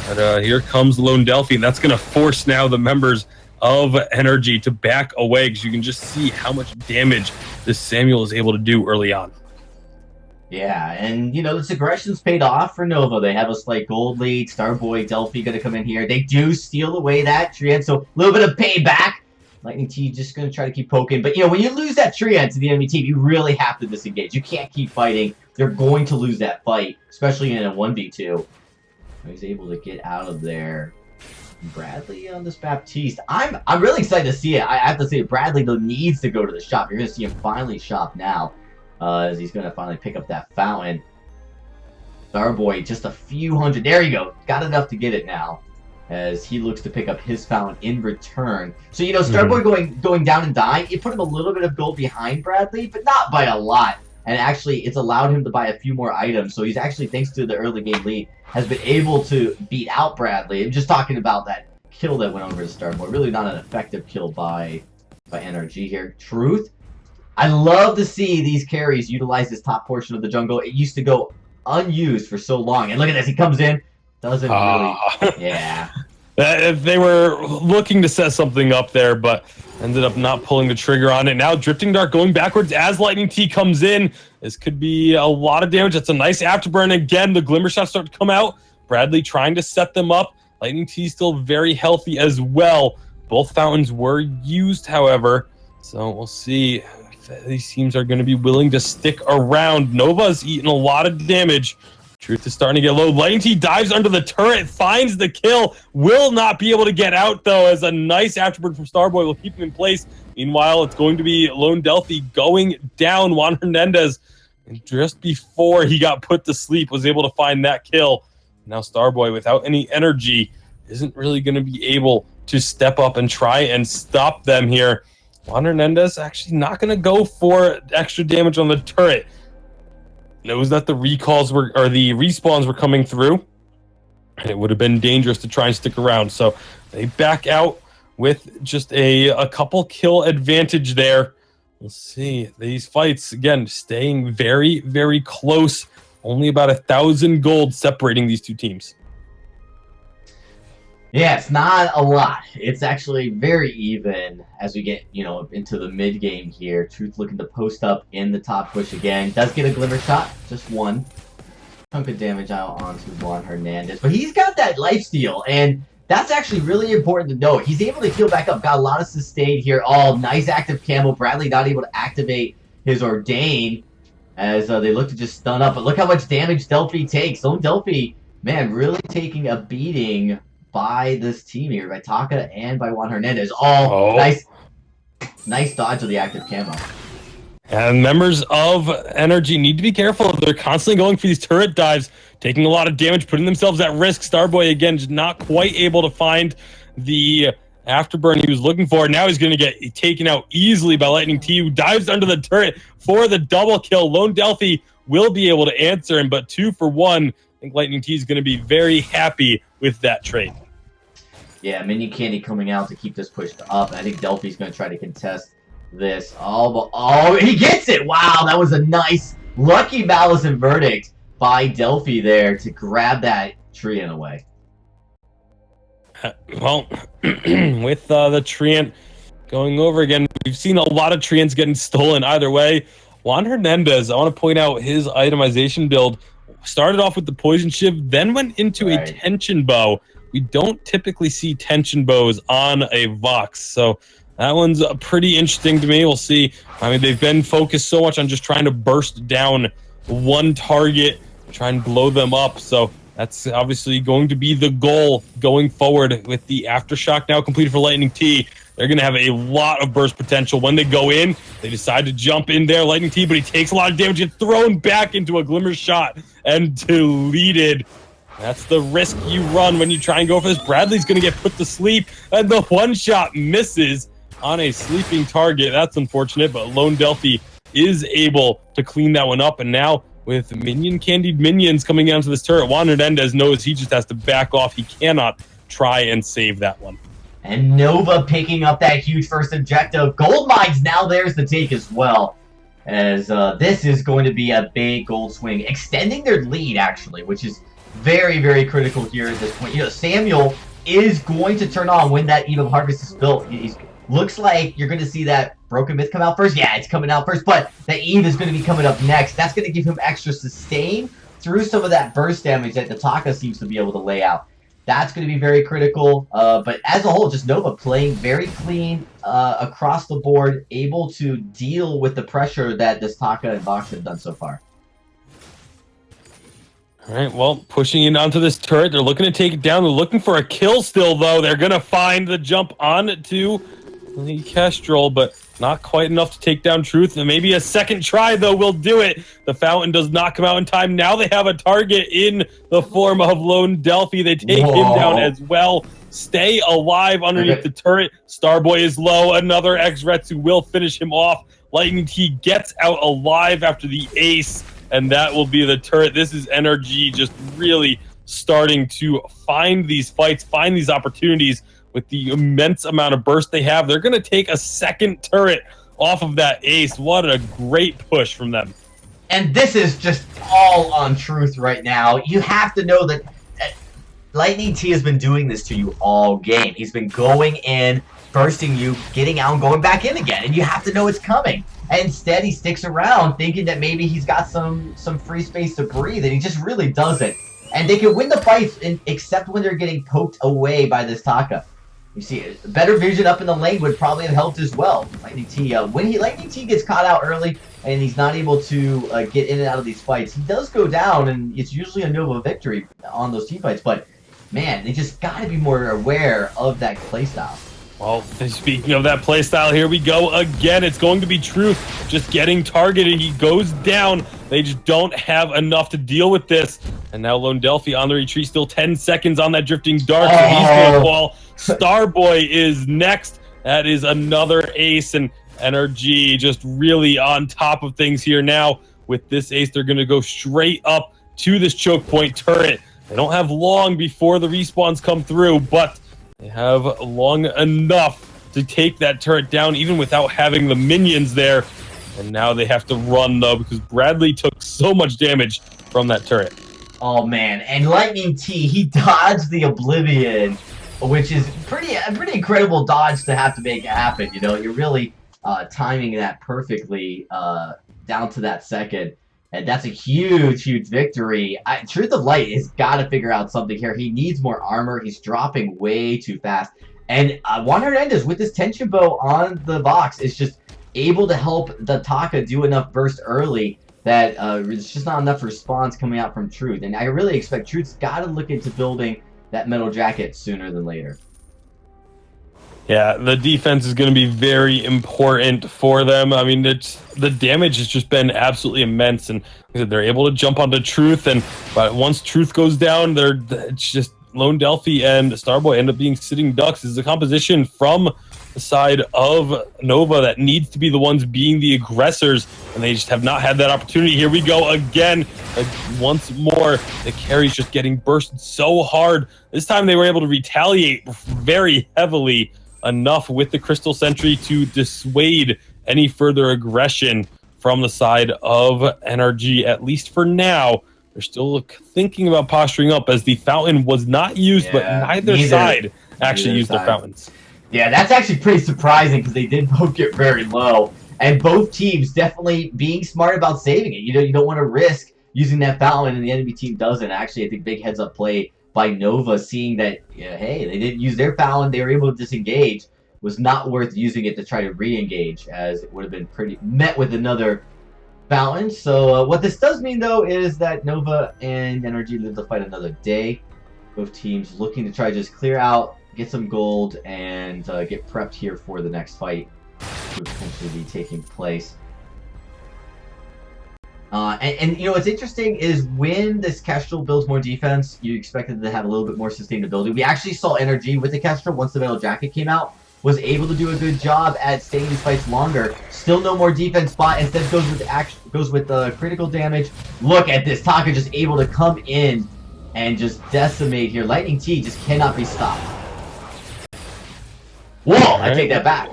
But here comes Lone Delphi, and that's going to force now the members of Energy to back away, because you can just see how much damage this Samuel is able to do early on. Yeah, and, you know, this aggression's paid off for Nova. They have a slight gold lead. Starboy, Delphi going to come in here. They do steal away that Treant, so a little bit of payback. Lightning T just going to try to keep poking. But, you know, when you lose that Treant to the enemy team, you really have to disengage. You can't keep fighting. They're going to lose that fight, especially in a 1v2. He's able to get out of there. Bradley on this Baptiste. I'm really excited to see it. I have to say, Bradley though needs to go to the shop. You're going to see him finally shop now, as he's going to finally pick up that fountain. Starboy, just a few hundred. There you go. Got enough to get it now, as he looks to pick up his fountain in return. So, you know, Starboy going down and dying, it put him a little bit of gold behind Bradley, but not by a lot. And actually, it's allowed him to buy a few more items. So he's actually, thanks to the early game lead, has been able to beat out Bradley. I'm just talking about that kill that went over to Starboy. Really not an effective kill by NRG here. Truth, I love to see these carries utilize this top portion of the jungle. It used to go unused for so long. And look at this. He comes in. Doesn't really... Yeah. They were looking to set something up there, but ended up not pulling the trigger on it. Now Drifting Dart going backwards as Lightning T comes in. This could be a lot of damage. That's a nice afterburn. Again, the Glimmer shots start to come out. Bradley trying to set them up. Lightning T still very healthy as well. Both fountains were used, however. So we'll see if these teams are going to be willing to stick around. Nova's eaten a lot of damage. Truth is starting to get low. Lightning T dives under the turret, finds the kill. Will not be able to get out, though, as a nice afterburn from Starboy will keep him in place. Meanwhile, it's going to be Lone Delphi going down. Juan Hernandez, and just before he got put to sleep, was able to find that kill. Now Starboy, without any energy, isn't really going to be able to step up and try and stop them here. Juan Hernandez actually not going to go for extra damage on the turret. Knows that the recalls were, or the respawns were coming through, and it would have been dangerous to try and stick around. So they back out with just a couple kill advantage there. We'll see. These fights, again, staying very, very close. Only about 1,000 gold separating these two teams. Yeah, it's not a lot. It's actually very even as we get, you know, into the mid game here. Truth looking to post up in the top push again. Does get a glimmer shot, just one. Chunk of damage out onto Juan Hernandez. But he's got that lifesteal, and that's actually really important to note. He's able to heal back up. Got a lot of sustain here. Oh, nice active camo. Bradley not able to activate his Ordain as they look to just stun up. But look how much damage Delphi takes. Lone Delphi, man, really taking a beating by this team here, by Taka and by Juan Hernandez. Nice dodge of the active camo. And members of Energy need to be careful. They're constantly going for these turret dives, taking a lot of damage, putting themselves at risk. Starboy, again, just not quite able to find the afterburn he was looking for. Now he's going to get taken out easily by Lightning T, who dives under the turret for the double kill. Lone Delphi will be able to answer him, but 2 for 1. I think Lightning T is going to be very happy with that trade. Yeah, Minion Candy coming out to keep this pushed up. I think Delphi's going to try to contest this. Oh, he gets it! Wow, that was a nice, lucky Malice and Verdict by Delphi there to grab that Treant away. Well, with the Treant going over again, we've seen a lot of Treants getting stolen either way. Juan Hernandez, I want to point out his itemization build. Started off with the Poison Shiv, then went into a Tension Bow. We don't typically see Tension Bows on a Vox, so that one's pretty interesting to me. We'll see. I mean, they've been focused so much on just trying to burst down one target, try and blow them up, so That's obviously going to be the goal going forward with the Aftershock now completed for Lightning T. They're going to have a lot of burst potential. When they go in, they decide to jump in there, Lightning T, but he takes a lot of damage, gets thrown back into a Glimmer shot and deleted. That's the risk you run when you try and go for this. Bradley's going to get put to sleep, and the one shot misses on a sleeping target. That's unfortunate, but Lone Delphi is able to clean that one up, and now with candied minions coming down to this turret, Juan Hernandez knows he just has to back off. He cannot try and save that one. And Nova picking up that huge first objective. Gold Mine's now theirs to take as well, as this is going to be a big gold swing, extending their lead, actually, which is very, very critical here at this point. You know, Samuel is going to turn on when that Eve of Harvest is built. Looks like you're going to see that Broken Myth come out first. Yeah, it's coming out first, but the Eve is going to be coming up next. That's going to give him extra sustain through some of that burst damage that the Taka seems to be able to lay out. That's going to be very critical. But as a whole, just Nova playing very clean across the board, able to deal with the pressure that this Taka and Vox have done so far. All right, well, pushing in onto this turret. They're looking to take it down. They're looking for a kill still, though. They're going to find the jump onto the Kestrel, but not quite enough to take down Truth. And maybe a second try, though, will do it. The Fountain does not come out in time. Now they have a target in the form of Lone Delphi. They take him down as well. Stay alive underneath the turret. Starboy is low. Another X-Retsu will finish him off. Lightning T gets out alive after the ace, and that will be the turret. This is NRG just really starting to find these fights, find these opportunities with the immense amount of burst they have. They're going to take a second turret off of that ace. What a great push from them. And this is just all on Truth right now. You have to know that Lightning T has been doing this to you all game. He's been going in, bursting you, getting out, and going back in again. And you have to know it's coming. And instead, he sticks around thinking that maybe he's got some free space to breathe, and he just really doesn't. And they can win the fights, except when they're getting poked away by this Taka. You see, better vision up in the lane would probably have helped as well. Lightning T, when Lightning T gets caught out early and he's not able to get in and out of these fights, he does go down, and it's usually a Nova victory on those team fights. But man, they just got to be more aware of that playstyle. Well, speaking of that playstyle, here we go again. It's going to be Truth just getting targeted. He goes down. They just don't have enough to deal with this. And now Lone Delphi on the retreat, still 10 seconds on that drifting dart. So he's going to fall. Starboy is next. That is another ace, and NRG just really on top of things here now. With this ace, they're going to go straight up to this choke point turret. They don't have long before the respawns come through, but they have long enough to take that turret down even without having the minions there. And now they have to run, though, because Bradley took so much damage from that turret. Oh, man. And Lightning T, he dodged the Oblivion, which is a pretty incredible dodge to have to make it happen. You know, you're really timing that perfectly down to that second. And that's a huge, huge victory. Truth of Light has got to figure out something here. He needs more armor. He's dropping way too fast. And Juan Hernandez, with this tension bow on the box, is just able to help the Taka do enough burst early that there's just not enough response coming out from Truth. And I really expect Truth's got to look into building that metal jacket sooner than later. Yeah, the defense is going to be very important for them. I mean, the damage has just been absolutely immense, and they're able to jump onto Truth. But once Truth goes down, it's just Lone Delphi and Starboy end up being sitting ducks. This is a composition from the side of Nova that needs to be the ones being the aggressors, and they just have not had that opportunity. Here we go again. Once more, the carry's just getting bursted so hard. This time they were able to retaliate very heavily, enough with the Crystal Sentry to dissuade any further aggression from the side of NRG, at least for now. They're still thinking about posturing up, as the fountain was not used, but neither side actually used their fountains. Yeah, that's actually pretty surprising, because they did both get very low, and both teams definitely being smart about saving it. You know, you don't want to risk using that fountain, and the enemy team doesn't. Actually, I think big heads-up play by Nova, seeing that, hey, they didn't use their fountain, they were able to disengage, was not worth using it to try to re-engage, as it would have been met with another fountain. So what this does mean, though, is that Nova and NRG live to fight another day. Both teams looking to try to just clear out, get some gold, and get prepped here for the next fight to potentially be taking place. And you know what's interesting is when this Kestrel builds more defense, you expected to have a little bit more sustainability. We actually saw NRG with the Kestrel once the Metal Jacket came out, was able to do a good job at staying in these fights longer. Still no more defense spot. Instead goes with critical damage. Look at this. Taka just able to come in and just decimate here. Lightning T just cannot be stopped. Whoa! I take that back.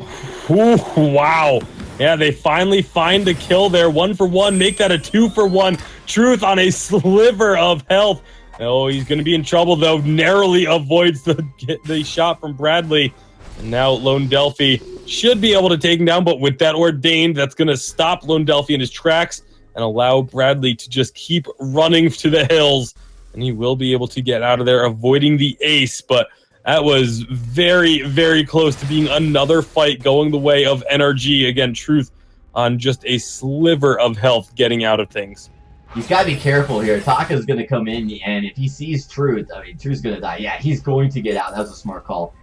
Ooh, wow. Yeah, they finally find a kill there. 1 for 1. Make that a 2 for 1. Truth on a sliver of health. Oh, he's going to be in trouble, though. Narrowly avoids the shot from Bradley. And now Lone Delphi should be able to take him down, but with that Ordained, that's going to stop Lone Delphi in his tracks and allow Bradley to just keep running to the hills. And he will be able to get out of there, avoiding the ace. But that was very, very close to being another fight going the way of NRG. Again, Truth on just a sliver of health getting out of things. He's got to be careful here. Taka's going to come in, and if he sees Truth, I mean, Truth's going to die. Yeah, he's going to get out. That was a smart call.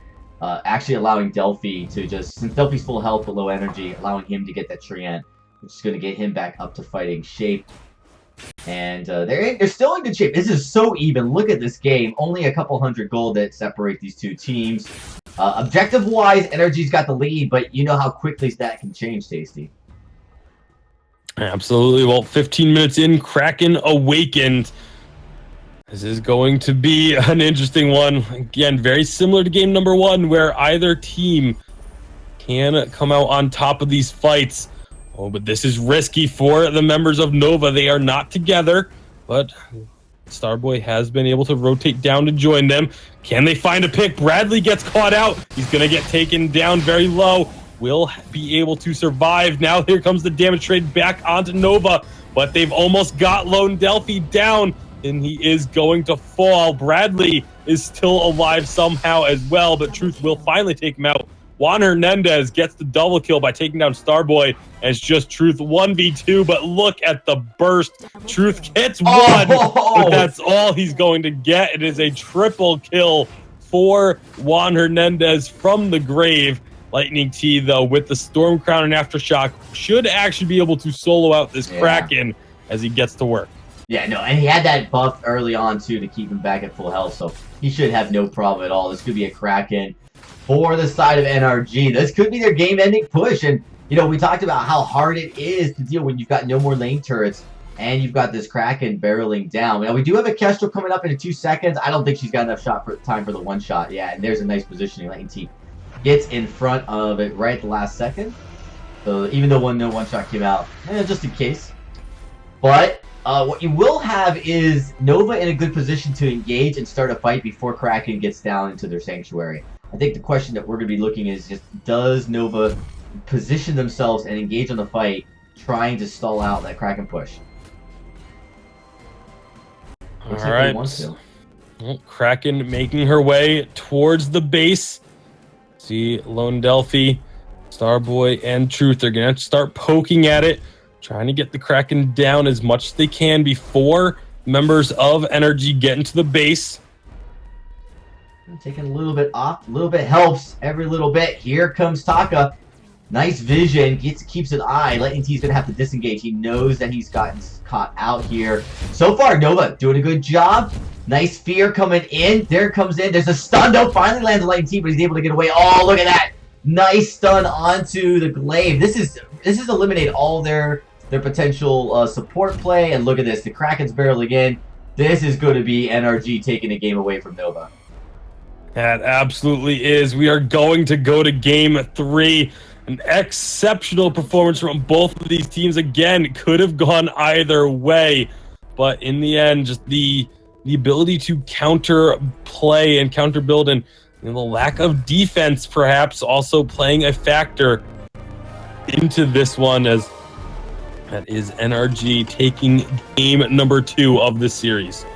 Actually allowing Delphi to just, since Delphi's full health but low energy, allowing him to get that Treant, which is going to get him back up to fighting shape. And they're still in good shape. This is so even. Look at this game. Only a couple hundred gold that separate these two teams. Objective-wise, NRG's got the lead, but you know how quickly that can change, Tasty. Absolutely. Well, 15 minutes in, Kraken awakened. This is going to be an interesting one. Again, very similar to game number 1, where either team can come out on top of these fights. Oh, but this is risky for the members of Nova. They are not together, but Starboy has been able to rotate down to join them. Can they find a pick? Bradley gets caught out. He's going to get taken down very low. Will be able to survive. Now here comes the damage trade back onto Nova, but they've almost got Lone Delphi down, and he is going to fall. Bradley is still alive somehow as well, but Truth will finally take him out. Juan Hernandez gets the double kill by taking down Starboy as just Truth 1v2, but look at the burst. Truth hits one, but that's all he's going to get. It is a triple kill for Juan Hernandez from the grave. Lightning T, though, with the Storm Crown and Aftershock, should actually be able to solo out this Kraken as he gets to work. Yeah, no, and he had that buff early on, too, to keep him back at full health, so he should have no problem at all. This could be a Kraken for the side of NRG. This could be their game-ending push, and, you know, we talked about how hard it is to deal when you've got no more lane turrets, and you've got this Kraken barreling down. Now, we do have a Kestrel coming up in 2 seconds. I don't think she's got enough time for the one shot. Yeah, and there's a nice positioning. Lightning T gets in front of it right at the last second. So even though no one shot came out, just in case. But what you will have is Nova in a good position to engage and start a fight before Kraken gets down into their sanctuary. I think the question that we're going to be looking is just, does Nova position themselves and engage on the fight, trying to stall out that Kraken push? All right. Well, Kraken making her way towards the base. See Lone Delphi, Starboy, and Truth are going to start poking at it, trying to get the Kraken down as much as they can before members of NRG get into the base. Taking a little bit off, a little bit helps, every little bit. Here comes Taka. Nice vision, keeps an eye. Lightning T's going to have to disengage. He knows that he's gotten caught out here. So far, Nova doing a good job. Nice fear coming in. There it comes in. There's a stun, though. Finally lands the Lightning T, but he's able to get away. Oh, look at that. Nice stun onto the glaive. This is eliminate all their potential support play. And look at this. The Kraken's barreling in. This is going to be NRG taking the game away from Nova. That absolutely is. We are going to go to game 3. An exceptional performance from both of these teams. Again, could have gone either way. But in the end, just the ability to counter play and counter build, and the lack of defense perhaps also playing a factor into this one, as that is NRG taking game number 2 of this series.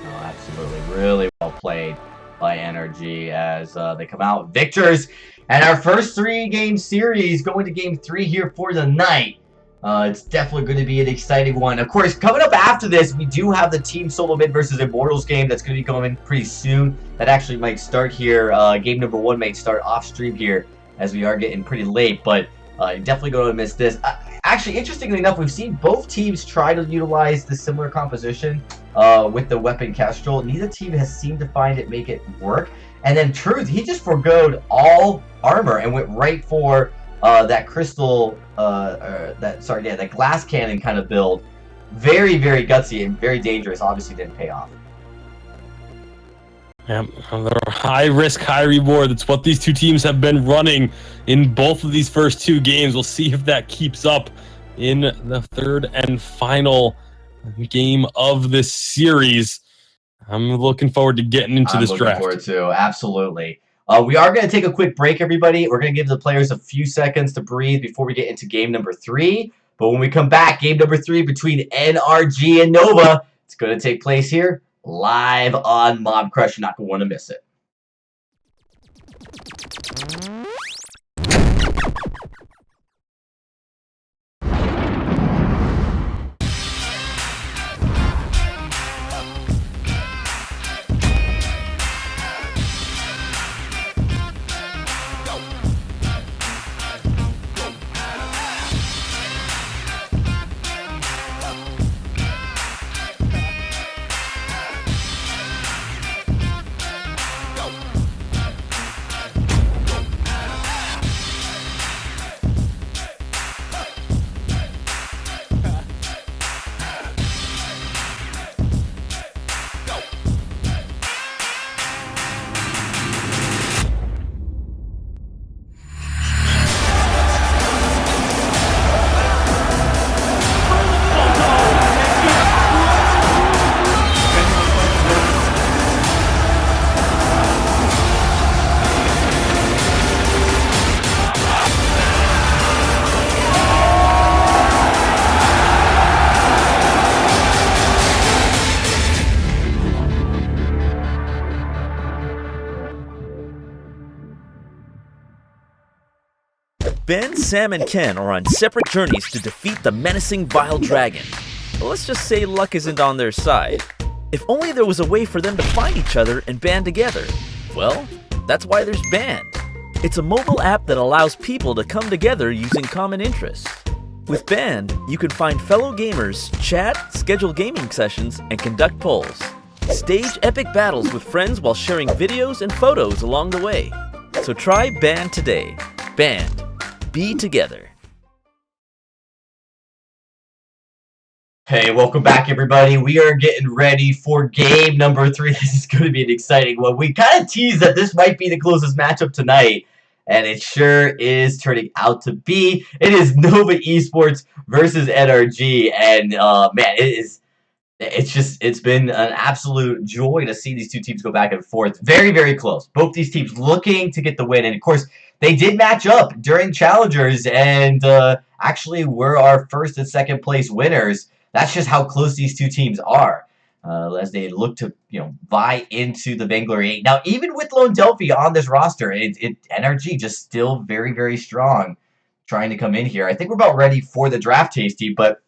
Oh, absolutely. Really well played by NRG as they come out victors. And our first 3-game series going to game 3 here for the night. It's definitely going to be an exciting one. Of course, coming up after this, we do have the Team Solo Mid versus Immortals game that's going to be coming pretty soon. That actually might start here. Game number 1 might start off stream here as we are getting pretty late, but you're definitely going to miss this. Actually, interestingly enough, we've seen both teams try to utilize the similar composition with the weapon Kestrel. Neither team has seemed to find it make it work. And then Truth, he just forgoed all armor and went right for that crystal, that glass cannon kind of build. Very, very gutsy and very dangerous. Obviously didn't pay off. Yeah, they're high risk, high reward. That's what these two teams have been running in both of these first 2 games. We'll see if that keeps up in the third and final game of this series. I'm looking forward to getting into this draft. I'm looking forward to, absolutely. We are going to take a quick break, everybody. We're going to give the players a few seconds to breathe before we get into game number 3. But when we come back, game number 3 between NRG and Nova, it's going to take place here live on Mob Crush. You're not going to want to miss it. Ben, Sam, and Ken are on separate journeys to defeat the menacing Vile Dragon. But let's just say luck isn't on their side. If only there was a way for them to find each other and band together. Well, that's why there's Band. It's a mobile app that allows people to come together using common interests. With Band, you can find fellow gamers, chat, schedule gaming sessions, and conduct polls. Stage epic battles with friends while sharing videos and photos along the way. So try Band today. Band. Be together. Hey, welcome back, everybody. We are getting ready for game number 3. This is going to be an exciting one. We kind of teased that this might be the closest matchup tonight, and it sure is turning out to be. It is Nova Esports versus NRG, and man, it's been an absolute joy to see these two teams go back and forth. Very, very close. Both these teams looking to get the win, and of course, they did match up during Challengers, and actually were our first and second place winners. That's just how close these two teams are, as they look to vie into the Vainglory 8. Now, even with Lone Delphi on this roster, NRG just still very, very strong, trying to come in here. I think we're about ready for the draft, Tasty, but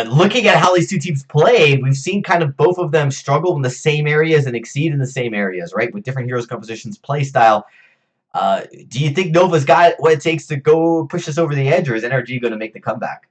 looking at how these two teams played, we've seen kind of both of them struggle in the same areas and exceed in the same areas, right? With different heroes, compositions, play style. Do you think Nova's got what it takes to go push us over the edge, or is NRG going to make the comeback?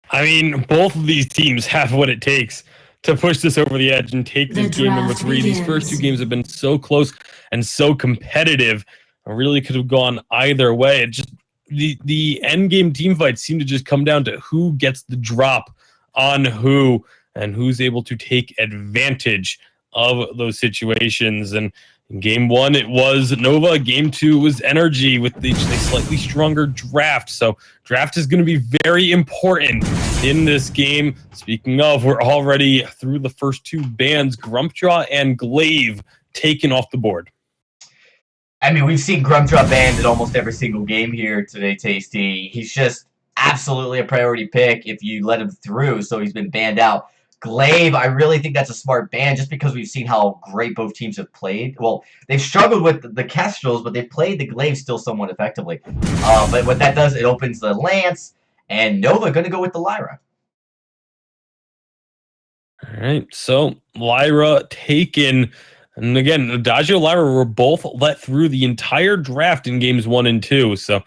I mean, both of these teams have what it takes to push this over the edge and take this game number 3. These first 2 games have been so close and so competitive. I really could have gone either way. It just the end game team fights seem to just come down to who gets the drop on who and who's able to take advantage of those situations. And in game 1, it was Nova. Game 2 was NRG with the slightly stronger draft. So draft is going to be very important in this game. Speaking of, we're already through the first 2 bands, Grumpjaw and Glaive, taken off the board. I mean, we've seen Grumpjaw banned in almost every single game here today, Tasty. He's just absolutely a priority pick if you let him through, so he's been banned out. Glaive, I really think that's a smart ban just because we've seen how great both teams have played. Well, they've struggled with the Kestrels, but they've played the Glaive still somewhat effectively. But what that does, it opens the Lance, and Nova going to go with the Lyra. All right, so Lyra taken. And again, Adagio and Lyra were both let through the entire draft in games 1 and 2. So a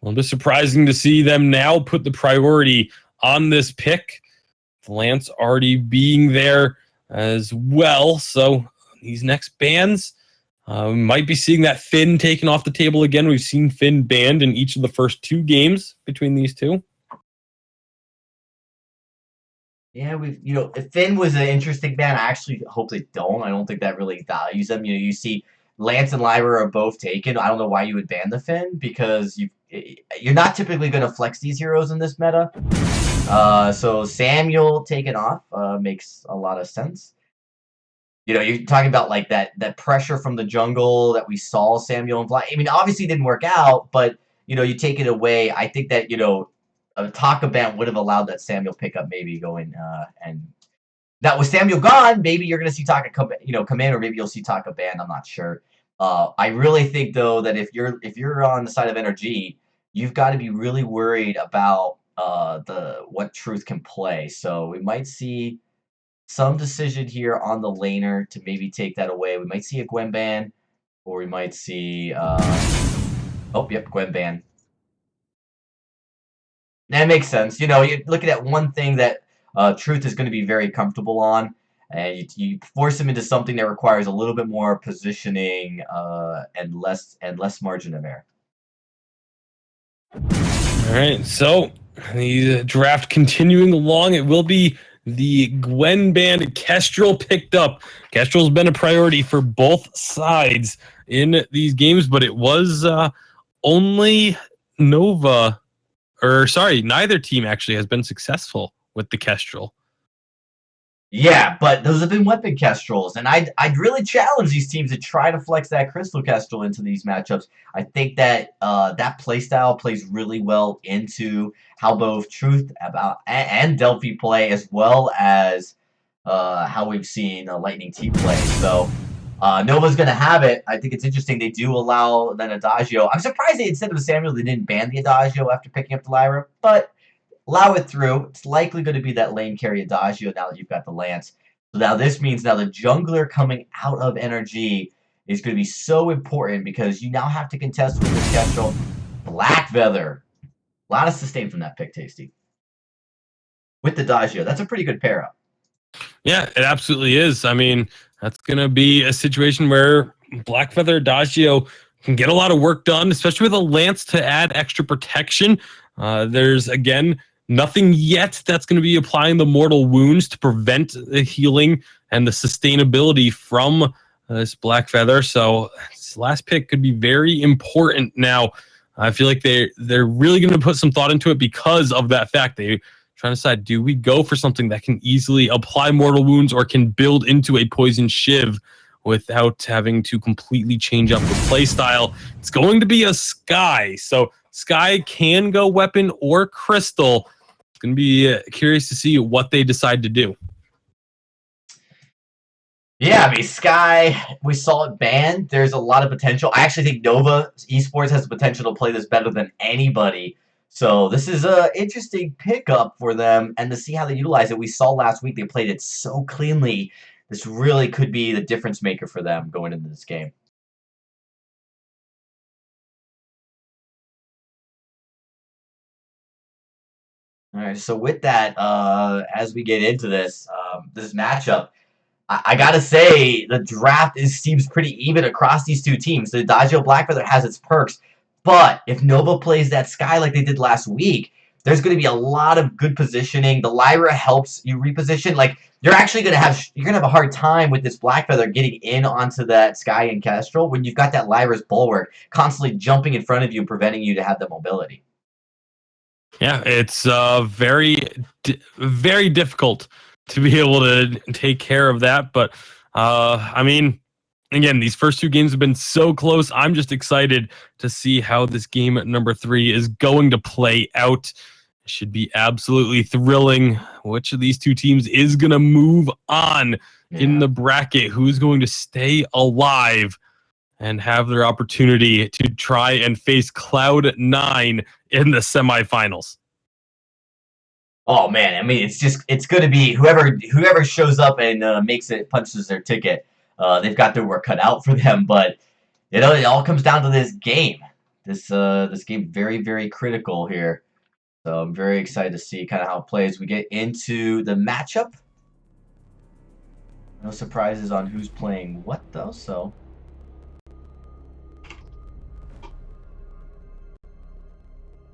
little bit surprising to see them now put the priority on this pick. Lance already being there as well. So these next bans, we might be seeing that Finn taken off the table again. We've seen Finn banned in each of the first 2 games between these two. Yeah, if Finn was an interesting ban, I actually hope they don't. I don't think that really values them. You see Lance and Lyra are both taken. I don't know why you would ban the Finn because you're not typically going to flex these heroes in this meta. So Samuel taken off makes a lot of sense. You're talking about like that pressure from the jungle that we saw Samuel and Fly. I mean, obviously it didn't work out, but you take it away. I think that a Taka ban would have allowed that Samuel pickup maybe going and that with Samuel gone, maybe you're gonna see Taka come in, or maybe you'll see Taka banned. I'm not sure. I really think though that if you're on the side of NRG, you've got to be really worried about what Truth can play. So we might see some decision here on the laner to maybe take that away. We might see a Gwen ban, or we might see Gwen ban. That makes sense. You're looking at one thing that Truth is going to be very comfortable on, and you force him into something that requires a little bit more positioning and less margin of error. All right, so the draft continuing along. It will be the Gwen ban. Kestrel picked up. Kestrel's been a priority for both sides in these games, but it was only Nova, or sorry, neither team actually has been successful with the Kestrel. Yeah, but those have been weapon Kestrels, and I'd really challenge these teams to try to flex that Crystal Kestrel into these matchups. I think that that playstyle plays really well into how both Truth and Delphi play, as well as how we've seen Lightning Team play. So Nova's going to have it. I think it's interesting. They do allow then Adagio. I'm surprised instead of Samuel, they didn't ban the Adagio after picking up the Lyra, but allow it through. It's likely going to be that lane carry Adagio now that you've got the Lance. So now this means now the jungler coming out of NRG is going to be so important because you now have to contest with this Kestrel. Black Feather. A lot of sustain from that pick, Tasty. With the Adagio. That's a pretty good pair up. Yeah, it absolutely is. I mean, that's going to be a situation where Black Feather Adagio can get a lot of work done, especially with a Lance to add extra protection. There's, again, nothing yet that's going to be applying the mortal wounds to prevent the healing and the sustainability from this Black Feather. So this last pick could be very important now. I feel like they're really going to put some thought into it because of that fact. They're trying to decide, do we go for something that can easily apply mortal wounds or can build into a poison shiv without having to completely change up the play style? It's going to be a Sky. So Sky can go weapon or crystal. It's going to be curious to see what they decide to do. Yeah, I mean, Sky, we saw it banned. There's a lot of potential. I actually think Nova Esports has the potential to play this better than anybody. So this is an interesting pickup for them, and to see how they utilize it. We saw last week they played it so cleanly. This really could be the difference maker for them going into this game. All right, so with that, as we get into this matchup, I gotta say the draft seems pretty even across these two teams. The Adagio Blackfeather has its perks, but if Nova plays that Sky like they did last week, there's going to be a lot of good positioning. The Lyra helps you reposition. Like you're gonna have a hard time with this Blackfeather getting in onto that Sky and Kestrel when you've got that Lyra's bulwark constantly jumping in front of you, preventing you to have the mobility. Yeah, it's very difficult to be able to take care of that. But I mean, again, these first two games have been so close. I'm just excited to see how this game number 3 is going to play out. should be absolutely thrilling. Which of these two teams is going to move on in the bracket? Who's going to stay alive and have their opportunity to try and face Cloud9 in the semifinals? Oh man, I mean, it's going to be whoever shows up and punches their ticket. They've got their work cut out for them, but it all comes down to this game. This game very, very critical here. So I'm very excited to see kind of how it plays. We get into the matchup. No surprises on who's playing what though. So.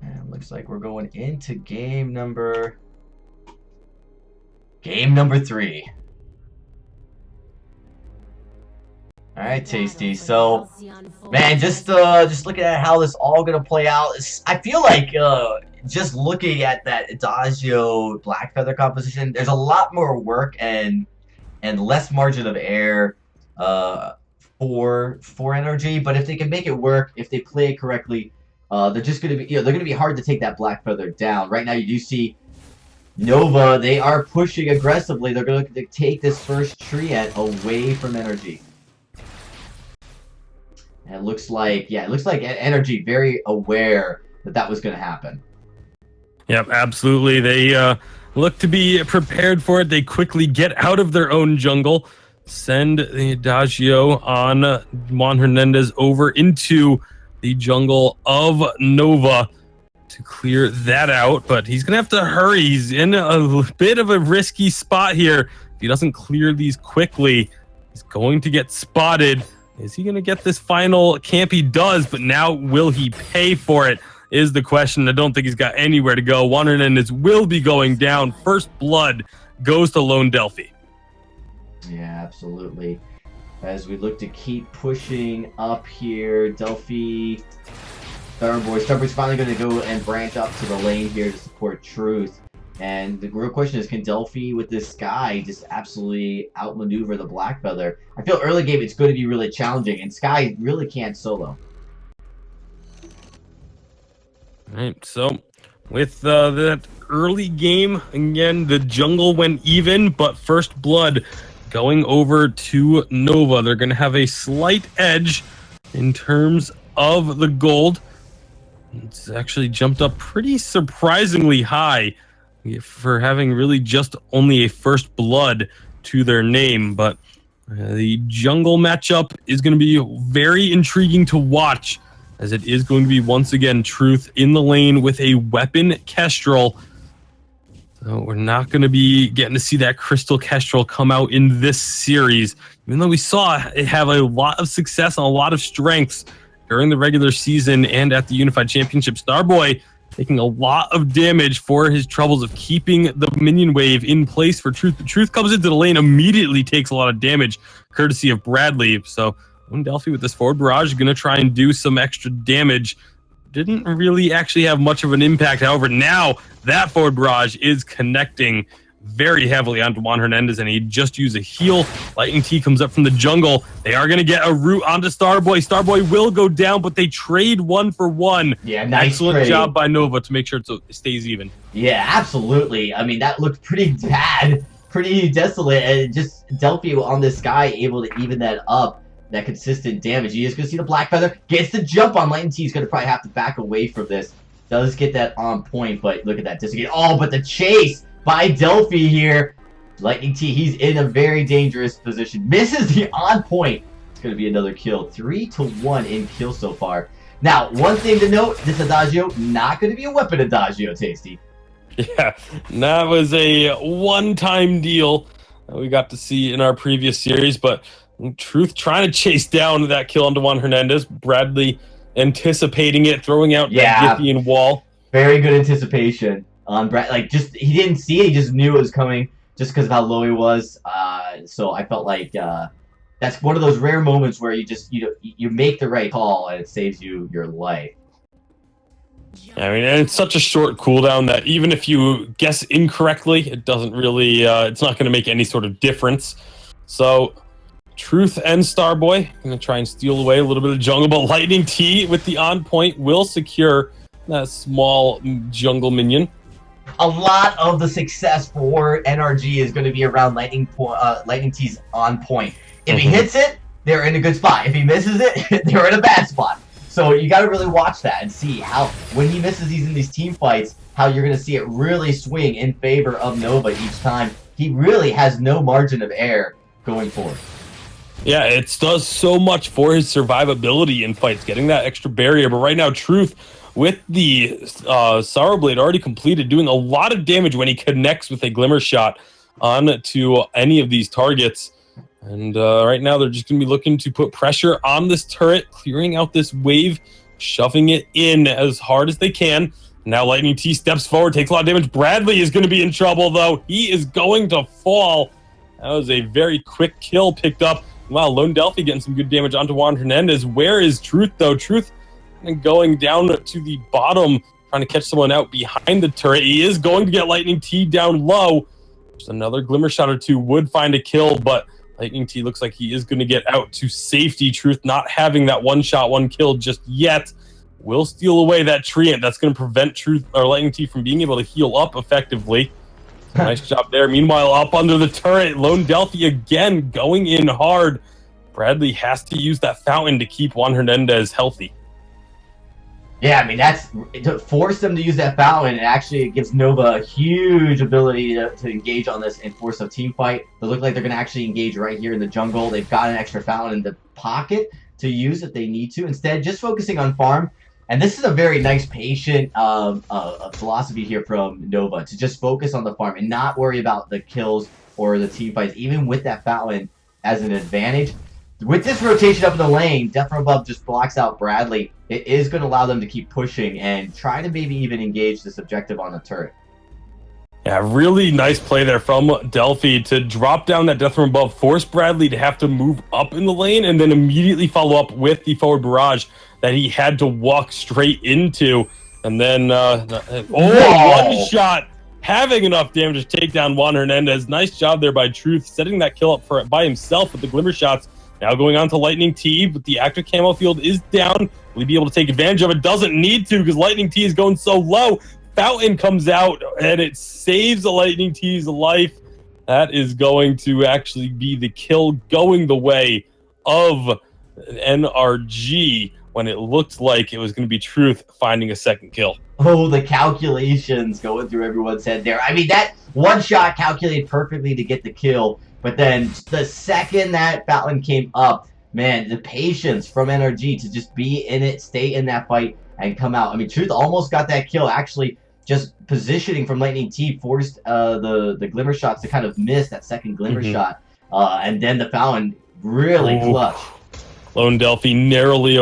And it looks like we're going into game number 3. All right, Tasty. So, man, just looking at how this all gonna play out, I feel like just looking at that Adagio Black Feather composition, there's a lot more work and less margin of error for energy. But if they can make it work, if they play it correctly, they're just gonna be they're gonna be hard to take that Black Feather down. Right now, you do see Nova. They are pushing aggressively. They're going to take this first Treant away from energy. And it looks like, energy very aware that was going to happen. Yep, absolutely. They look to be prepared for it. They quickly get out of their own jungle, send the Adagio on Juan Hernandez over into the jungle of Nova to clear that out, but he's gonna have to hurry. He's in a bit of a risky spot here. If he doesn't clear these quickly, he's going to get spotted. Is he gonna get this final camp? He does, but now will he pay for it is the question. I don't think he's got anywhere to go. Juan Hernandez will be going down. First blood goes to Lone Delphi. Yeah, absolutely. As we look to keep pushing up here, Delphi... Starboy's finally going to go and branch up to the lane here to support Truth. And the real question is, can Delphi with this Sky just absolutely outmaneuver the Black Feather? I feel early game it's going to be really challenging, and Sky really can't solo. Alright, so with that early game, again, the jungle went even, but first blood going over to Nova. They're going to have a slight edge in terms of the gold. It's actually jumped up pretty surprisingly high for having really just only a first blood to their name. But the jungle matchup is going to be very intriguing to watch, as it is going to be once again Truth in the lane with a weapon Kestrel. So we're not going to be getting to see that Crystal Kestrel come out in this series, even though we saw it have a lot of success and a lot of strengths during the regular season and at the Unified Championship. Starboy taking a lot of damage for his troubles of keeping the minion wave in place for Truth. Truth comes into the lane, immediately takes a lot of damage, courtesy of Bradley. So Lone Delphi with this forward barrage is going to try and do some extra damage. Didn't really actually have much of an impact. However, now that forward barrage is connecting very heavily onto Juan Hernandez, and he just used a heal. Lightning T comes up from the jungle. They are going to get a root onto Starboy. Starboy will go down, but they trade 1 for 1. Yeah, nice Excellent trade. job by Nova to make sure it stays even. Yeah, absolutely. I mean, that looked pretty bad, pretty desolate, and just Delphi on this guy able to even that up, that consistent damage. You just going to see the Black Feather gets the jump on Lightning T. He's going to probably have to back away from this. Does get that on point, but look at that disengage. Oh, but the chase by Delphi here. Lightning T, he's in a very dangerous position. Misses the on point. It's going to be another kill. 3-1 in kill so far. Now, one thing to note, this Adagio, not going to be a weapon Adagio, Tasty. Yeah, that was a one-time deal that we got to see in our previous series, but Truth trying to chase down that kill onto Juan Hernandez. Bradley anticipating it, throwing out that Githian wall. Very good anticipation on Brad. Like, just he didn't see it, he just knew it was coming just because of how low he was. So I felt like that's one of those rare moments where you make the right call and it saves you your life. I mean, and it's such a short cooldown that even if you guess incorrectly, it doesn't really, it's not going to make any sort of difference. So Truth and Starboy going to try and steal away a little bit of jungle, but Lightning T with the on point will secure that small jungle minion. a lot of the success for NRG is going to be around Lightning T's on point. If he hits it, they're in a good spot. If he misses it, they're in a bad spot. So you got to really watch that and see how, when he misses these in these team fights, how you're going to see it really swing in favor of Nova each time. He really has no margin of error going forward. Yeah, it does so much for his survivability in fights, getting that extra barrier. But right now, Truth, with the Sorrow Blade already completed, doing a lot of damage when he connects with a Glimmer Shot onto any of these targets. And right now, they're just going to be looking to put pressure on this turret, clearing out this wave, shoving it in as hard as they can. Now Lightning T steps forward, takes a lot of damage. Bradley is going to be in trouble, though. He is going to fall. That was a very quick kill picked up. Wow, Lone Delphi getting some good damage onto Juan Hernandez. Where is Truth, though? Truth going down to the bottom, trying to catch someone out behind the turret. He is going to get Lightning T down low. Just another Glimmer Shot or two would find a kill, but Lightning T looks like he is going to get out to safety. Truth not having that one shot, one kill just yet. Will steal away that treant. That's going to prevent Truth or Lightning T from being able to heal up effectively. Nice job there. Meanwhile, up under the turret, Lone Delphi again going in hard. Bradley has to use that fountain to keep Juan Hernandez healthy. Yeah, I mean, that's to force them to use that fountain. It actually gives Nova a huge ability to engage on this and force a team fight. They look like they're going to actually engage right here in the jungle. They've got an extra fountain in the pocket to use if they need to. Instead, just focusing on farm. And this is a very nice, patient philosophy here from Nova, to just focus on the farm and not worry about the kills or the team fights, even with that fountain as an advantage. With this rotation up in the lane, Death from Above just blocks out Bradley. It is going to allow them to keep pushing and try to maybe even engage this objective on the turret. Yeah, really nice play there from Delphi to drop down that Death from Above, force Bradley to have to move up in the lane, and then immediately follow up with the forward barrage that he had to walk straight into. And then, one shot, having enough damage to take down Juan Hernandez. Nice job there by Truth, setting that kill up by himself with the Glimmer Shots. Now going on to Lightning T, but the active camo field is down. Will he be able to take advantage of it? Doesn't need to, because Lightning T is going so low. Fountain comes out, and it saves the Lightning T's life. That is going to actually be the kill going the way of NRG, when it looked like it was going to be Truth finding a second kill. Oh, the calculations going through everyone's head there. I mean, that one shot calculated perfectly to get the kill, but then the second that fountain came up, man, the patience from NRG to just be in it, stay in that fight, and come out. I mean, Truth almost got that kill. Actually, just positioning from Lightning T forced the Glimmer Shots to kind of miss that second Glimmer Shot, and then the fountain really clutch. Lone Delphi narrowly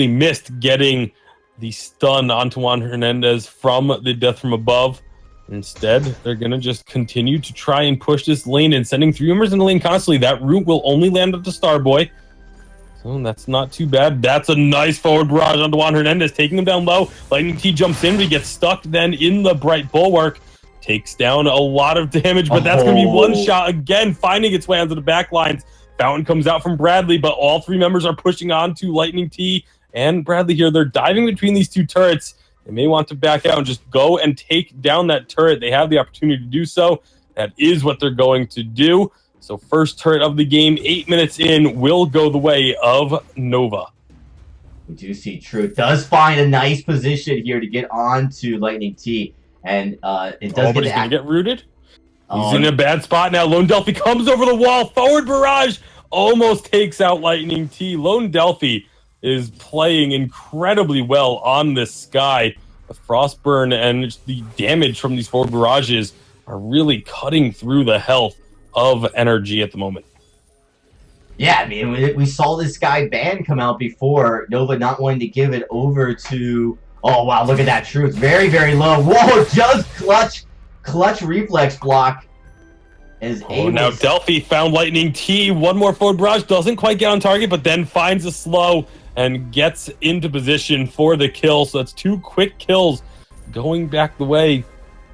missed getting the stun onto Juan Hernandez from the Death from Above. Instead, they're going to just continue to try and push this lane and sending 3 members in the lane constantly. That root will only land at the Starboy. So that's not too bad. That's a nice forward barrage onto Juan Hernandez, taking him down low. Lightning T jumps in, but he gets stuck then in the Bright Bulwark. Takes down a lot of damage, but that's going to be one shot again, finding its way onto the back lines. Fountain comes out from Bradley, but all 3 members are pushing on to Lightning T and Bradley here. They're diving between these 2 turrets. They may want to back out and just go and take down that turret. They have the opportunity to do so. That is what they're going to do. So first turret of the game, 8 minutes in, will go the way of Nova. We do see Truth does find a nice position here to get on to Lightning T. And it does but he's going to get rooted. He's in a bad spot now. Lone Delphi comes over the wall. Forward barrage almost takes out Lightning T. Lone Delphi is playing incredibly well on this sky. The Frostburn and just the damage from these forward barrages are really cutting through the health of NRG at the moment. Yeah, I mean, we saw this guy Ban come out before. Nova not wanting to give it over to... Oh, wow, look at that Truth. Very, very low. Whoa, just clutch reflex block. Now Delphi found Lightning T. One more forward barrage. Doesn't quite get on target, but then finds a slow and gets into position for the kill. So that's 2 quick kills going back the way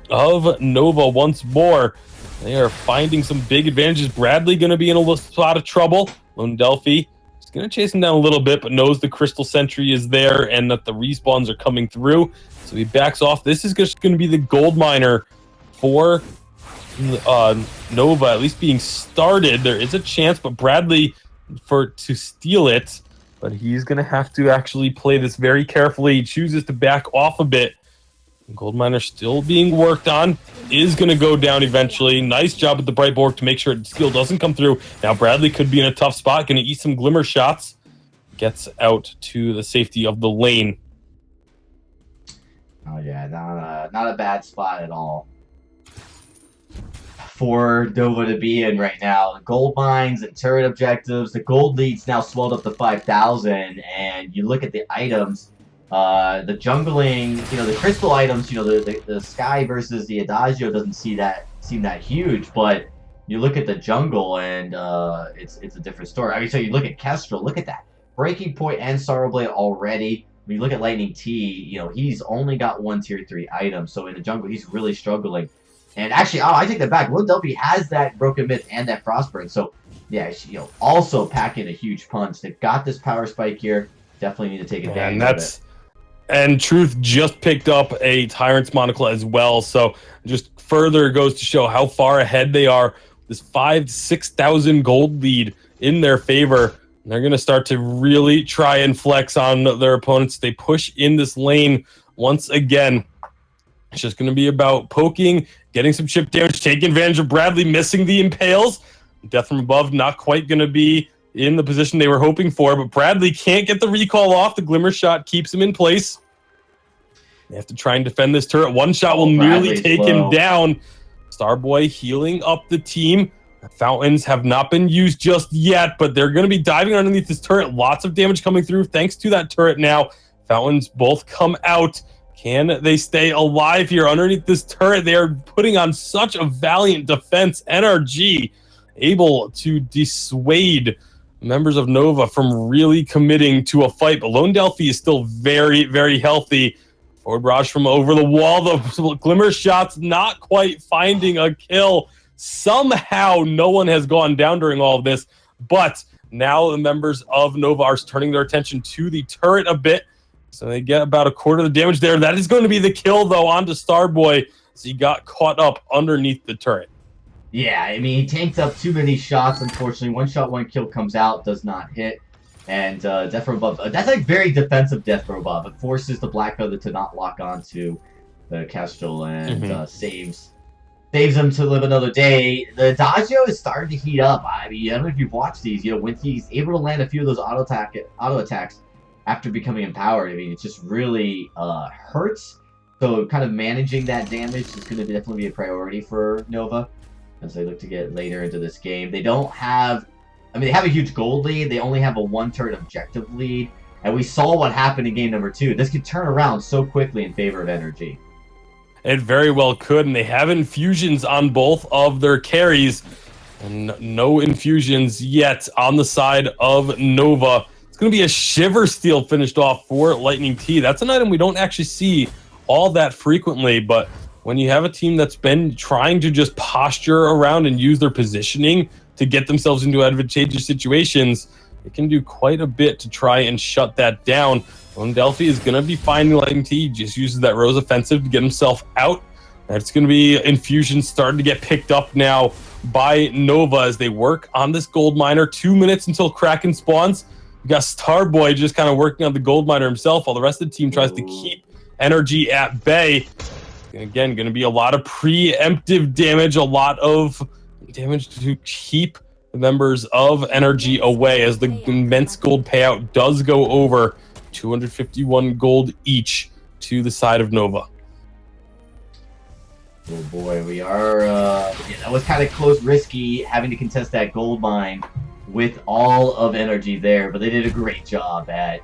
of Nova once more. They are finding some big advantages. Bradley going to be in a lot of trouble. Lone Delphi He's going to chase him down a little bit, but knows the Crystal Sentry is there and that the respawns are coming through. So he backs off. This is just going to be the gold miner for Nova, at least being started. There is a chance, but Bradley to steal it. But he's going to have to actually play this very carefully. He chooses to back off a bit. Gold miner still being worked on. Is going to go down eventually. Nice job with the Bright Borg to make sure steal doesn't come through. Now Bradley could be in a tough spot. Going to eat some glimmer shots. Gets out to the safety of the lane. Oh yeah, not a bad spot at all for Nova to be in right now. The gold mines and turret objectives. The gold lead's now swelled up to 5,000, and you look at the items. The jungling, the crystal items, the Sky versus the Adagio doesn't seem that huge, but you look at the jungle and it's a different story. I mean, so you look at Kestrel, look at that. Breaking Point and Sorrowblade already. When you look at Lightning T, he's only got one tier 3 item, so in the jungle he's really struggling. And actually, I take that back. Lone Delphi has that Broken Myth and that Frostburn, so yeah, also packing a huge punch. They've got this power spike here. Definitely need to take advantage of it. And Truth just picked up a Tyrant's Monocle as well, so just further goes to show how far ahead they are. This 5,000 to 6,000 gold lead in their favor. And they're going to start to really try and flex on their opponents. They push in this lane once again. It's just going to be about poking, getting some chip damage, taking advantage of Bradley missing the impales. Death from above not quite going to be in the position they were hoping for, but Bradley can't get the recall off. The glimmer shot keeps him in place. They have to try and defend this turret. One shot will nearly take him down. Starboy healing up the team. Fountains have not been used just yet, but they're going to be diving underneath this turret. Lots of damage coming through thanks to that turret now. Fountains both come out. Can they stay alive here underneath this turret? They are putting on such a valiant defense. NRG able to dissuade members of Nova from really committing to a fight, but Lone Delphi is still very, very healthy. Forward barrage from over the wall. The glimmer shots not quite finding a kill. Somehow no one has gone down during all of this, but now the members of Nova are turning their attention to the turret a bit. So they get about a quarter of the damage there. That is going to be the kill, though, onto Starboy. So he got caught up underneath the turret. Yeah, I mean, he tanked up too many shots, unfortunately. One shot, one kill comes out, does not hit. And Death from Above, that's like very defensive Death from Above. It forces the Black Feather to not lock onto the Kestrel and saves him to live another day. The Adagio is starting to heat up. I mean, I don't know if you've watched these, when he's able to land a few of those auto attacks after becoming empowered, I mean, it just really hurts. So kind of managing that damage is going to definitely be a priority for Nova as they look to get later into this game. They don't have, I mean, they have a huge gold lead. They only have a 1-turret objective lead. And we saw what happened in game number 2. This could turn around so quickly in favor of NRG. It very well could, and they have infusions on both of their carries. And no infusions yet on the side of Nova. It's going to be a Shiver Steel finished off for Lightning T. That's an item we don't actually see all that frequently, but when you have a team that's been trying to just posture around and use their positioning to get themselves into advantageous situations, it can do quite a bit to try and shut that down. Lone Delphi is going to be finding Lightning T. He just uses that Rose Offensive to get himself out. It's going to be infusions starting to get picked up now by Nova as they work on this gold miner. 2 minutes until Kraken spawns. You got Starboy just kind of working on the gold miner himself while the rest of the team tries to keep NRG at bay. And again, going to be a lot of preemptive damage, a lot of damage to keep the members of NRG away as the immense gold payout does go over 251 gold each to the side of Nova. Oh boy, we are, that was kind of close, risky, having to contest that gold mine with all of NRG there, but they did a great job at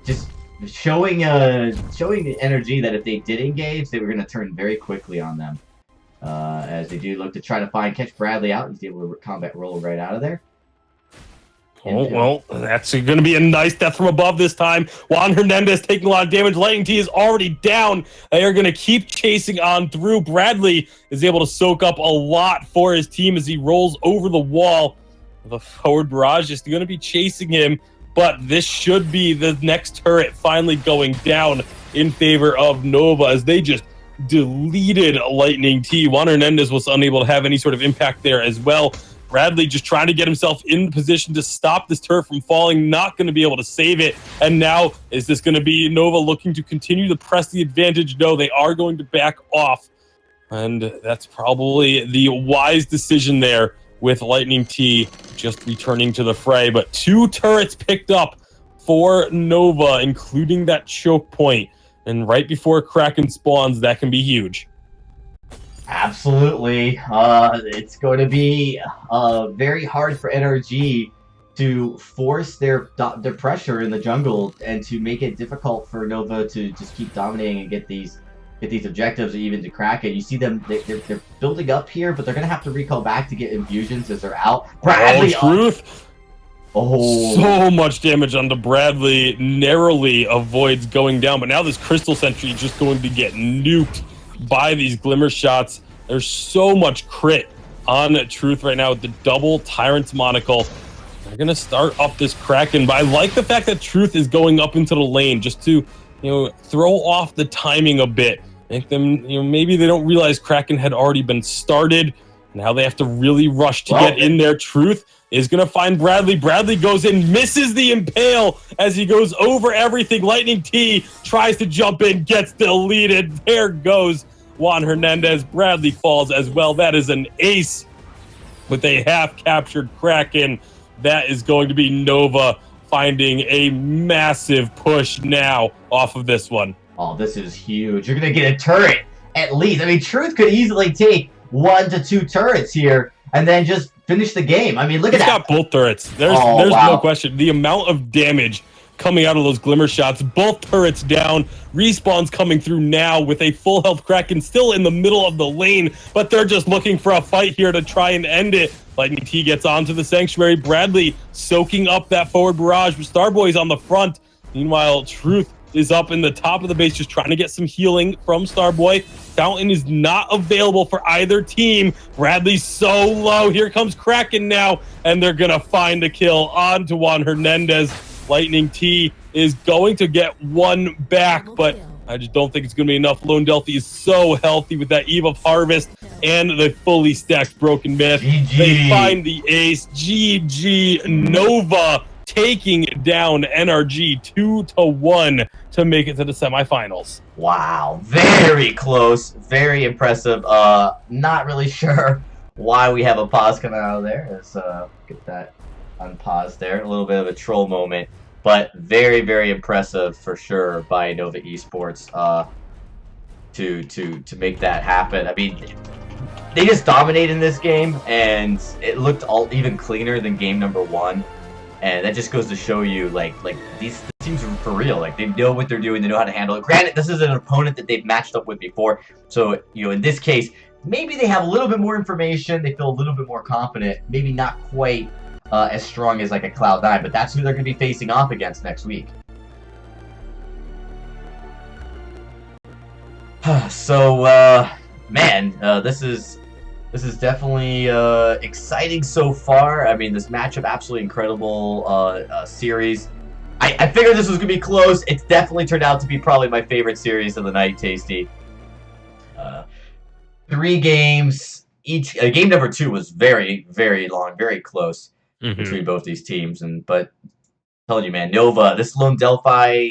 just showing the energy that if they did engage, they were going to turn very quickly on them. As they do look to try to catch Bradley out. He's able to combat roll right out of there. Oh, well, that's going to be a nice Death from Above this time. Juan Hernandez taking a lot of damage. Lightning T is already down. They are going to keep chasing on through. Bradley is able to soak up a lot for his team as he rolls over the wall. The forward barrage is going to be chasing him but this should be the next turret finally going down in favor of Nova as they just deleted Lightning T. Juan Hernandez was unable to have any sort of impact there as well. Bradley just trying to get himself in position to stop this turret from falling, not going to be able to save it. And now, is this going to be Nova looking to continue to press the advantage? No, they are going to back off. And that's probably the wise decision there with Lightning T just returning to the fray. But 2 turrets picked up for Nova, including that choke point. And right before Kraken spawns, that can be huge. Absolutely. It's going to be very hard for NRG to force their pressure in the jungle and to make it difficult for Nova to just keep dominating and get these objectives, or even to crack it. You see them, they're building up here, but they're going to have to recall back to get infusions as they're out. Bradley, Truth. So much damage onto Bradley, narrowly avoids going down, but now this Crystal Sentry is just going to get nuked by these Glimmer shots. There's so much crit on Truth right now with the double Tyrant's Monocle. They're going to start up this Kraken, but I like the fact that Truth is going up into the lane just to, throw off the timing a bit. Make them, maybe they don't realize Kraken had already been started. Now they have to really rush to get in there. Truth is going to find Bradley. Bradley goes in, misses the impale as he goes over everything. Lightning T tries to jump in, gets deleted. There goes Juan Hernandez. Bradley falls as well. That is an ace with a half-captured Kraken. That is going to be Nova finding a massive push now off of this one. Oh, this is huge. You're going to get a turret, at least. I mean, Truth could easily take 1 to 2 turrets here and then just finish the game. I mean, look at that. He's got both turrets. There's no question. The amount of damage coming out of those Glimmer shots, both turrets down. Respawns coming through now with a full health Kraken still in the middle of the lane, but they're just looking for a fight here to try and end it. Lightning T gets onto the Sanctuary. Bradley soaking up that forward barrage. Starboy's on the front. Meanwhile, Truth is up in the top of the base just trying to get some healing from Starboy. Fountain is not available for either team. Bradley's so low. Here comes Kraken now, and they're going to find a kill onto Juan Hernandez. Lightning T is going to get one back, but I just don't think it's going to be enough. Lone Delphi is so healthy with that Eve of Harvest and the fully stacked Broken Myth. GG. They find the ace. GG. Nova taking down NRG 2-1 to make it to the semifinals. Wow, very close, very impressive. Not really sure why we have a pause coming out of there. Let's get that unpaused there. A little bit of a troll moment, but very, very impressive for sure by Nova Esports to make that happen. I mean, they just dominated in this game, and it looked even cleaner than game number 1. And that just goes to show you, like these teams are for real. Like, they know what they're doing. They know how to handle it. Granted, this is an opponent that they've matched up with before. So, in this case, maybe they have a little bit more information. They feel a little bit more confident. Maybe not quite as strong as like a Cloud9, but that's who they're going to be facing off against next week. So, man, this is definitely exciting so far. I mean, this matchup, absolutely incredible series. I figured this was going to be close. It's definitely turned out to be probably my favorite series of the night, Tasty. 3 games each. Game number 2 was very, very long, very close between both these teams. But I'm telling you, man, Nova, this Lone Delphi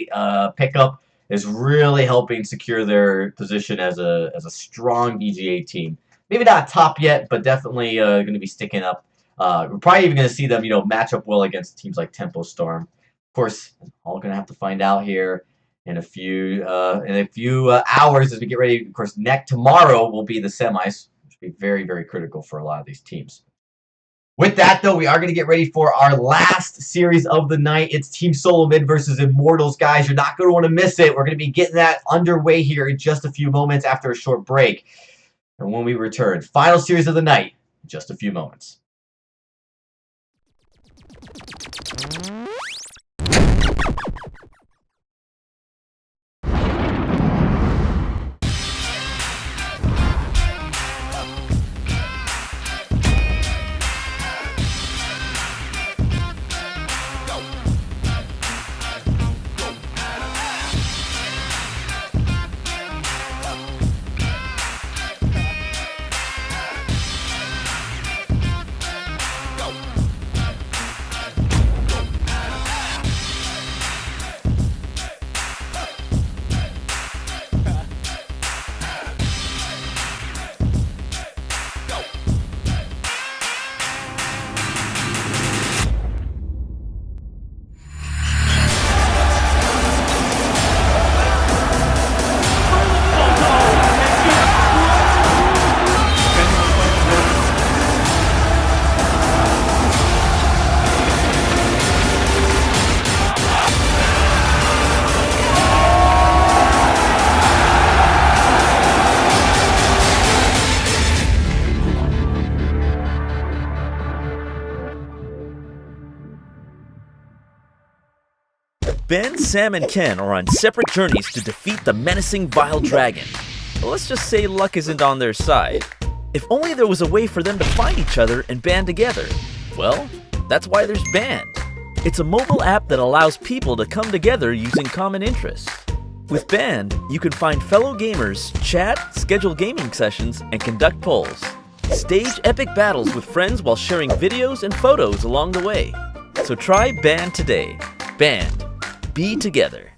pickup is really helping secure their position as a strong EGA team. Maybe not top yet, but definitely going to be sticking up. We're probably even going to see them, match up well against teams like Tempo Storm. Of course, all going to have to find out here in a few hours as we get ready. Of course, tomorrow will be the semis, which will be very, very critical for a lot of these teams. With that, though, we are going to get ready for our last series of the night. It's Team Solo Mid versus Immortals, guys. You're not going to want to miss it. We're going to be getting that underway here in just a few moments after a short break. And when we return, final series of the night in just a few moments. Ben, Sam, and Ken are on separate journeys to defeat the menacing Vile Dragon. But let's just say luck isn't on their side. If only there was a way for them to find each other and band together. Well, that's why there's Band. It's a mobile app that allows people to come together using common interests. With Band, you can find fellow gamers, chat, schedule gaming sessions, and conduct polls. Stage epic battles with friends while sharing videos and photos along the way. So try Band today. Band. Be together.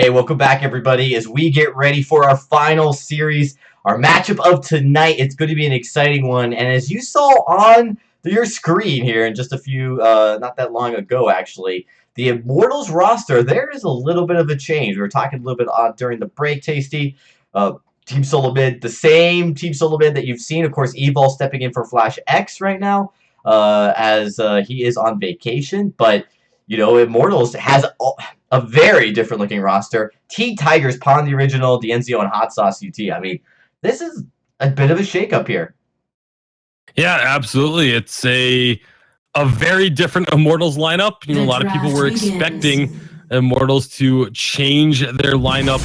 Hey, welcome back, everybody, as we get ready for our final series, our matchup of tonight. It's going to be an exciting one, and as you saw on your screen here in just a few, not that long ago, actually, the Immortals roster, there is a little bit of a change. We were talking a little bit during the break, Tasty. Team Solo Mid, the same Team Solo Mid that you've seen. Of course, Evil stepping in for Flash X right now, as he is on vacation, but you know, Immortals has a very different looking roster. Tigers, Pawn the Original, Dienzio, and Hot Sauce UT. I mean, this is a bit of a shakeup here. Yeah, absolutely. It's a very different Immortals lineup. You know, a lot of people were expecting Immortals to change their lineup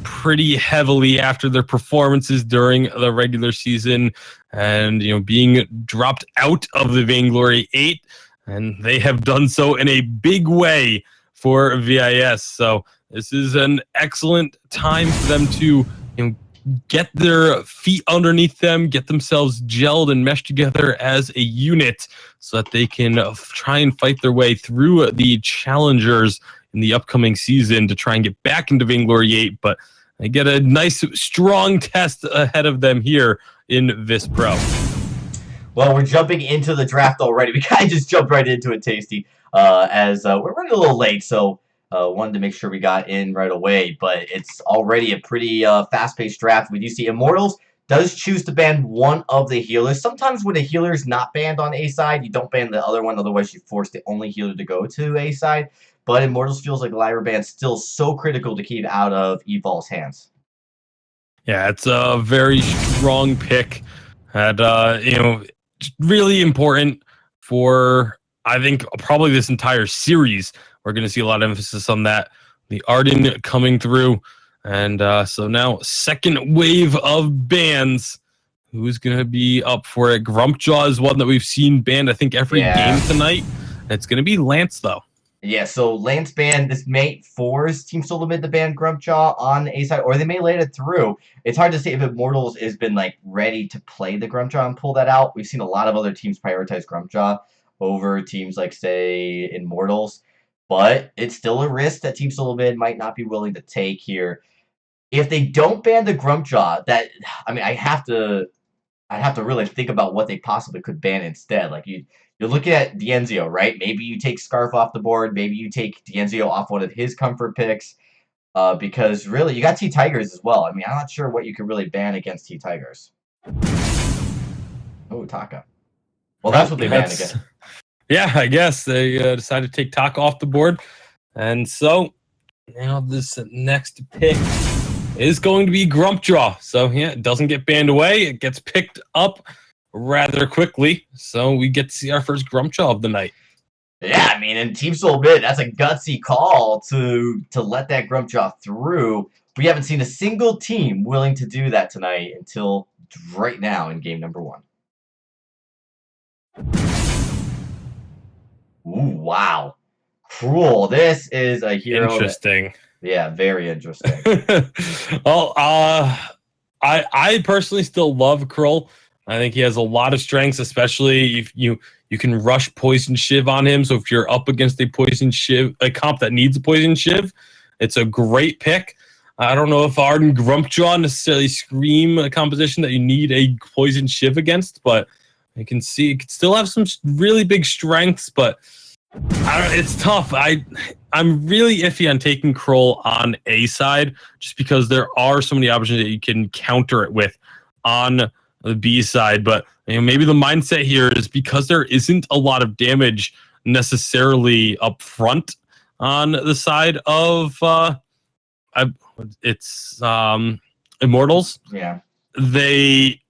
pretty heavily after their performances during the regular season and, you know, being dropped out of the Vainglory 8. And they have done so in a big way for VIS. So this is an excellent time for them to, you know, get their feet underneath them, get themselves gelled and meshed together as a unit so that they can try and fight their way through the challengers in the upcoming season to try and get back into Vainglory 8. But they get a nice, strong test ahead of them here in VISPRO. Well, we're jumping into the draft already. We kind of just jumped right into it, Tasty, as we're running a little late, so wanted to make sure we got in right away. But it's already a pretty fast-paced draft. We do see Immortals does choose to ban one of the healers. Sometimes when a healer is not banned on A side, you don't ban the other one. Otherwise, you force the only healer to go to A side. But Immortals feels like Lyra ban's still so critical to keep out of Evol's hands. Yeah, it's a very strong pick. And, you know, really important for, I think, probably this entire series. We're going to see a lot of emphasis on that. The Arden coming through. And so now, second wave of bans. Who's going to be up for it? Grumpjaw is one that we've seen banned, I think, every game tonight. It's going to be Lance, though. Yeah, so Lance banned. This may force Team Solo Mid to ban Grumpjaw on A side, or they may let it through. It's hard to say if Immortals has been like ready to play the Grumpjaw and pull that out. We've seen a lot of other teams prioritize Grumpjaw over teams like, say, Immortals, but it's still a risk that Team Solo Mid might not be willing to take here. If they don't ban the Grumpjaw, that I mean, I'd have to really think about what they possibly could ban instead. Like you're looking at Dienzio, right? Maybe you take Scarf off the board. Maybe you take Dienzio off one of his comfort picks. Because really, you got Tigers as well. I mean, I'm not sure what you could really ban against Tigers. Oh, Taka. Well, that's what they banned again. Yeah, I guess they decided to take Taka off the board. And so now this next pick is going to be Grumpjaw. So yeah, it doesn't get banned away. It gets picked up rather quickly. So we get to see our first Grumpjaw of the night. Yeah, I mean, in Team Soul Mid, that's a gutsy call to let that Grumpjaw through. We haven't seen a single team willing to do that tonight until right now in game number 1. Ooh, wow. Cruel. This is a hero. Interesting. Yeah, very interesting. Well, I personally still love Krull. I think he has a lot of strengths, especially if you can rush Poison Shiv on him. So if you're up against a Poison Shiv, a comp that needs a Poison Shiv, it's a great pick. I don't know if Arden Grumpjaw necessarily scream a composition that you need a Poison Shiv against, but you can see it can still have some really big strengths, but it's tough. I'm really iffy on taking Krull on A side just because there are so many options that you can counter it with on the B side. But you know, maybe the mindset here is because there isn't a lot of damage necessarily up front on the side of Immortals. Yeah. They,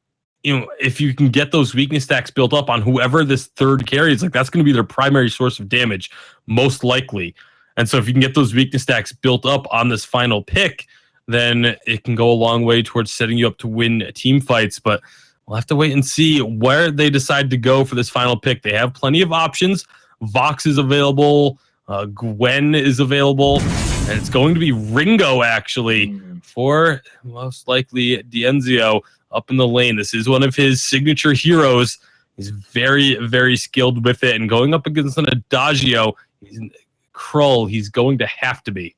you know, if you can get those weakness stacks built up on whoever this third carry is, like that's going to be their primary source of damage, most likely. And so if you can get those weakness stacks built up on this final pick, then it can go a long way towards setting you up to win team fights. But we'll have to wait and see where they decide to go for this final pick. They have plenty of options. Vox is available. Gwen is available. And it's going to be Ringo, actually, for most likely Dienzio up in the lane. This is one of his signature heroes. He's very, very skilled with it. And going up against an Adagio, Krull, he's going to have to be.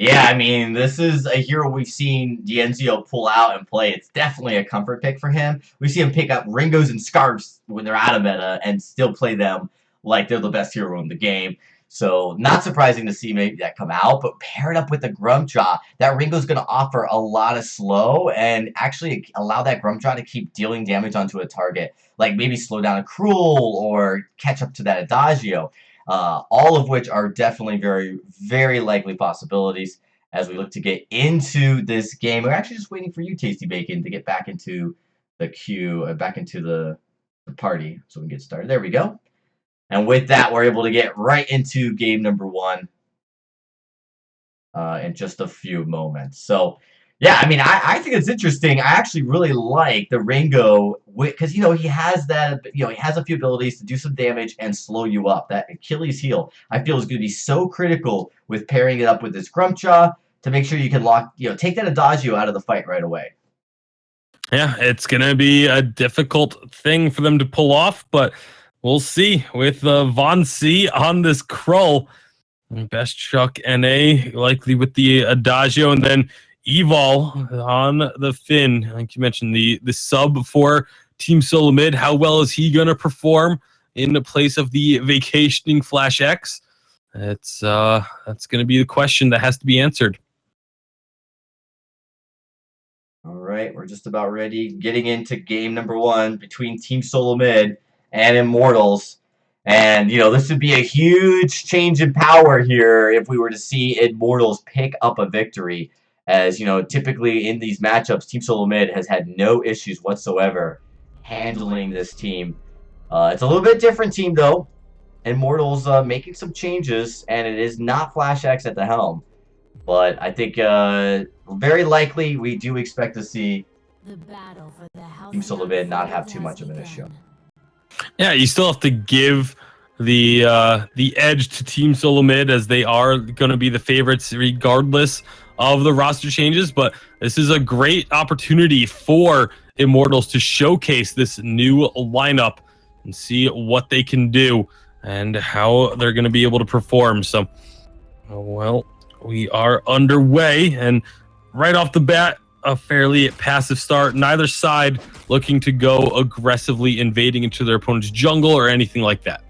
Yeah, I mean, this is a hero we've seen D'Enzio pull out and play. It's definitely a comfort pick for him. We see him pick up Ringos and Scarfs when they're out of meta and still play them like they're the best hero in the game. So not surprising to see maybe that come out, but paired up with the Grumpjaw, that Ringo's going to offer a lot of slow and actually allow that Grumpjaw to keep dealing damage onto a target, like maybe slow down a Cruel or catch up to that Adagio. All of which are definitely very, very likely possibilities as we look to get into this game. We're actually just waiting for you, Tasty Bacon, to get back into the queue, back into the party so we can get started. There we go. And with that, we're able to get right into game number 1 in just a few moments. So, yeah, I mean, I think it's interesting. I actually really like the Ringo because, he has that, he has a few abilities to do some damage and slow you up. That Achilles heel, I feel, is going to be so critical with pairing it up with this Grumpjaw to make sure you can take that Adagio out of the fight right away. Yeah, it's going to be a difficult thing for them to pull off, but we'll see with Von C on this Krull. Best Chuck NA, likely with the Adagio, and then Evol on the Finn. Like you mentioned, the sub for Team Solo Mid. How well is he going to perform in the place of the vacationing Flash X? That's going to be the question that has to be answered. All right, we're just about ready. Getting into game number 1 between Team Solo Mid and Immortals. And, this would be a huge change in power here if we were to see Immortals pick up a victory. As, typically in these matchups, Team Solo Mid has had no issues whatsoever handling this team. It's a little bit different team, though. Immortals making some changes, and it is not Flash X at the helm. But I think very likely we do expect to see Team Solo Mid not have too much of an issue. Yeah, you still have to give the edge to Team Solo Mid, as they are going to be the favorites regardless of the roster changes. But this is a great opportunity for Immortals to showcase this new lineup and see what they can do and how they're going to be able to perform. So, well, we are underway, and right off the bat, a fairly passive start. Neither side looking to go aggressively invading into their opponent's jungle or anything like that.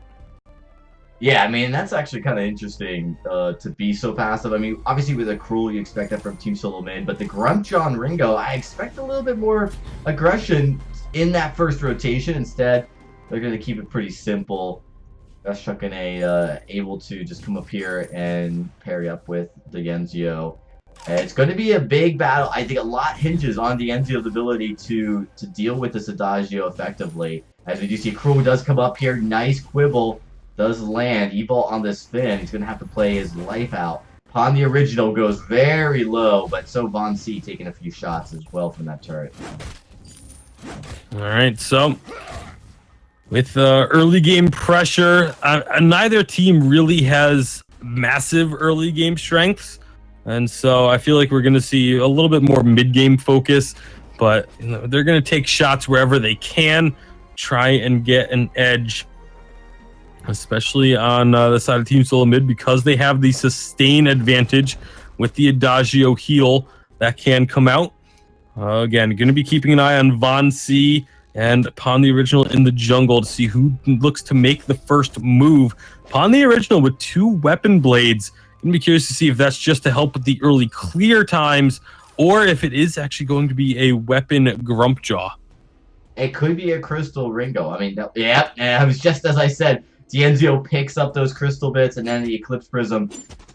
Yeah, I mean, that's actually kind of interesting to be so passive. I mean, obviously with a Cruel, you expect that from Team Solo Mid, but the Grumpjaw and Ringo, I expect a little bit more aggression in that first rotation. Instead, they're going to keep it pretty simple. Best Chuck and able to just come up here and parry up with D'Enzio. It's going to be a big battle. I think a lot hinges on D'Enzio's ability to deal with this Adagio effectively. As we do see, Cruel does come up here. Nice quibble. Does land. Evol on this spin. He's going to have to play his life out. Pawn the original goes very low, but so Von C taking a few shots as well from that turret. All right, so with early game pressure, neither team really has massive early game strengths. And so I feel like we're going to see a little bit more mid-game focus, but they're going to take shots wherever they can, try and get an edge, especially on the side of Team Solo Mid, because they have the sustain advantage with the Adagio heal that can come out. Again, going to be keeping an eye on Von C and Pawn the Original in the jungle to see who looks to make the first move. Pawn the Original with 2 weapon blades. I'm curious to see if that's just to help with the early clear times, or if it is actually going to be a weapon Grumpjaw. It could be a Crystal Ringo. I mean, yeah, it was just as I said. D'Enzio picks up those crystal bits and then the Eclipse Prism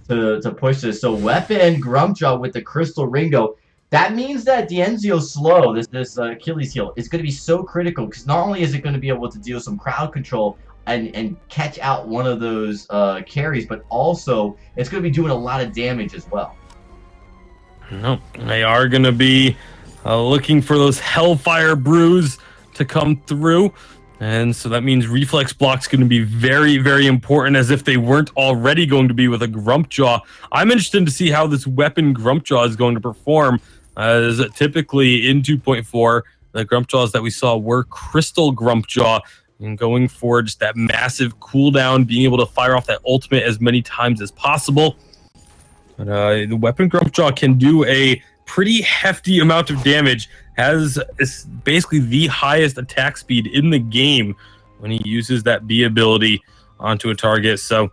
to push this. So weapon Grumpjaw with the Crystal Ringo. That means that D'Enzio's slow, this Achilles heel, is going to be so critical, because not only is it going to be able to deal some crowd control and catch out one of those carries, but also it's going to be doing a lot of damage as well. No, they are going to be looking for those Hellfire Brews to come through. And so that means reflex block's going to be very, very important, as if they weren't already going to be with a Grumpjaw. I'm interested to see how this weapon Grumpjaw is going to perform, as typically in 2.4, the Grumpjaws that we saw were Crystal Grumpjaw, and going for just that massive cooldown, being able to fire off that ultimate as many times as possible. But, the weapon Grumpjaw can do a pretty hefty amount of damage. Is basically the highest attack speed in the game when he uses that B ability onto a target. So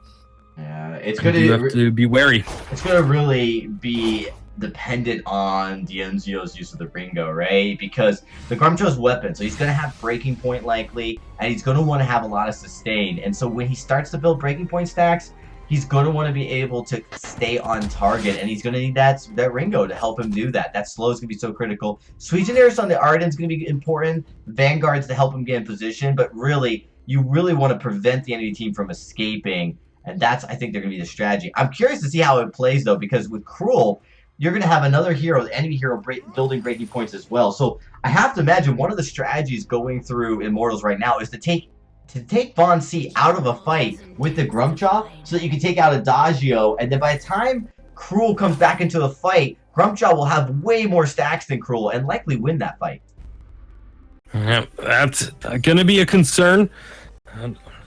yeah, it's you gonna have to be wary. It's gonna really be dependent on Dienzio's use of the Ringo, right? Because the Grumpjaw's weapon, so he's gonna have breaking point likely, and he's gonna want to have a lot of sustain. And so when he starts to build breaking point stacks, he's going to want to be able to stay on target, and he's going to need that Ringo to help him do that. That slow is going to be so critical. Sweetener's on the Arden is going to be important. Vanguard's to help him get in position, but really, you really want to prevent the enemy team from escaping, and that's, I think, they're going to be the strategy. I'm curious to see how it plays, though, because with Cruel, you're going to have another hero, the enemy hero, building breaking points as well. So I have to imagine one of the strategies going through Immortals right now is to take Von C out of a fight with the Grumpjaw so that you can take out Adagio, and then by the time Cruel comes back into the fight, Grumpjaw will have way more stacks than Cruel and likely win that fight. Yeah, that's going to be a concern.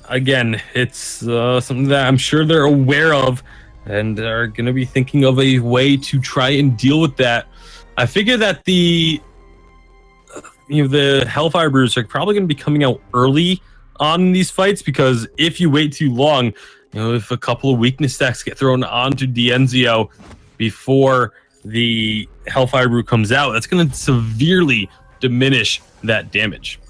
Again, it's something that I'm sure they're aware of and are going to be thinking of a way to try and deal with that. I figure that the Hellfire Brews are probably going to be coming out early on these fights, because if you wait too long, if a couple of weakness stacks get thrown onto Dienzio before the Hellfire Brew comes out, that's going to severely diminish that damage.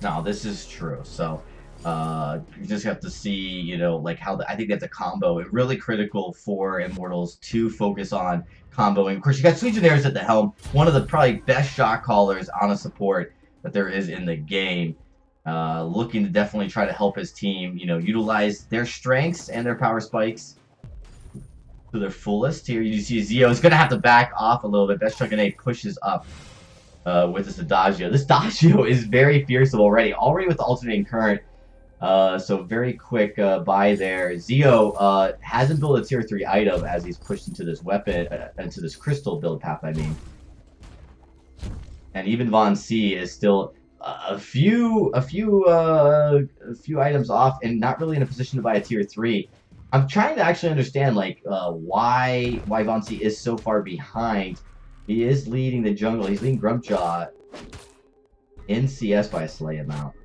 No, this is true. So you just have to see, like how I think that's a combo. It's really critical for Immortals to focus on comboing. Of course, you got Sweetener's at the helm, one of the probably best shot callers on a support that there is in the game. Looking to definitely try to help his team, utilize their strengths and their power spikes to their fullest. Here you see Zio is going to have to back off a little bit. Best Chuck and A pushes up with this Adagio. This Adagio is very fearsome already with the alternating current. So very quick buy there. Zio hasn't built a tier 3 item as he's pushed into this weapon, into this crystal build path, I mean. And even Von C is still a few items off and not really in a position to buy a tier 3. I'm trying to actually understand why Von C is so far behind. He is leading the jungle. He's leading Grumpjaw in CS by a slight amount.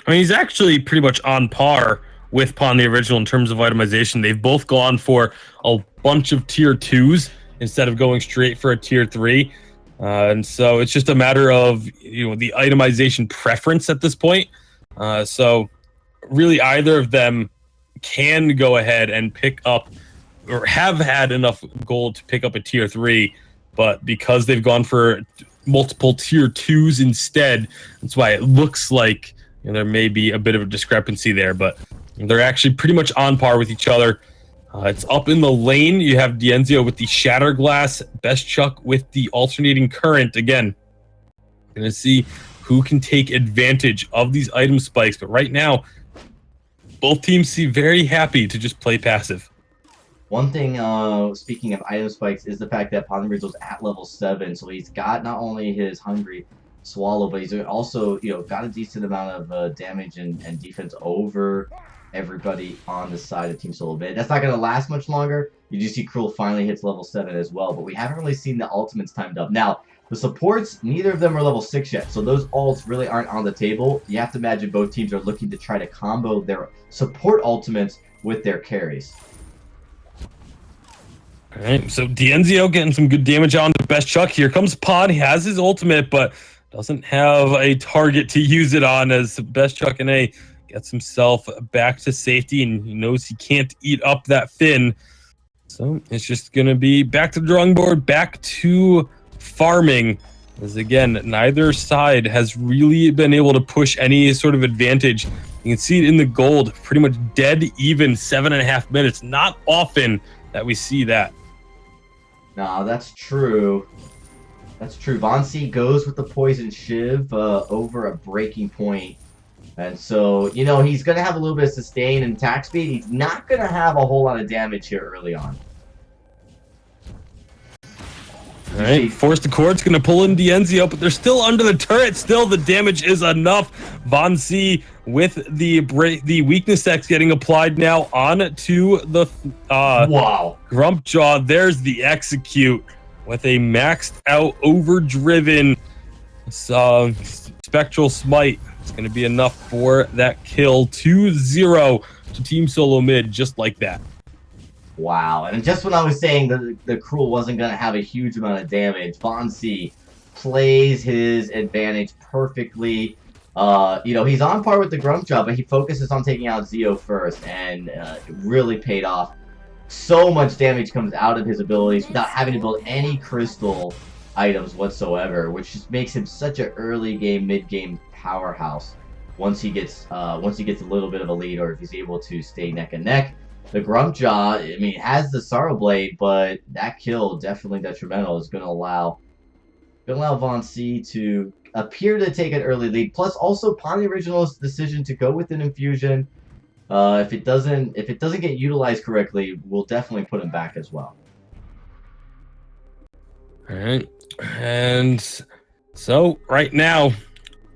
I mean, he's actually pretty much on par with Pawn the Original in terms of itemization. They've both gone for a bunch of tier 2s instead of going straight for a tier 3. And so it's just a matter of the itemization preference at this point. So really either of them can go ahead and pick up or have had enough gold to pick up a tier 3, but because they've gone for multiple tier 2s instead, that's why it looks like there may be a bit of a discrepancy there, but they're actually pretty much on par with each other. It's up in the lane. You have Dienzio with the Shatter Glass, Best Chuck with the Alternating Current. Again, going to see who can take advantage of these item spikes. But right now, both teams seem very happy to just play passive. One thing, speaking of item spikes, is the fact that Ponderizzo's at level 7, so he's got not only his Hungry Swallow, but he's also, got a decent amount of damage and defense over everybody on the side of Team Solo Bit. That's not going to last much longer. You do see Cruel finally hits level 7 as well, but we haven't really seen the ultimates timed up. Now, the supports, neither of them are level 6 yet, so those ults really aren't on the table. You have to imagine both teams are looking to try to combo their support ultimates with their carries. All right, so Dienzio getting some good damage on the Best Chuck. Here comes Pod. He has his ultimate, but doesn't have a target to use it on as Best Chuck and A gets himself back to safety, and he knows he can't eat up that Finn. So it's just going to be back to the drawing board, back to farming. As again, neither side has really been able to push any sort of advantage. You can see it in the gold, pretty much dead even 7.5 minutes. Not often that we see that. No, that's true. That's true. Von C goes with the Poison Shiv over a breaking point. And so, he's going to have a little bit of sustain and attack speed. He's not going to have a whole lot of damage here early on. All All right, force the court's going to pull in Dienzio, but they're still under the turret. Still, the damage is enough. Von C with the weakness X getting applied now onto the wow. Grump Jaw. There's the execute with a maxed out, overdriven Spectral Smite. It's going to be enough for that kill. 2-0 to Team Solo Mid, just like that. Wow, and just when I was saying that the Cruel wasn't going to have a huge amount of damage, Von C plays his advantage perfectly. He's on par with the Grump Jaw, but he focuses on taking out Zeo first, and it really paid off. So much damage comes out of his abilities without having to build any crystal items whatsoever, which just makes him such an early game, mid game powerhouse. Once he gets a little bit of a lead, or if he's able to stay neck and neck. The Grump Jaw, I mean, has the Sorrow Blade, but that kill definitely detrimental. Is going to allow Von C to appear to take an early lead. Plus, also Pawn the Original's decision to go with an infusion. If it doesn't get utilized correctly, we'll definitely put him back as well. All right, and so right now,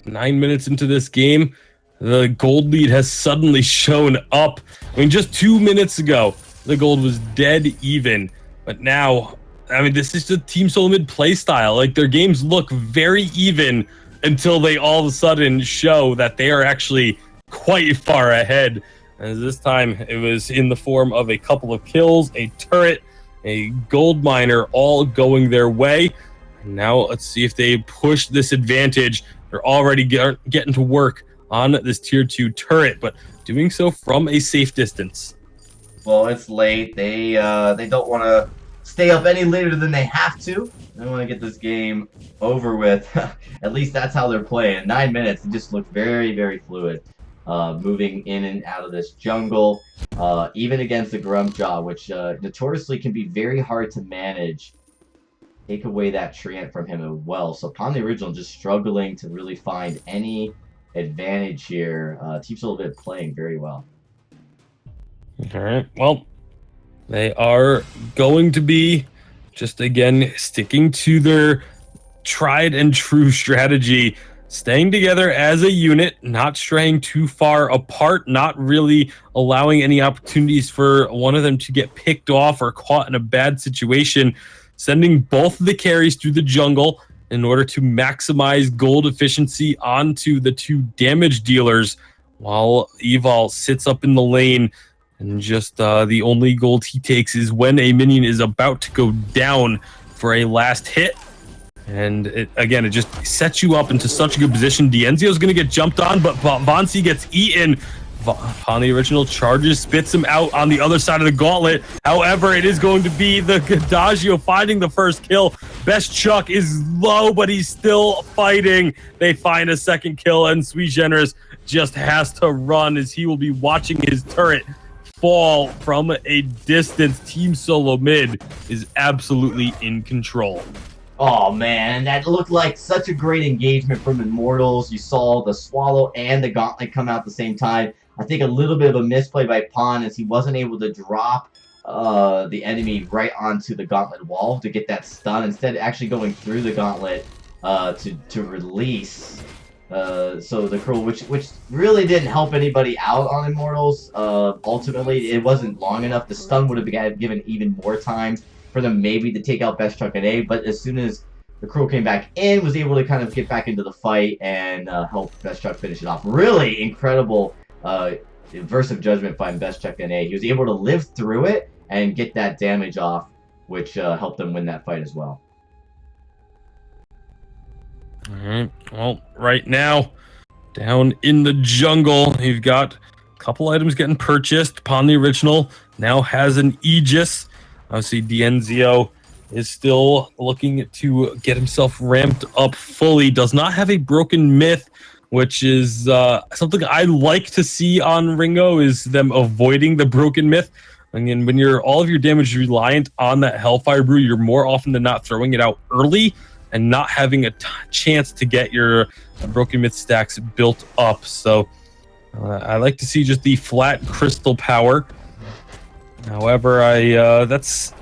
9 minutes into this game, the gold lead has suddenly shown up. I mean, just 2 minutes ago, the gold was dead even. But now, I mean, this is the Team Solo Mid play style. Like, their games look very even until they all of a sudden show that they are actually quite far ahead. As this time, it was in the form of a couple of kills, a turret, a gold miner, all going their way. And now, let's see if they push this advantage. They're already getting to work on this tier 2 turret, but doing so from a safe distance. Well, it's late. They don't want to stay up any later than they have to. They want to get this game over with. At least that's how they're playing. 9 minutes, it just looked very, very fluid. Moving in and out of this jungle, even against the Grump Jaw, which notoriously can be very hard to manage. Take away that treant from him as well. So Pawn the Original just struggling to really find any advantage here. Team Solo Mid playing very well. All right. Well, they are going to be just again sticking to their tried and true strategy, staying together as a unit, not straying too far apart, not really allowing any opportunities for one of them to get picked off or caught in a bad situation, sending both of the carries through the jungle in order to maximize gold efficiency onto the 2 damage dealers, while Evil sits up in the lane, and just the only gold he takes is when a minion is about to go down for a last hit. And it just sets you up into such a good position. Dienzio's going to get jumped on, but Von C gets eaten. Pawn the Original charges, spits him out on the other side of the gauntlet. However, it is going to be the Gadagio finding the first kill. Best Chuck is low, but he's still fighting. They find a second kill, and Sweet Generous just has to run as he will be watching his turret fall from a distance. Team Solo Mid is absolutely in control. Oh man, that looked like such a great engagement from Immortals. You saw the Swallow and the Gauntlet come out at the same time. I think a little bit of a misplay by Pawn as he wasn't able to drop the enemy right onto the Gauntlet wall to get that stun. Instead, actually going through the Gauntlet to release. So the Cruel, which really didn't help anybody out on Immortals. Ultimately, it wasn't long enough. The stun would have given even more time for them maybe to take out Best Chuck and A. But as soon as the Cruel came back in, was able to kind of get back into the fight and help Best Chuck finish it off. Really incredible Verse of Judgment by Best Chuck and A. He was able to live through it and get that damage off, which helped them win that fight as well. All right. Well, right now, down in the jungle, you've got a couple items getting purchased. Pawn the Original now has an Aegis. Obviously, Dienzio is still looking to get himself ramped up fully. Does not have a broken myth, which is something I like to see on Ringo, is them avoiding the broken myth. And when all of your damage is reliant on that Hellfire Brew, you're more often than not throwing it out early and not having a chance to get your broken myth stacks built up. So I like to see just the flat crystal power. However, that's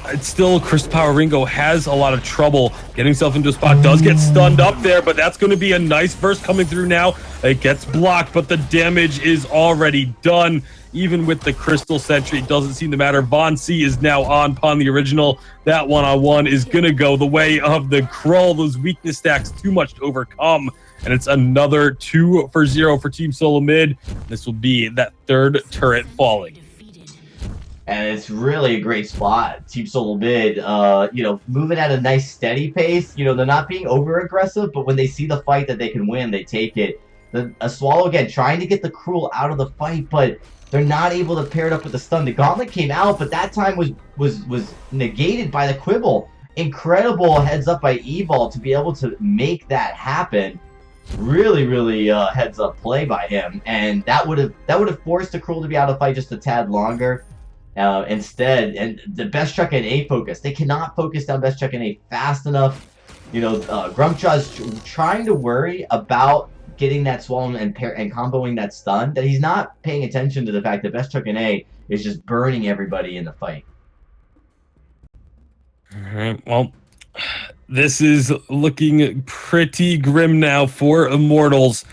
it's still Crystal Power Ringo has a lot of trouble getting himself into a spot. Does get stunned up there, but that's going to be a nice burst coming through now. It gets blocked, but the damage is already done. Even with the Crystal Sentry, it doesn't seem to matter. Von C is now on Pawn the original. That one-on-one is going to go the way of the Krull. Those weakness stacks too much to overcome. And it's another 2-0 for Team Solo Mid. This will be that third turret falling. And it's really a great spot. Team Solo Mid, moving at a nice steady pace. They're not being over aggressive, but when they see the fight that they can win, they take it. A Swallow again trying to get the Cruel out of the fight, but they're not able to pair it up with the stun. The Gauntlet came out, but that time was negated by the Quibble. Incredible heads up by Evil to be able to make that happen. Really heads up play by him, and that would have forced the Cruel to be out of fight just a tad longer. Instead, and the Best Chuck and A focus. They cannot focus down Best Chuck and A fast enough. Grumshaw's trying to worry about getting that Swallow and comboing that stun, that he's not paying attention to the fact that Best Chuck and A is just burning everybody in the fight. All right, well, this is looking pretty grim now for Immortals.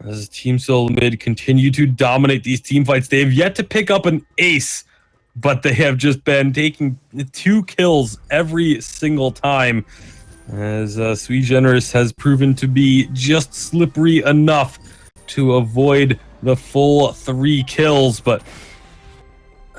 As Team Solo Mid continue to dominate these team fights, they have yet to pick up an ace, but they have just been taking 2 kills every single time. As Sweet Generous has proven to be just slippery enough to avoid the full 3 kills, but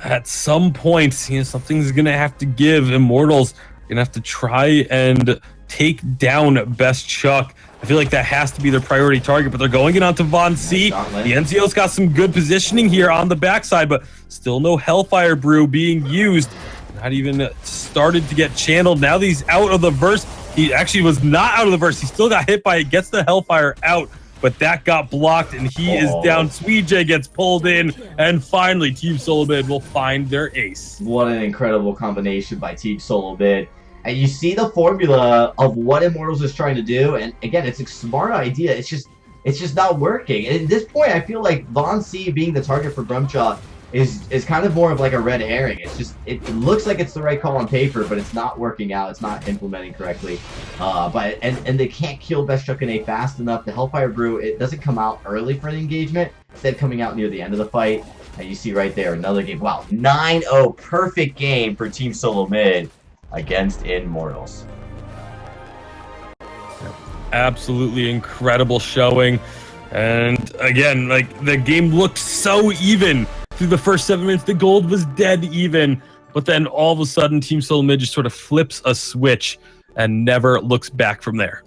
at some point, something's gonna have to give. Immortals gonna have to try and take down Best Chuck. I feel like that has to be their priority target, but they're going in onto Von C. The NCO's got some good positioning here on the backside, but still no Hellfire Brew being used. Not even started to get channeled. Now that he's out of the verse, he actually was not out of the verse. He still got hit by it, gets the Hellfire out, but that got blocked, and he is down. Sweet J gets pulled in, and finally Team Solo Mid will find their ace. What an incredible combination by Team Solo Mid. And you see the formula of what Immortals is trying to do, and again, it's a smart idea. It's just not working. And at this point, I feel like Von C being the target for Grumshaw is kind of more of like a red herring. It looks like it's the right call on paper, but it's not working out. It's not implementing correctly. And they can't kill Best Chuck and A fast enough. The Hellfire Brew, it doesn't come out early for the engagement, instead coming out near the end of the fight. And you see right there another game. Wow, 9-0, perfect game for Team Solo Mid against Immortals. Absolutely incredible showing. And again, like, the game looked so even through the first 7 minutes. The gold was dead even, but then all of a sudden Team Solo Mid just sort of flips a switch and never looks back from there.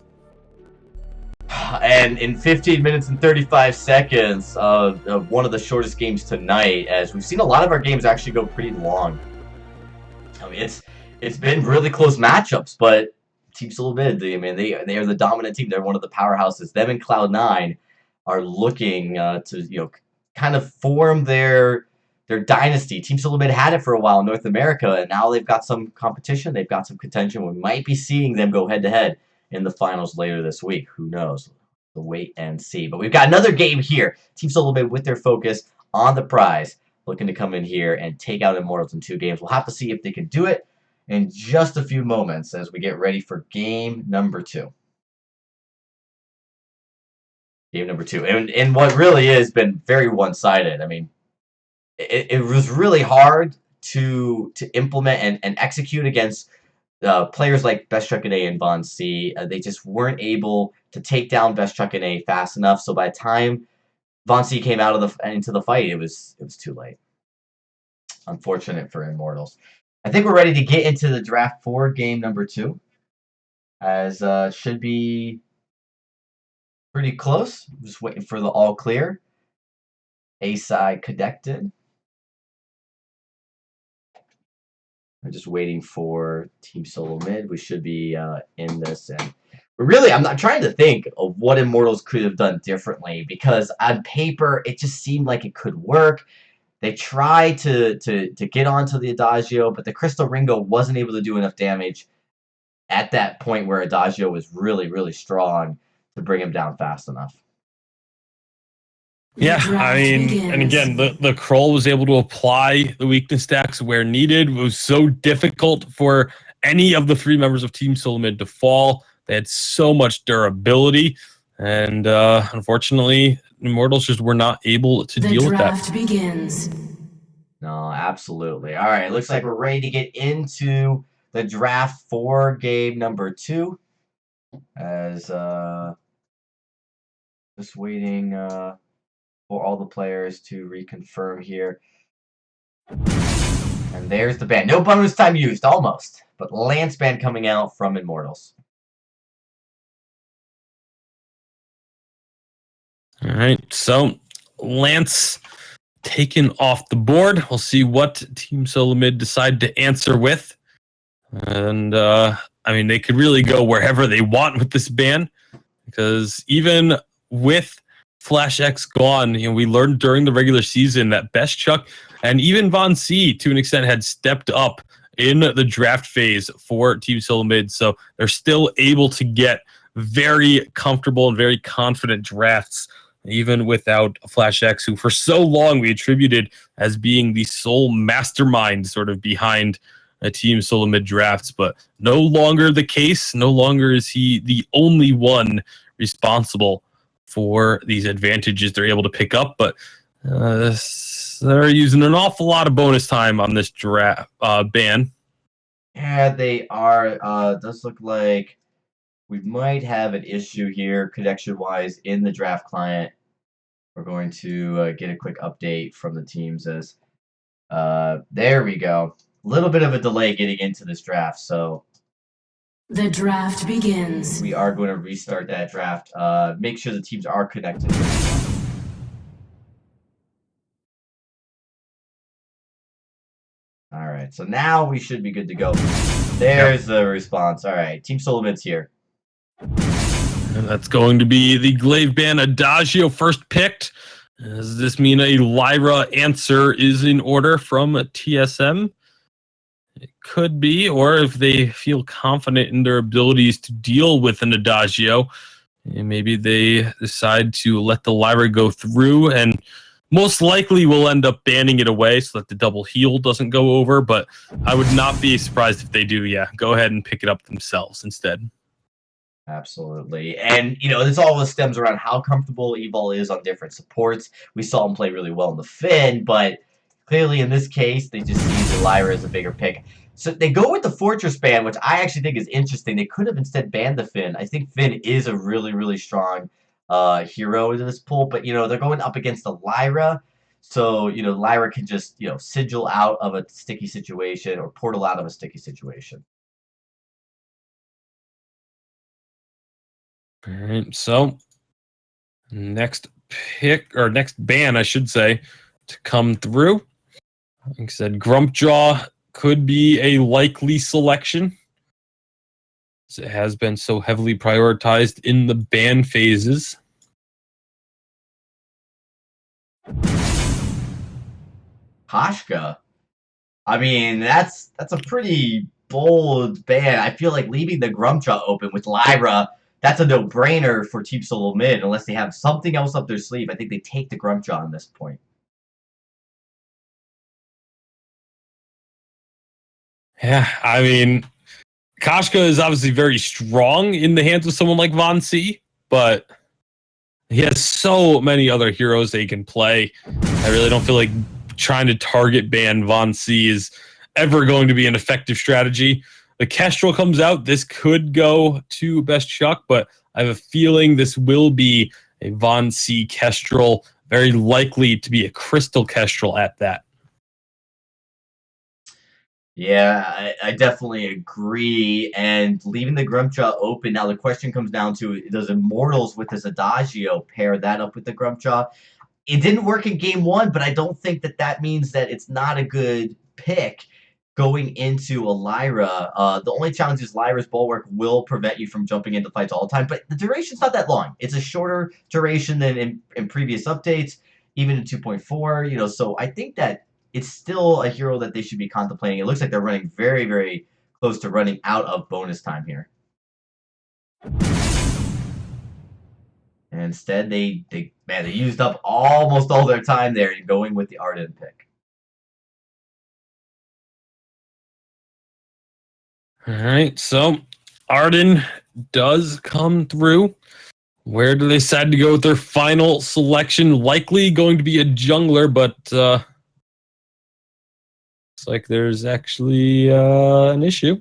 And in 15 minutes and 35 seconds, one of the shortest games tonight, as we've seen a lot of our games actually go pretty long. I mean, it's been really close matchups, but Team Solo Mid, they are the dominant team. They're one of the powerhouses. Them and Cloud9 are looking to kind of form their dynasty. Team Solo Mid had it for a while in North America, and now they've got some competition. They've got some contention. We might be seeing them go head to head in the finals later this week. Who knows? We'll wait and see. But we've got another game here. Team Solo Mid with their focus on the prize, looking to come in here and take out Immortals in 2 games. We'll have to see if they can do it in just a few moments as we get ready for game number 2. Game number 2. And what really has been very one-sided. I mean, it was really hard to implement and execute against players like Best Chuck and A and Von C. They just weren't able to take down Best Chuck and A fast enough. So by the time Von C came out of into the fight, it was too late. Unfortunate for Immortals. I think we're ready to get into the draft for game number 2, as should be pretty close. Just waiting for the all clear. A side connected. We're just waiting for Team Solo Mid. We should be in this, and I'm not trying to think of what Immortals could have done differently, because on paper it just seemed like it could work. They tried to get onto the Adagio, but the Crystal Ringo wasn't able to do enough damage at that point where Adagio was really strong to bring him down fast enough. Yeah, I mean, and again, the Kroll was able to apply the weakness stacks where needed. It was so difficult for any of the three members of Team Solomid to fall. They had so much durability, and unfortunately, Immortals just were not able to deal with that. The draft begins. No, absolutely. All right, looks like we're ready to get into the draft for game number 2. As just waiting for all the players to reconfirm here. And there's the ban. No bonus time used, almost. But Lance ban coming out from Immortals. All right, so Lance taken off the board. We'll see what Team Solomid decide to answer with. And I mean, they could really go wherever they want with this ban, because even with Flash X gone, we learned during the regular season that Best Chuck and even Von C to an extent had stepped up in the draft phase for Team Solomid. So they're still able to get very comfortable and very confident drafts, even without Flash X, who for so long we attributed as being the sole mastermind sort of behind a Team Solomid drafts, but no longer the case. No longer is he the only one responsible for these advantages they're able to pick up, but they're using an awful lot of bonus time on this draft ban. Yeah, they are. Does look like we might have an issue here connection-wise in the draft client. We're going to get a quick update from the teams as there we go. A little bit of a delay getting into this draft, so the draft begins. We are going to restart that draft. Make sure the teams are connected. All right, so now we should be good to go. There's the response. All right, Team Solomid's here. And that's going to be the Glaive Ban Adagio first picked. Does this mean a Lyra answer is in order from a TSM? It could be, or if they feel confident in their abilities to deal with an Adagio, maybe they decide to let the Lyra go through, and most likely will end up banning it away so that the double heal doesn't go over, but I would not be surprised if they do, go ahead and pick it up themselves instead. Absolutely. And, this all stems around how comfortable Evil is on different supports. We saw him play really well in the Finn, but clearly in this case, they just see the Lyra as a bigger pick. So they go with the Fortress ban, which I actually think is interesting. They could have instead banned the Finn. I think Finn is a really, really strong hero in this pool, but, they're going up against the Lyra. So, Lyra can just, sigil out of a sticky situation or portal out of a sticky situation. All right, so next pick, or next ban, I should say, to come through. Like I said, Grumpjaw could be a likely selection, as it has been so heavily prioritized in the ban phases. Koshka. I mean, that's a pretty bold ban. I feel like leaving the Grumpjaw open with Lyra, that's a no-brainer for Team Solomid, unless they have something else up their sleeve. I think they take the Grumpjaw on this point. Yeah, I mean, Koshka is obviously very strong in the hands of someone like Von C, but he has so many other heroes they can play. I really don't feel like trying to target ban Von C is ever going to be an effective strategy. The Kestrel comes out. This could go to Best Chuck, but I have a feeling this will be a Von C Kestrel, very likely to be a Crystal Kestrel at that. Yeah, I definitely agree. And leaving the Grumpjaw open, now the question comes down to, does Immortals with this Adagio pair that up with the Grumpjaw? It didn't work in game 1, but I don't think that means that it's not a good pick going into a Lyra. The only challenge is Lyra's Bulwark will prevent you from jumping into fights all the time, but the duration's not that long. It's a shorter duration than in previous updates, even in 2.4, so I think that it's still a hero that they should be contemplating. It looks like they're running very, very close to running out of bonus time here. And instead, they used up almost all their time there in going with the Arden pick. All right, so Arden does come through. Where do they decide to go with their final selection? Likely going to be a jungler, but it's like there's actually an issue.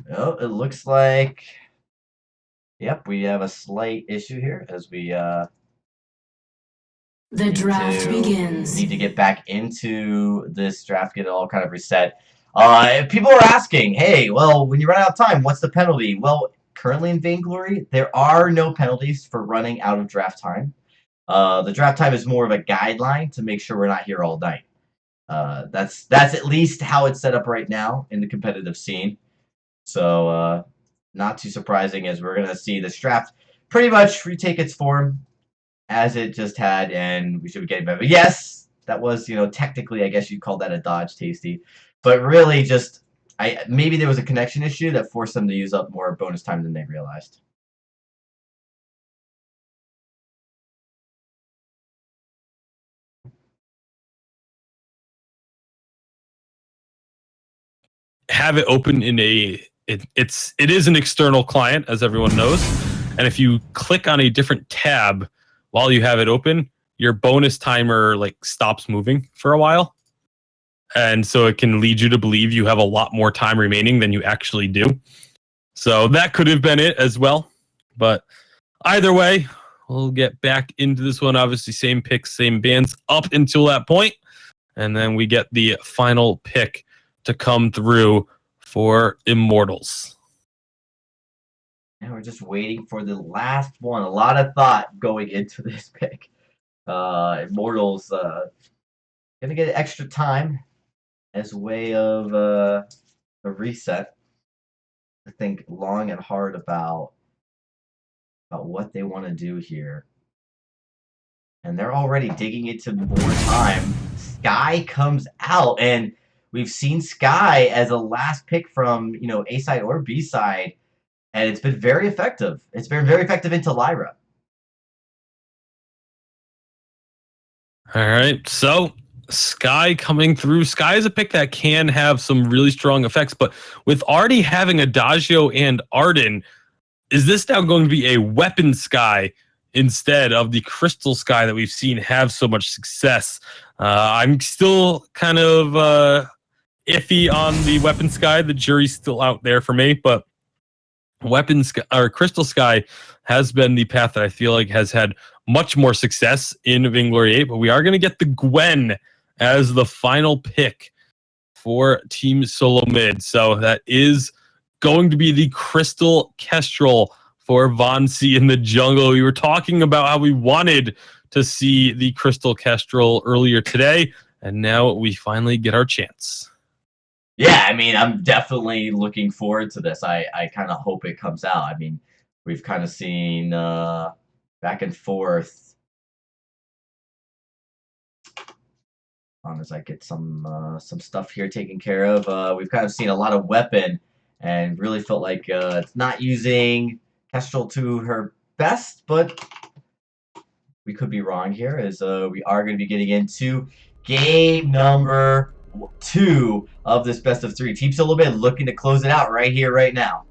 Well, it looks like, yep, we have a slight issue here as we The draft begins. need to get back into this draft, get it all kind of reset. People are asking, hey, well, when you run out of time, what's the penalty? Well, currently in Vainglory, there are no penalties for running out of draft time. The draft time is more of a guideline to make sure we're not here all night. That's at least how it's set up right now in the competitive scene. So not too surprising, as we're going to see this draft pretty much retake its form as it just had, and we should be getting better. But yes, that was, technically, I guess you'd call that a dodge, Tasty. But really just, maybe there was a connection issue that forced them to use up more bonus time than they realized. Have it open in it is an external client, as everyone knows. And if you click on a different tab while you have it open, your bonus timer stops moving for a while. And so it can lead you to believe you have a lot more time remaining than you actually do. So that could have been it as well. But either way, we'll get back into this one. Obviously, same picks, same bands up until that point. And then we get the final pick to come through for Immortals. And we're just waiting for the last one. A lot of thought going into this pick. Immortals gonna get extra time as a way of a reset. To think long and hard about what they want to do here. And they're already digging into more time. Sky comes out, and we've seen Sky as a last pick from, A side or B side, and it's been very effective. It's been very effective into Lyra. All right, so Sky coming through. Sky is a pick that can have some really strong effects, but with already having Adagio and Arden, is this now going to be a weapon Sky instead of the Crystal Sky that we've seen have so much success? I'm still kind of iffy on the weapon Sky. The jury's still out there for me, but weapon Sky, or Crystal Sky, has been the path that I feel like has had much more success in Vainglory 8, but we are going to get the Gwen as the final pick for Team Solo Mid. So that is going to be the Crystal Kestrel for Vonsi in the jungle. We were talking about how we wanted to see the Crystal Kestrel earlier today, and now we finally get our chance. Yeah, I mean, I'm definitely looking forward to this. I kind of hope it comes out. I mean, we've kind of seen back and forth as I get some stuff here taken care of. We've kind of seen a lot of weapon, and really felt like it's not using Kestrel to her best, but we could be wrong here, as we are going to be getting into game number 2 of this best of 3. Team Solo Mid looking to close it out right here, right now.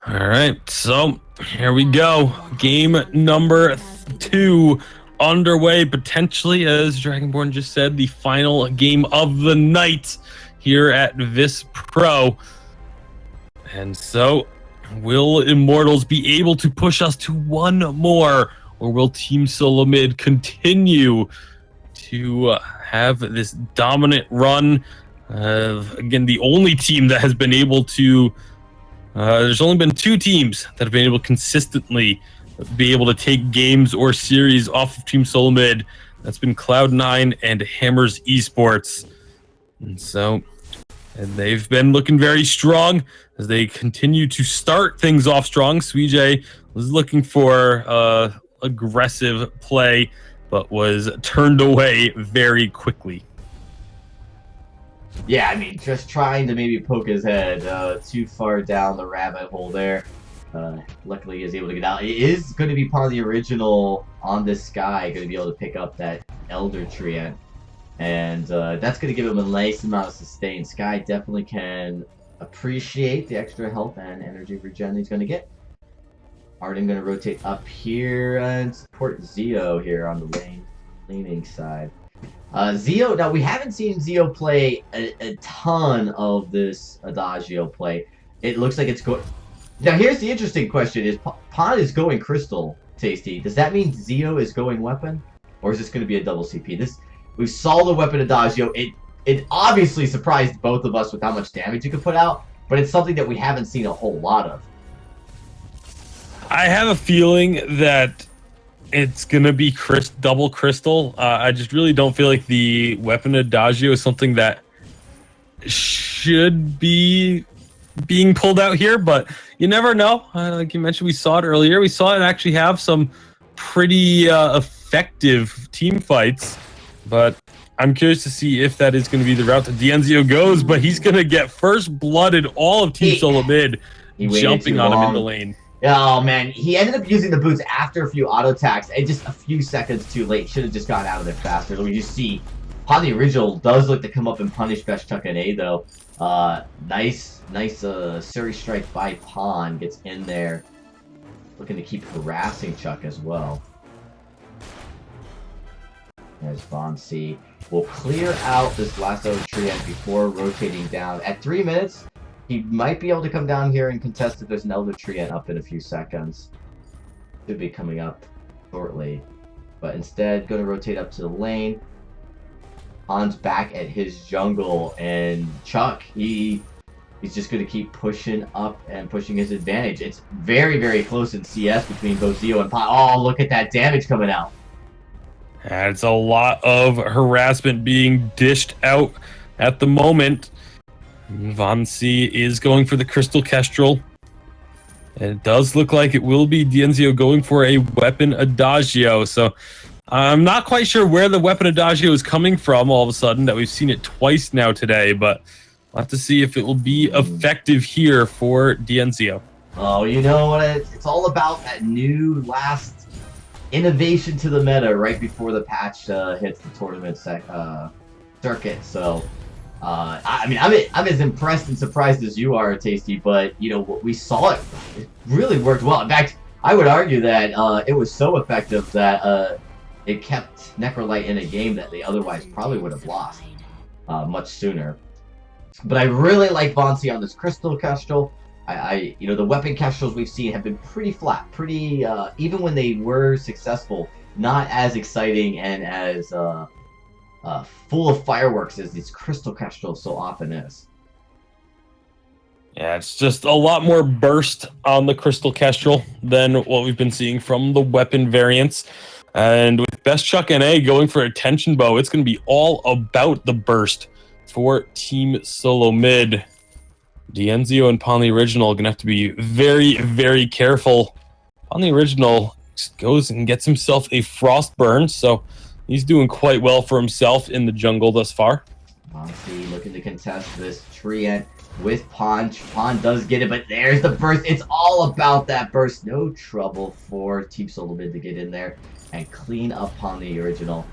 All right, so here we go. Game number 2 underway, potentially, as Dragonborn just said, the final game of the night here at VISPRO. And so, will Immortals be able to push us to one more, or will Team Solo Mid continue to have this dominant run? Again, the only team that has been able to there's only been 2 teams that have been able to consistently be able to take games or series off of Team Solo Mid. That's been Cloud9 and Hammers Esports. And so they've been looking very strong as they continue to start things off strong. Suijay was looking for aggressive play, but was turned away very quickly. Yeah, I mean, just trying to maybe poke his head too far down the rabbit hole there. Luckily, he is able to get out. It is going to be part of the original on this Sky, going to be able to pick up that Elder Treant. And that's going to give him a nice amount of sustain. Sky definitely can appreciate the extra health and energy regen he's going to get. Arden going to rotate up here and support Zeo here on the laning side. Zeo, now we haven't seen Zeo play a ton of this Adagio play. It looks like it's going... Now here's the interesting question, is Pond is going Crystal, Tasty. Does that mean Zeo is going Weapon? Or is this going to be a double CP? We saw the Weapon Adagio. It obviously surprised both of us with how much damage you could put out, but it's something that we haven't seen a whole lot of. I have a feeling that it's going to be double Crystal. I just really don't feel like the Weapon Adagio is something that should be being pulled out here, but you never know. Like you mentioned, we saw it earlier. We saw it actually have some pretty effective team fights, but I'm curious to see if that is going to be the route that Dienzio goes, but he's going to get first blooded all of Team Solo Mid, jumping on him in the lane. Oh man, he ended up using the boots after a few auto attacks and just a few seconds too late. Should have just gotten out of there faster. We just see how the original does look to come up and punish Best Chuck and A though. Nice Suri strike by Pond gets in there, looking to keep harassing Chuck as well. There's Von C. Will clear out this last Elder Treant before rotating down. At 3 minutes, he might be able to come down here and contest if there's an Elder Treant up in a few seconds. Should be coming up shortly. But instead, going to rotate up to the lane. Han's back at his jungle, and Chuck, he's just going to keep pushing up and pushing his advantage. It's very, very close in CS between both Zeo and Pond. Oh, look at that damage coming out. And it's a lot of harassment being dished out at the moment. Von C is going for the Crystal Kestrel. And it does look like it will be Dienzio going for a Weapon Adagio. So I'm not quite sure where the Weapon Adagio is coming from all of a sudden, that we've seen it twice now today, but we'll have to see if it will be effective here for Dienzio. Oh, you know what? It's all about that new last innovation to the meta right before the patch hits the tournament circuit. So, I mean, I'm as impressed and surprised as you are, Tasty. But you know, what we saw, it really worked well. In fact, I would argue that it was so effective that it kept Necrolite in a game that they otherwise probably would have lost much sooner. But I really like Von C on this Crystal Kestrel. You know, the weapon kestrels we've seen have been pretty flat, pretty, even when they were successful, not as exciting and as full of fireworks as these Crystal Kestrels so often is. Yeah, it's just a lot more burst on the Crystal Kestrel than what we've been seeing from the weapon variants. And with Best Chuck NA going for a tension bow, it's going to be all about the burst for Team Solo Mid. Dienzio and Pond the Original are going to have to be very, very careful. Pond the Original goes and gets himself a Frostburn, so he's doing quite well for himself in the jungle thus far. Monty looking to contest this Treant with Pond. Pond does get it, but there's the burst. It's all about that burst. No trouble for Team Solo Mid to get in there and clean up Pond the Original.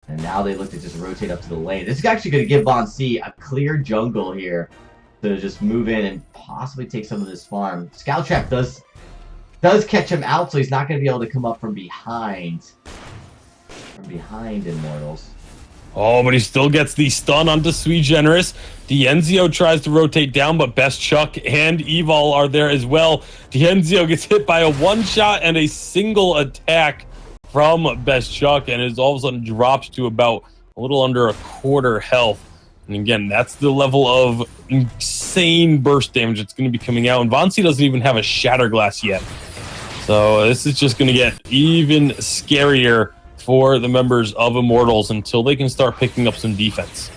And now they look to just rotate up to the lane. This is actually going to give Von C a clear jungle here to just move in and possibly take some of this farm. Scout Trap does catch him out, so he's not going to be able to come up from behind. Immortals. Oh, but he still gets the stun onto Sweet Generous. Dienzio tries to rotate down, but Best Chuck and Evol are there as well. Dienzio gets hit by a one-shot and a single attack from Best Chuck, and is all of a sudden drops to about a little under a quarter health. And again, that's the level of insane burst damage that's going to be coming out. And Von C doesn't even have a Shatter Glass yet. So this is just going to get even scarier for the members of Immortals until they can start picking up some defense.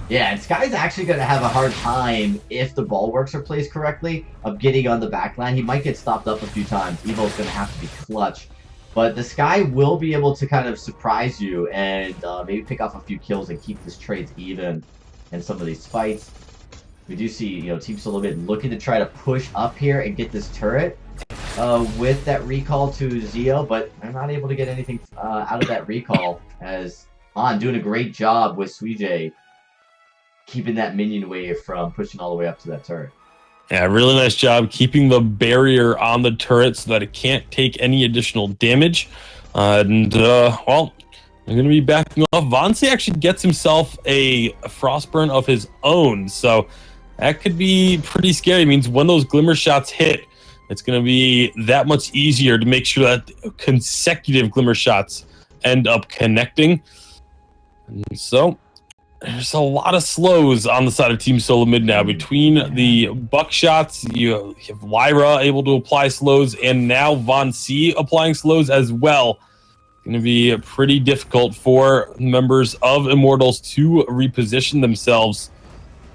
Yeah, and Sky's actually going to have a hard time, if the bulwarks are placed correctly, of getting on the backline. He might get stopped up a few times. Evil's going to have to be clutch. But the Sky will be able to kind of surprise you and maybe pick off a few kills and keep this trades even in some of these fights. We do see, Team Solo Mid looking to try to push up here and get this turret with that recall to Zio, but they're not able to get anything out of that recall, as Han doing a great job with Suijay keeping that minion wave from pushing all the way up to that turret. Yeah, really nice job keeping the barrier on the turret so that it can't take any additional damage. Well, I'm going to be backing off. Vonsy actually gets himself a Frostburn of his own, so that could be pretty scary. It means when those glimmer shots hit, it's going to be that much easier to make sure that consecutive glimmer shots end up connecting. And so there's a lot of slows on the side of Team Solo Mid now. Between the buckshots, you have Lyra able to apply slows, and now Von C applying slows as well. Going to be pretty difficult for members of Immortals to reposition themselves.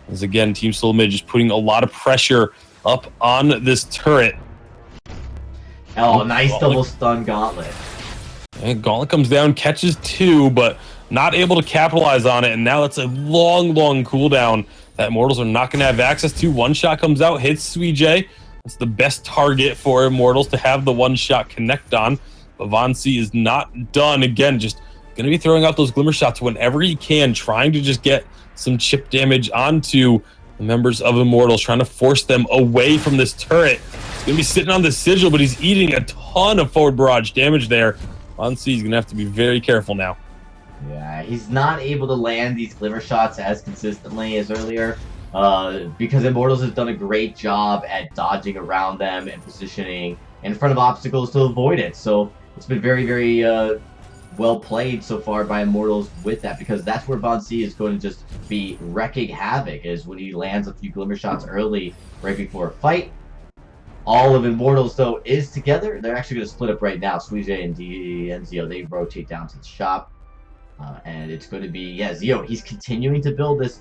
As again, Team Solo Mid just putting a lot of pressure up on this turret. Oh, nice double stun gauntlet. And Gauntlet comes down, catches 2, but not able to capitalize on it, and now it's a long cooldown that Immortals are not going to have access to. One shot comes out, hits Suijay. That's the best target for Immortals to have the one shot connect on. But Von C is not done. Again, just going to be throwing out those glimmer shots whenever he can, trying to just get some chip damage onto the members of Immortals, trying to force them away from this turret. He's going to be sitting on the sigil, but he's eating a ton of forward barrage damage there. Von C is going to have to be very careful now. Yeah, he's not able to land these glimmer shots as consistently as earlier because Immortals has done a great job at dodging around them and positioning in front of obstacles to avoid it. So it's been very well played so far by Immortals with that, because that's where Von C is going to just be wrecking havoc, is when he lands a few glimmer shots early right before a fight. All of Immortals, though, is together. They're actually going to split up right now. Suijay and Zio, they rotate down to the shop. And it's going to be, Zio, he's continuing to build this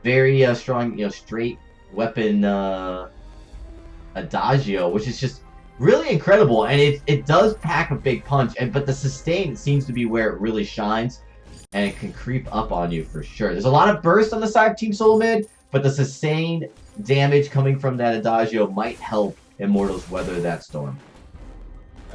very strong, straight weapon Adagio, which is just really incredible. And it does pack a big punch, but the sustain seems to be where it really shines, and it can creep up on you for sure. There's a lot of burst on the side of Team Solo Mid, but the sustained damage coming from that Adagio might help Immortals weather that storm.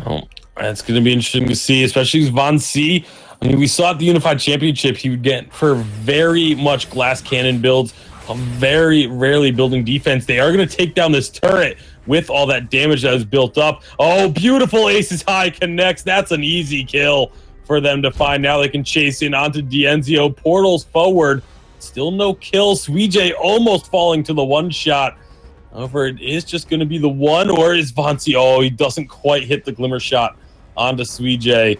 Oh, that's going to be interesting to see, especially with Von C. I mean, we saw at the Unified Championship, he would get for very much glass cannon builds, very rarely building defense. They are going to take down this turret with all that damage that was built up. Oh, beautiful Aces High connects. That's an easy kill for them to find. Now they can chase in onto Dienzio. Portals forward. Still no kill. Suijay almost falling to the one shot. However, it is just going to be the one, or is Vonsi? Oh, he doesn't quite hit the glimmer shot onto Suijay.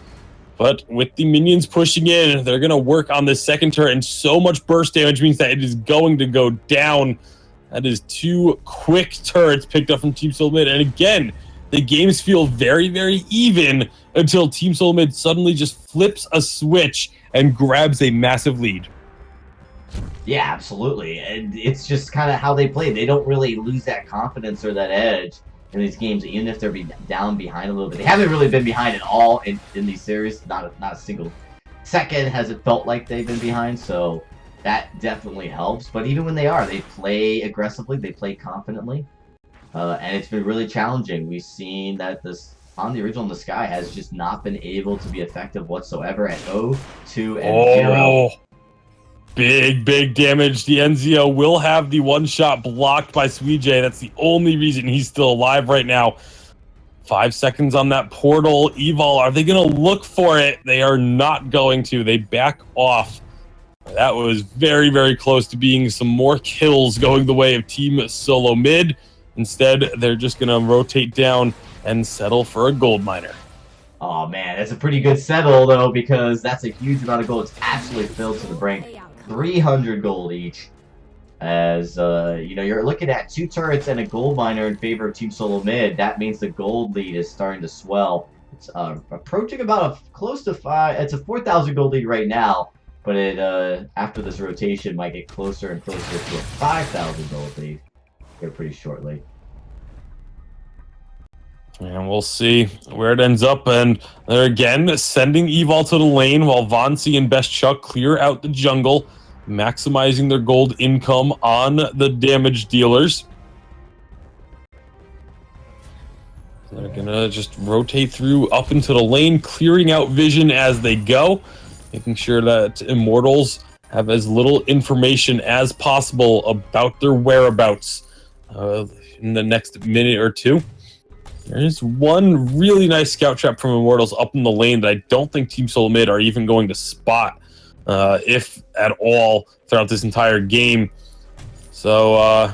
But with the minions pushing in, they're going to work on this second turret, and so much burst damage means that it is going to go down. That is 2 quick turrets picked up from Team Solo Mid. And again, the games feel very even until Team Solo Mid suddenly just flips a switch and grabs a massive lead. Yeah, absolutely. And it's just kind of how they play. They don't really lose that confidence or that edge in these games, even if they're down behind a little bit. They haven't really been behind at all in these series. Not a single second has it felt like they've been behind, so that definitely helps. But even when they play aggressively, they play confidently, and it's been really challenging. We've seen that this on the original in the Sky has just not been able to be effective whatsoever at 0, 2, and 0. Big damage. Dienzio will have the one shot blocked by Suijay. That's the only reason he's still alive right now. 5 seconds on that portal. Evol, are they going to look for it? They are not going to. They back off. That was very close to being some more kills going the way of Team Solo Mid. Instead, they're just going to rotate down and settle for a gold miner. Oh man, that's a pretty good settle though, because that's a huge amount of gold. It's absolutely filled to the brink. 300 gold each. As you're looking at 2 turrets and a gold miner in favor of Team Solo Mid. That means the gold lead is starting to swell. It's approaching about close to 5. It's a 4,000 gold lead right now, but it after this rotation might get closer and closer to a 5,000 gold lead here pretty shortly. And we'll see where it ends up. And they're again sending Evol to the lane while Vonsi and Best Chuck clear out the jungle. maximizing their gold income on the damage dealers. They're gonna just rotate through up into the lane, clearing out vision as they go, making sure that Immortals have as little information as possible about their whereabouts in the next minute or two. There's one really nice scout trap from Immortals up in the lane that I don't think Team Solo Mid are even going to spot, if at all, throughout this entire game. So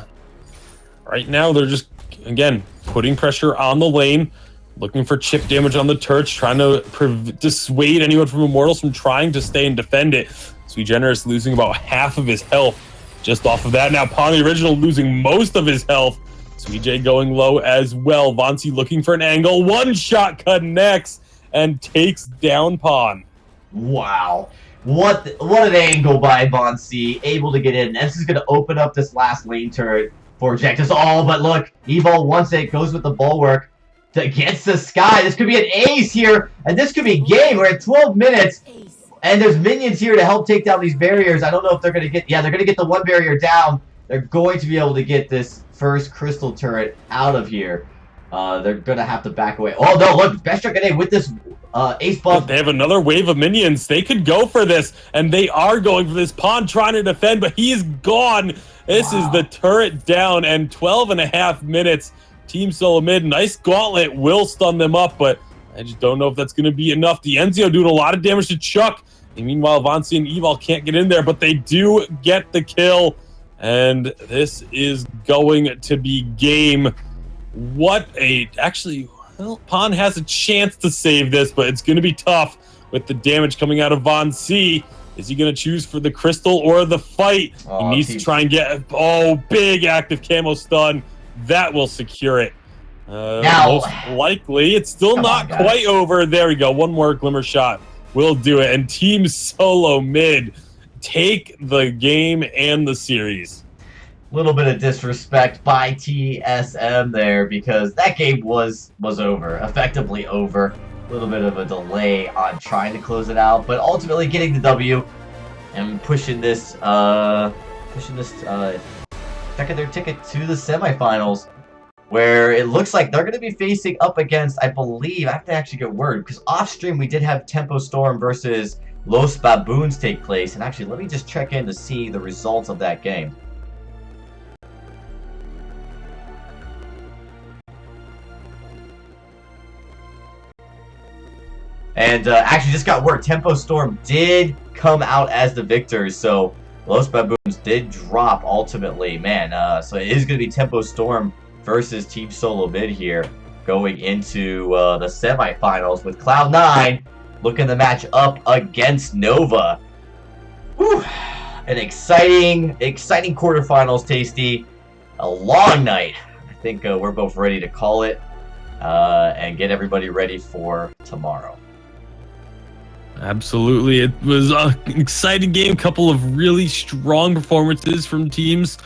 right now they're just, again, putting pressure on the lane, looking for chip damage on the turret, trying to dissuade anyone from Immortals from trying to stay and defend it. Sui Generous losing about half of his health just off of that. Now Pawn the Original losing most of his health. Sui J going low as well. Vonsi looking for an angle. One shot connects and takes down Pawn. Wow. What an angle by Vonsi, able to get in. This is going to open up this last lane turret for Objectives. Oh, but look, Evo once it goes with the bulwark against the sky. This could be an ace here, and this could be game. We're at 12 minutes, and there's minions here to help take down these barriers. I don't know if they're going to get... Yeah, they're going to get the one barrier down. They're going to be able to get this first crystal turret out of here. They're going to have to back away. Oh, no, look, Best Grenade with this ace buff. They have another wave of minions. They could go for this, and they are going for this. Pawn trying to defend, but he's gone. This is the turret down, and 12.5 minutes. Team Solo Mid, nice gauntlet, will stun them up, but I just don't know if that's going to be enough. The Enzio doing a lot of damage to Chuck, and meanwhile, Vonsi and Evil can't get in there, but they do get the kill, and this is going to be game. Actually, well, Pawn has a chance to save this, but it's going to be tough with the damage coming out of Vonsi. Is he going to choose for the crystal or the fight? He needs to try and get... Oh, big active camo stun. That will secure it. Most likely. It's still not quite over. There we go. One more glimmer shot will do it. And Team Solo Mid take the game and the series. Little bit of disrespect by TSM there, because that game was over. Effectively over. A little bit of a delay on trying to close it out, but ultimately getting the W and pushing this checking their ticket to the semifinals, where it looks like they're going to be facing up against, I believe, I have to actually get word, because off stream we did have Tempo Storm versus Los Baboons take place, and actually let me just check in to see the results of that game. And actually just got word, Tempo Storm did come out as the victors, so Los Baboons did drop ultimately. Man, so it is going to be Tempo Storm versus Team Solo Mid here going into the semifinals, with Cloud9 looking to match up against Nova. Whew. An exciting quarterfinals, Tasty. A long night. I think we're both ready to call it and get everybody ready for tomorrow. Absolutely. It was an exciting game. Couple of really strong performances from teams.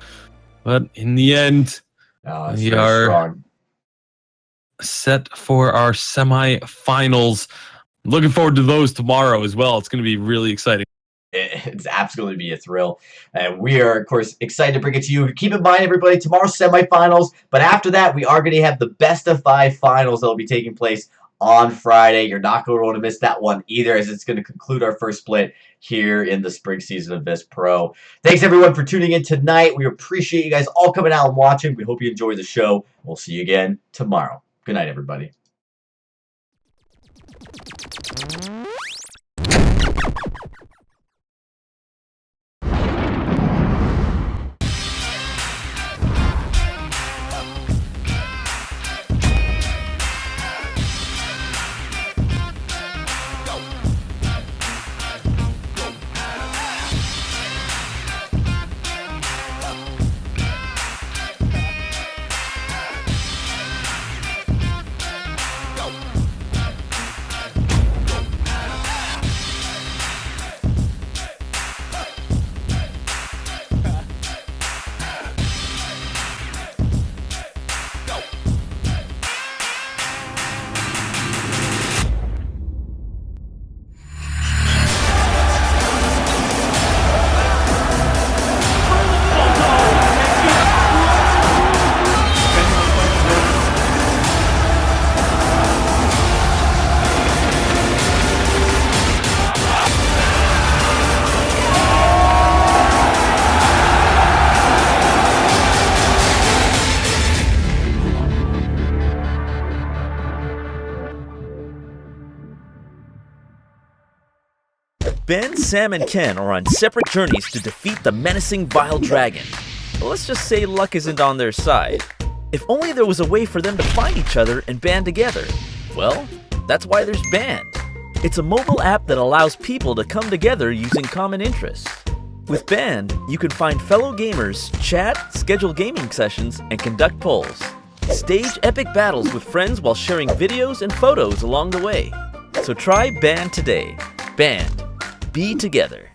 But in the end, we are set for our semi-finals. Looking forward to those tomorrow as well. It's going to be really exciting. It's absolutely be a thrill. And we are, of course, excited to bring it to you. Keep in mind, everybody, tomorrow's semifinals. But after that, we are going to have the best-of-5 finals that will be taking place on Friday. You're not going to want to miss that one either, as it's going to conclude our first split here in the spring season of VISPRO. Thanks, everyone, for tuning in tonight. We appreciate you guys all coming out and watching. We hope you enjoy the show. We'll see you again tomorrow. Good night, everybody. Ben, Sam, and Ken are on separate journeys to defeat the menacing Vile Dragon. But let's just say luck isn't on their side. If only there was a way for them to find each other and band together. Well, that's why there's Band. It's a mobile app that allows people to come together using common interests. With Band, you can find fellow gamers, chat, schedule gaming sessions, and conduct polls. Stage epic battles with friends while sharing videos and photos along the way. So try Band today. Band. Be together.